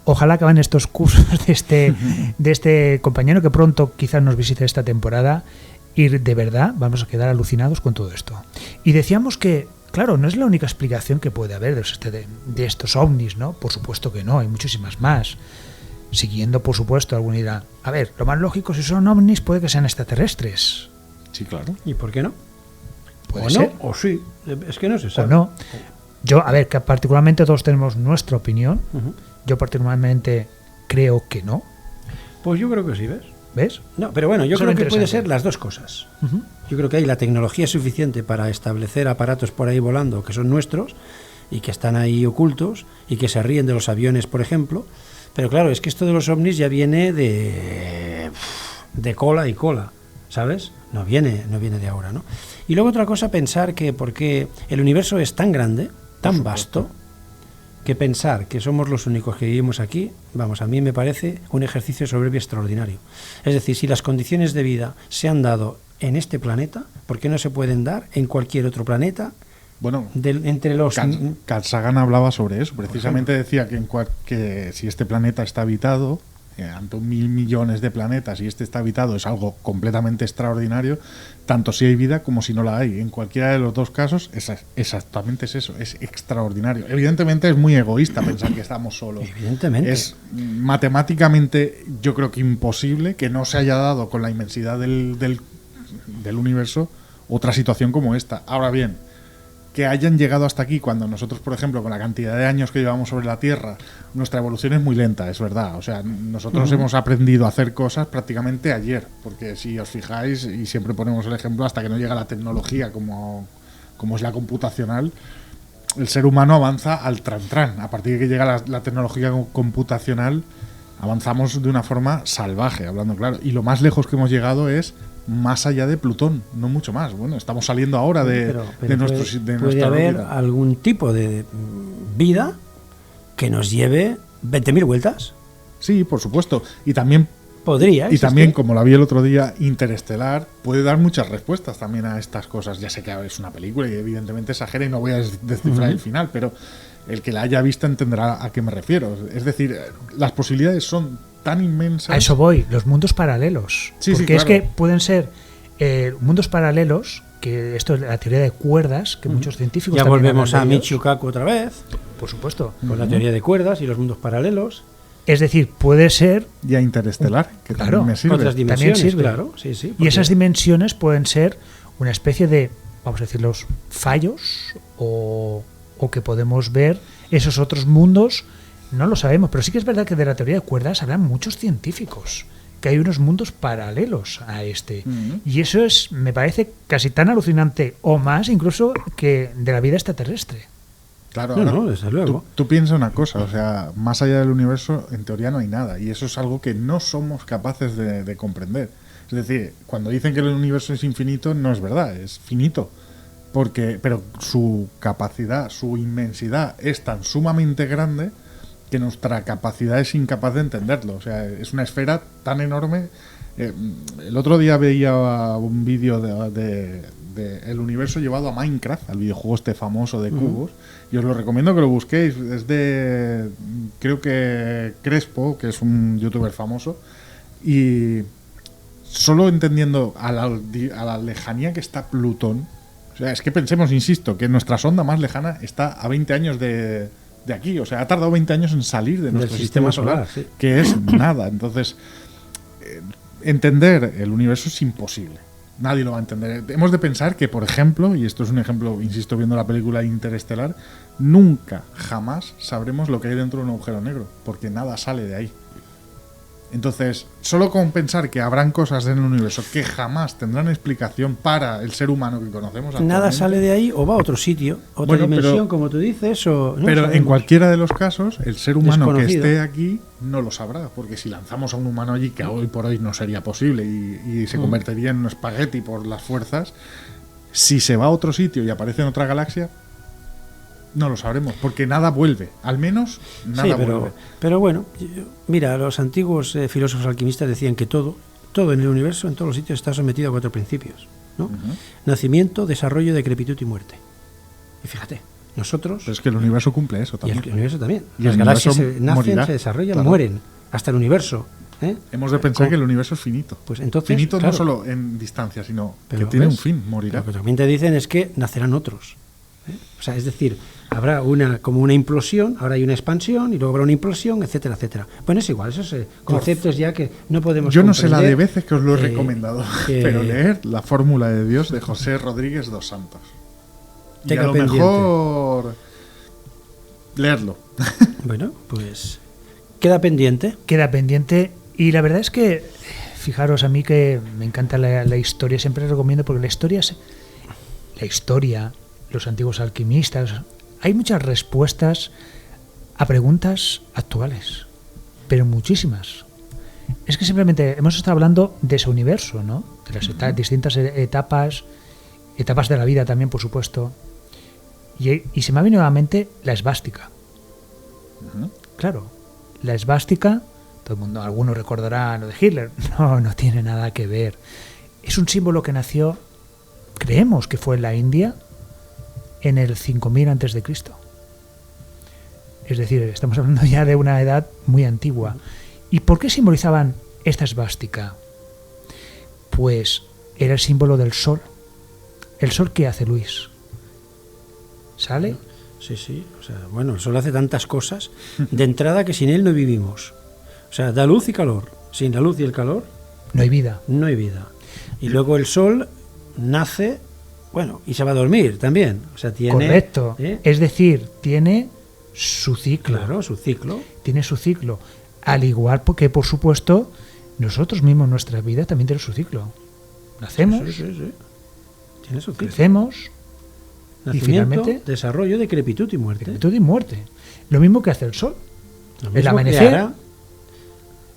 Ojalá acaben estos cursos de este compañero que pronto quizás nos visite esta temporada y de verdad vamos a quedar alucinados con todo esto. Y decíamos que, claro, no es la única explicación que puede haber de estos ovnis, ¿no? Por supuesto que no, hay muchísimas más. Siguiendo, por supuesto, alguna idea. A ver, lo más lógico, si son ovnis, puede que sean extraterrestres. Sí, claro. ¿Y por qué no? Puede o ser. No, o sí. Es que no se sabe. O no. Yo, a ver, que particularmente todos tenemos nuestra opinión. Yo particularmente creo que no. Pues yo creo que sí, ¿ves? ¿Ves? No, pero bueno, yo Eso creo es que puede interesante. ser las dos cosas. Yo creo que hay la tecnología suficiente para establecer aparatos por ahí volando que son nuestros y que están ahí ocultos y que se ríen de los aviones, por ejemplo. Pero claro, es que esto de los ovnis ya viene de cola y cola, ¿sabes? No viene de ahora, ¿no? Y luego otra cosa, pensar que porque el universo es tan grande, tan vasto, que pensar que somos los únicos que vivimos aquí, vamos, a mí me parece un ejercicio de soberbia extraordinario. Es decir, si las condiciones de vida se han dado en este planeta, ¿por qué no se pueden dar en cualquier otro planeta? Bueno, entre los... Carl Sagan hablaba sobre eso. Precisamente decía que si este planeta está habitado, ante 1.000 millones de planetas, y este está habitado, es algo completamente extraordinario, tanto si hay vida como si no la hay. En cualquiera de los dos casos, exactamente es eso, es extraordinario. Evidentemente es muy egoísta pensar que estamos solos. Evidentemente. Es matemáticamente, yo creo que imposible que no se haya dado con la inmensidad del universo otra situación como esta. Ahora bien, que hayan llegado hasta aquí cuando nosotros, por ejemplo, con la cantidad de años que llevamos sobre la Tierra, nuestra evolución es muy lenta, es verdad. O sea, nosotros hemos aprendido a hacer cosas prácticamente ayer, porque si os fijáis, y siempre ponemos el ejemplo, hasta que no llega la tecnología como es la computacional, el ser humano avanza al tran-tran. A partir de que llega la tecnología computacional, avanzamos de una forma salvaje, hablando claro. Y lo más lejos que hemos llegado es más allá de Plutón, no mucho más. Bueno, estamos saliendo ahora de nuestra puede haber órbita. algún tipo de vida que nos lleve 20.000 vueltas. Sí, por supuesto. Y también, Podría. como la vi el otro día, Interestelar puede dar muchas respuestas también a estas cosas. Ya sé que es una película y evidentemente exagera y no voy a descifrar el final, pero el que la haya visto entenderá a qué me refiero. Es decir, las posibilidades son tan inmensas. A eso voy, los mundos paralelos. Sí, porque sí, es claro. que pueden ser mundos paralelos, que esto es la teoría de cuerdas, que muchos científicos Ya también volvemos a hablan de ellos. Michio Kaku otra vez, Por supuesto. con la teoría de cuerdas y los mundos paralelos. Es decir, puede ser... Y a Interestelar, que Claro, también me sirve. Otras dimensiones, También sirve. claro. Sí, sí, Y porque- esas dimensiones pueden ser una especie de, vamos a decir, los fallos o que podemos ver esos otros mundos, no lo sabemos, pero sí que es verdad que de la teoría de cuerdas hablan muchos científicos, que hay unos mundos paralelos a este. Y eso es, me parece, casi tan alucinante o más incluso que de la vida extraterrestre. Claro, No, ahora, no, desde luego. Tú piensas una cosa, o sea, más allá del universo, en teoría no hay nada, y eso es algo que no somos capaces de comprender. Es decir, cuando dicen que el universo es infinito, no es verdad, es finito. Pero su capacidad, su inmensidad es tan sumamente grande que nuestra capacidad es incapaz de entenderlo. O sea, es una esfera tan enorme. El otro día veía un vídeo de el universo llevado a Minecraft, al videojuego este famoso de cubos, y os lo recomiendo que lo busquéis. Es de, creo que Crespo, que es un youtuber famoso, y solo entendiendo a la lejanía que está Plutón. O sea, es que pensemos, insisto, que nuestra sonda más lejana está a 20 años de aquí. O sea, ha tardado 20 años en salir de nuestro sistema solar, sí. que es nada. Entonces, entender el universo es imposible. Nadie lo va a entender. Hemos de pensar que, por ejemplo, y esto es un ejemplo, insisto, viendo la película Interestelar, nunca, jamás sabremos lo que hay dentro de un agujero negro, porque nada sale de ahí. Entonces, solo con pensar que habrán cosas en el universo que jamás tendrán explicación para el ser humano que conocemos Nada actualmente. sale de ahí o va a otro sitio, otra Bueno, dimensión, pero- como tú dices, o... no Pero en sabemos. cualquiera de los casos, el ser humano que Desconocido. esté aquí no lo sabrá, porque si lanzamos a un humano allí, que hoy por hoy no sería posible y se convertiría en un espagueti por las fuerzas, si se va a otro sitio y aparece en otra galaxia, no lo sabremos, porque nada vuelve, al menos nada Sí, vuelve. pero bueno, mira, los antiguos filósofos alquimistas decían que todo en el universo, en todos los sitios, está sometido a 4 principios, ¿no? Nacimiento, desarrollo, decrepitud y muerte. Y fíjate, nosotros... Pero es que el universo cumple eso y el también. universo también. Y Las el galaxias universo nacen, morirá, se desarrollan, claro. mueren. Hasta el universo. ¿eh? Hemos de pensar que el universo es finito. Pues entonces, finito claro. no solo en distancia, sino Pero que tiene ¿ves? un fin, morirá. Lo que también te dicen es que nacerán otros. ¿eh? O sea, es decir, habrá como una implosión, ahora hay una expansión y luego habrá una implosión, etcétera, etcétera. Bueno, es igual, esos conceptos ya que no podemos Yo no sé la de comprender, veces que os lo he recomendado, pero leer La fórmula de Dios de José Rodríguez dos Santos. Y Tenga a lo pendiente. mejor leerlo. Bueno, pues queda pendiente. Queda pendiente y la verdad es que, fijaros, a mí que me encanta la historia, siempre recomiendo porque la historia, los antiguos alquimistas, hay muchas respuestas a preguntas actuales, pero muchísimas. Es que simplemente hemos estado hablando de ese universo, ¿no? De las distintas etapas de la vida también, por supuesto. Y se me ha venido a la mente la esvástica. Claro, la esvástica, todo el mundo, algunos recordarán lo de Hitler. No tiene nada que ver. Es un símbolo que nació, creemos que fue en la India, en el 5000 antes de Cristo. Es decir, estamos hablando ya de una edad muy antigua. ¿Y por qué simbolizaban esta esvástica? Pues era el símbolo del sol. ¿El sol qué hace, Luis? ¿Sale? Sí, sí. O sea, bueno, el sol hace tantas cosas de entrada que sin él no vivimos. O sea, da luz y calor. Sin la luz y el calor No hay vida. no hay vida. Y luego el sol nace, bueno, y se va a dormir también. O sea, tiene... Correcto. ¿eh? Es decir, tiene su ciclo. Claro, su ciclo. Tiene su ciclo. Al igual que, por supuesto, nosotros mismos, nuestra vida también tiene su ciclo. Nacemos, Sí, sí, sí. Tiene su ciclo. crecemos, Nacimiento, finalmente- desarrollo, decrepitud y muerte. decrepitud y muerte. Lo mismo que hace el sol. Lo El mismo amanecer, que hará,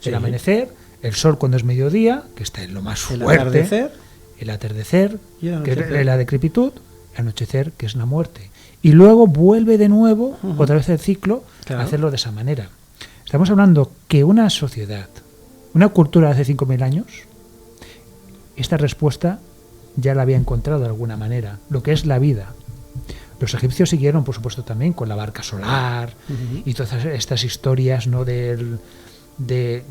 sí, El amanecer, el sol cuando es mediodía, que está en lo más el fuerte. atardecer, El atardecer, Y el que anochecer. es la decrepitud, el anochecer, que es la muerte. Y luego vuelve de nuevo, otra vez el ciclo, Claro. a hacerlo de esa manera. Estamos hablando que una sociedad, una cultura de hace 5000 años, esta respuesta ya la había encontrado de alguna manera, lo que es la vida. Los egipcios siguieron, por supuesto, también con la barca solar y todas estas historias, ¿no? de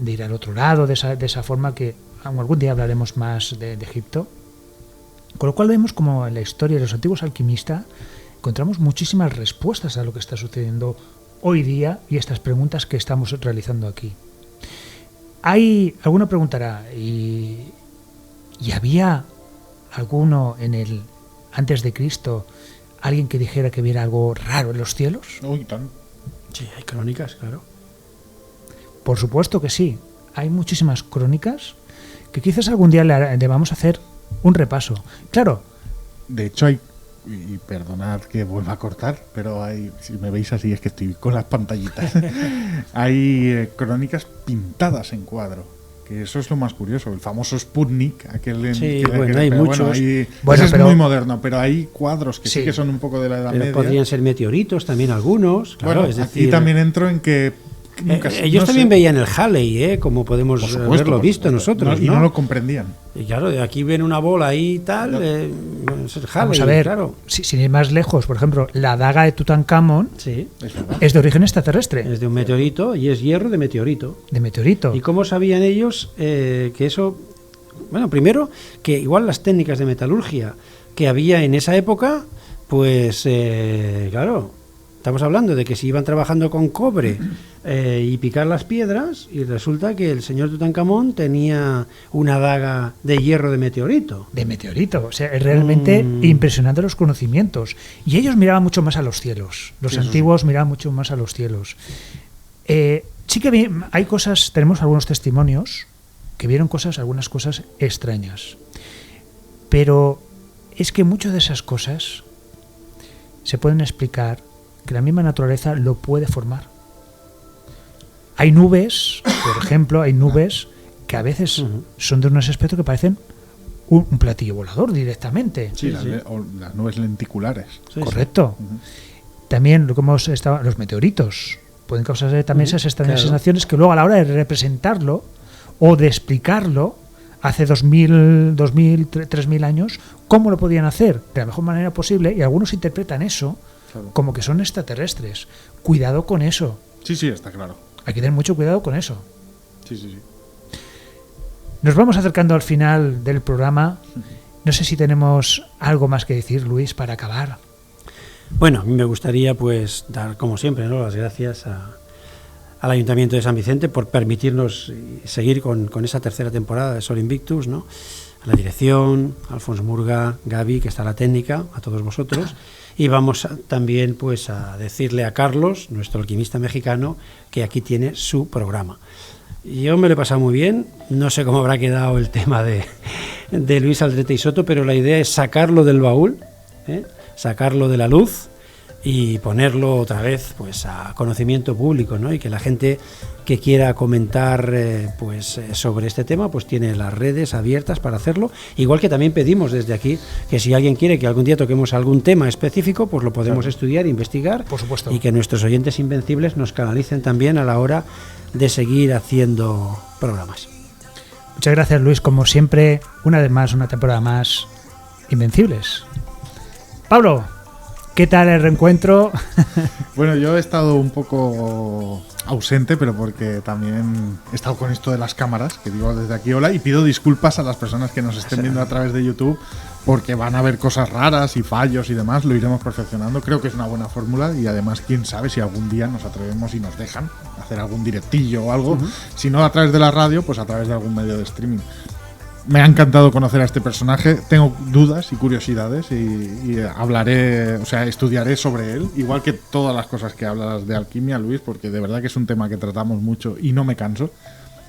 ir al otro lado, de esa forma que algún día hablaremos más de Egipto. Con lo cual vemos como en la historia de los antiguos alquimistas encontramos muchísimas respuestas a lo que está sucediendo hoy día y estas preguntas que estamos realizando aquí. Alguno preguntará, ¿y había alguno antes de Cristo, alguien que dijera que viera algo raro en los cielos? Uy, tan. Sí, hay crónicas, claro. Por supuesto que sí. Hay muchísimas crónicas que quizás algún día le vamos a hacer un repaso. Claro. De hecho hay, y perdonad que vuelva a cortar, pero si me veis así es que estoy con las pantallitas. Hay crónicas pintadas en cuadro. Que eso es lo más curioso, el famoso Sputnik, hay muchos. Ese pero, es muy moderno, pero hay cuadros que sí que son un poco de la Edad Media. Podrían ser meteoritos también algunos. Claro, Bueno, es decir, aquí también entro en que ellos también veían el Halley, como podemos haberlo visto nosotros. Y no lo comprendían. Y claro, de aquí ven una bola ahí y tal, es el Halley. Vamos a ver, claro. sin ir más lejos, por ejemplo, la daga de Tutankamón Sí, es de origen extraterrestre. es de un meteorito y es hierro de meteorito. De meteorito. ¿Y cómo sabían ellos que eso? Bueno, primero, que igual las técnicas de metalurgia que había en esa época, pues claro, estamos hablando de que si iban trabajando con cobre y picar las piedras, y resulta que el señor Tutankamón tenía una daga de hierro de meteorito. De meteorito. O sea, es realmente impresionante los conocimientos. Y ellos miraban mucho más a los cielos. Los antiguos miraban mucho más a los cielos. Sí que hay cosas, tenemos algunos testimonios que vieron algunas cosas extrañas. Pero es que muchas de esas cosas se pueden explicar que la misma naturaleza lo puede formar. Hay nubes, por ejemplo, que a veces son de unos aspectos que parecen un platillo volador directamente. Sí, las nubes lenticulares. Sí, correcto. Sí. También los meteoritos pueden causar también esas extrañas claro. sensaciones que luego a la hora de representarlo o de explicarlo hace 2000, 3000 años, ¿cómo lo podían hacer? De la mejor manera posible, y algunos interpretan eso como que son extraterrestres. Cuidado con eso. Sí, está claro. Hay que tener mucho cuidado con eso. Sí. Nos vamos acercando al final del programa. No sé si tenemos algo más que decir, Luis, para acabar. Bueno, a mí me gustaría pues dar, como siempre, las gracias al Ayuntamiento de San Vicente por permitirnos seguir con esa tercera temporada de Sol Invictus, ¿no? A la dirección, a Alfonso Murga, Gaby, que está a la técnica, a todos vosotros. Y vamos también pues a decirle a Carlos, nuestro alquimista mexicano, que aquí tiene su programa. Yo me lo he pasado muy bien, no sé cómo habrá quedado el tema de Luis Aldrete y Soto, pero la idea es sacarlo del baúl, sacarlo de la luz y ponerlo otra vez pues a conocimiento público, ¿no? Y que la gente que quiera comentar sobre este tema pues tiene las redes abiertas para hacerlo, igual que también pedimos desde aquí que si alguien quiere que algún día toquemos algún tema específico pues lo podemos estudiar, investigar, por supuesto, y que nuestros oyentes invencibles nos canalicen también a la hora de seguir haciendo programas. Muchas gracias, Luis, como siempre, una vez más, una temporada más, Invencibles. Pablo, ¿qué tal el reencuentro? Bueno, yo he estado un poco ausente, pero porque también he estado con esto de las cámaras, que digo desde aquí hola, y pido disculpas a las personas que nos estén viendo a través de YouTube, porque van a ver cosas raras y fallos y demás, lo iremos perfeccionando. Creo que es una buena fórmula y además quién sabe si algún día nos atrevemos y nos dejan hacer algún directillo o algo, si no a través de la radio, pues a través de algún medio de streaming. Me ha encantado conocer a este personaje, tengo dudas y curiosidades y hablaré, o sea, estudiaré sobre él, igual que todas las cosas que hablas de alquimia, Luis, porque de verdad que es un tema que tratamos mucho y no me canso.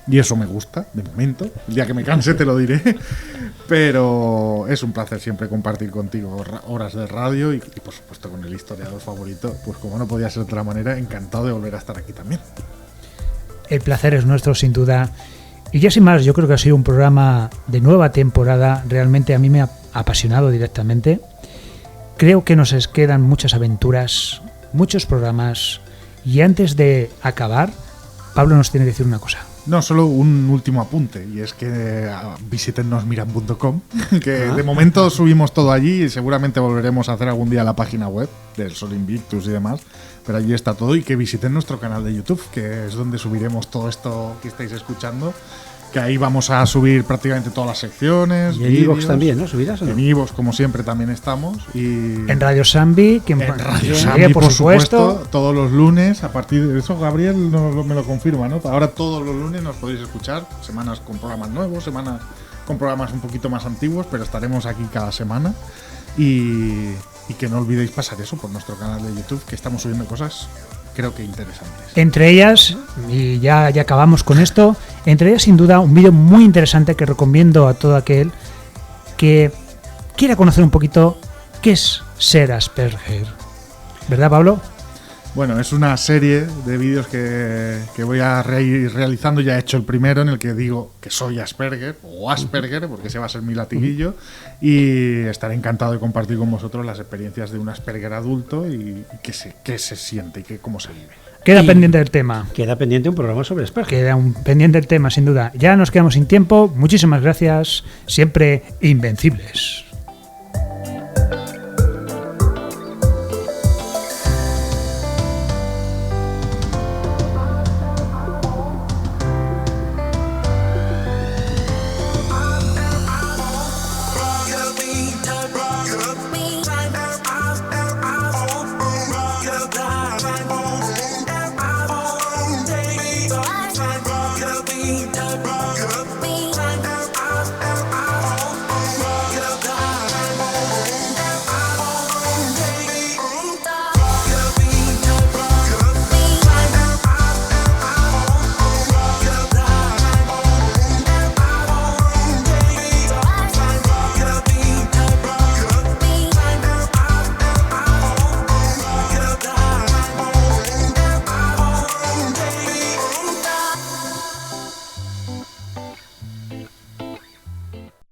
Y eso me gusta, de momento. El día que me canse te lo diré. Pero es un placer siempre compartir contigo horas de radio y por supuesto con el historiador favorito. Pues como no podía ser de otra manera, encantado de volver a estar aquí también. El placer es nuestro, sin duda. Y ya sin más, yo creo que ha sido un programa de nueva temporada. Realmente a mí me ha apasionado directamente. Creo que nos quedan muchas aventuras, muchos programas. Y antes de acabar, Pablo nos tiene que decir una cosa. No, solo un último apunte, y es que visítennosmiran.com, que de momento subimos todo allí y seguramente volveremos a hacer algún día la página web del Sol Invictus y demás, pero allí está todo, y que visiten nuestro canal de YouTube, que es donde subiremos todo esto que estáis escuchando, que ahí vamos a subir prácticamente todas las secciones. Y en iVoox vídeos. también, ¿no? ¿Subirás o no? En iVoox, como siempre, también estamos. Y En Radio Sambi, que en Radio Sambi, por supuesto, todos los lunes, a partir de eso, Gabriel me lo confirma, ¿no? Ahora todos los lunes nos podéis escuchar, semanas con programas nuevos, semanas con programas un poquito más antiguos, pero estaremos aquí cada semana. Y que no olvidéis pasar eso por nuestro canal de YouTube, que estamos subiendo cosas, creo que interesantes. Entre ellas, y ya acabamos con esto, entre ellas sin duda un vídeo muy interesante que recomiendo a todo aquel que quiera conocer un poquito qué es ser Asperger. ¿Verdad, Pablo? Bueno, es una serie de vídeos que voy a ir realizando. Ya he hecho el primero en el que digo que soy Asperger, o Asperger, porque ese va a ser mi latiguillo, y estaré encantado de compartir con vosotros las experiencias de un Asperger adulto y qué se siente y cómo se vive. Queda pendiente el tema. Queda pendiente un programa sobre Asperger. Queda pendiente el tema, sin duda. Ya nos quedamos sin tiempo. Muchísimas gracias. Siempre invencibles.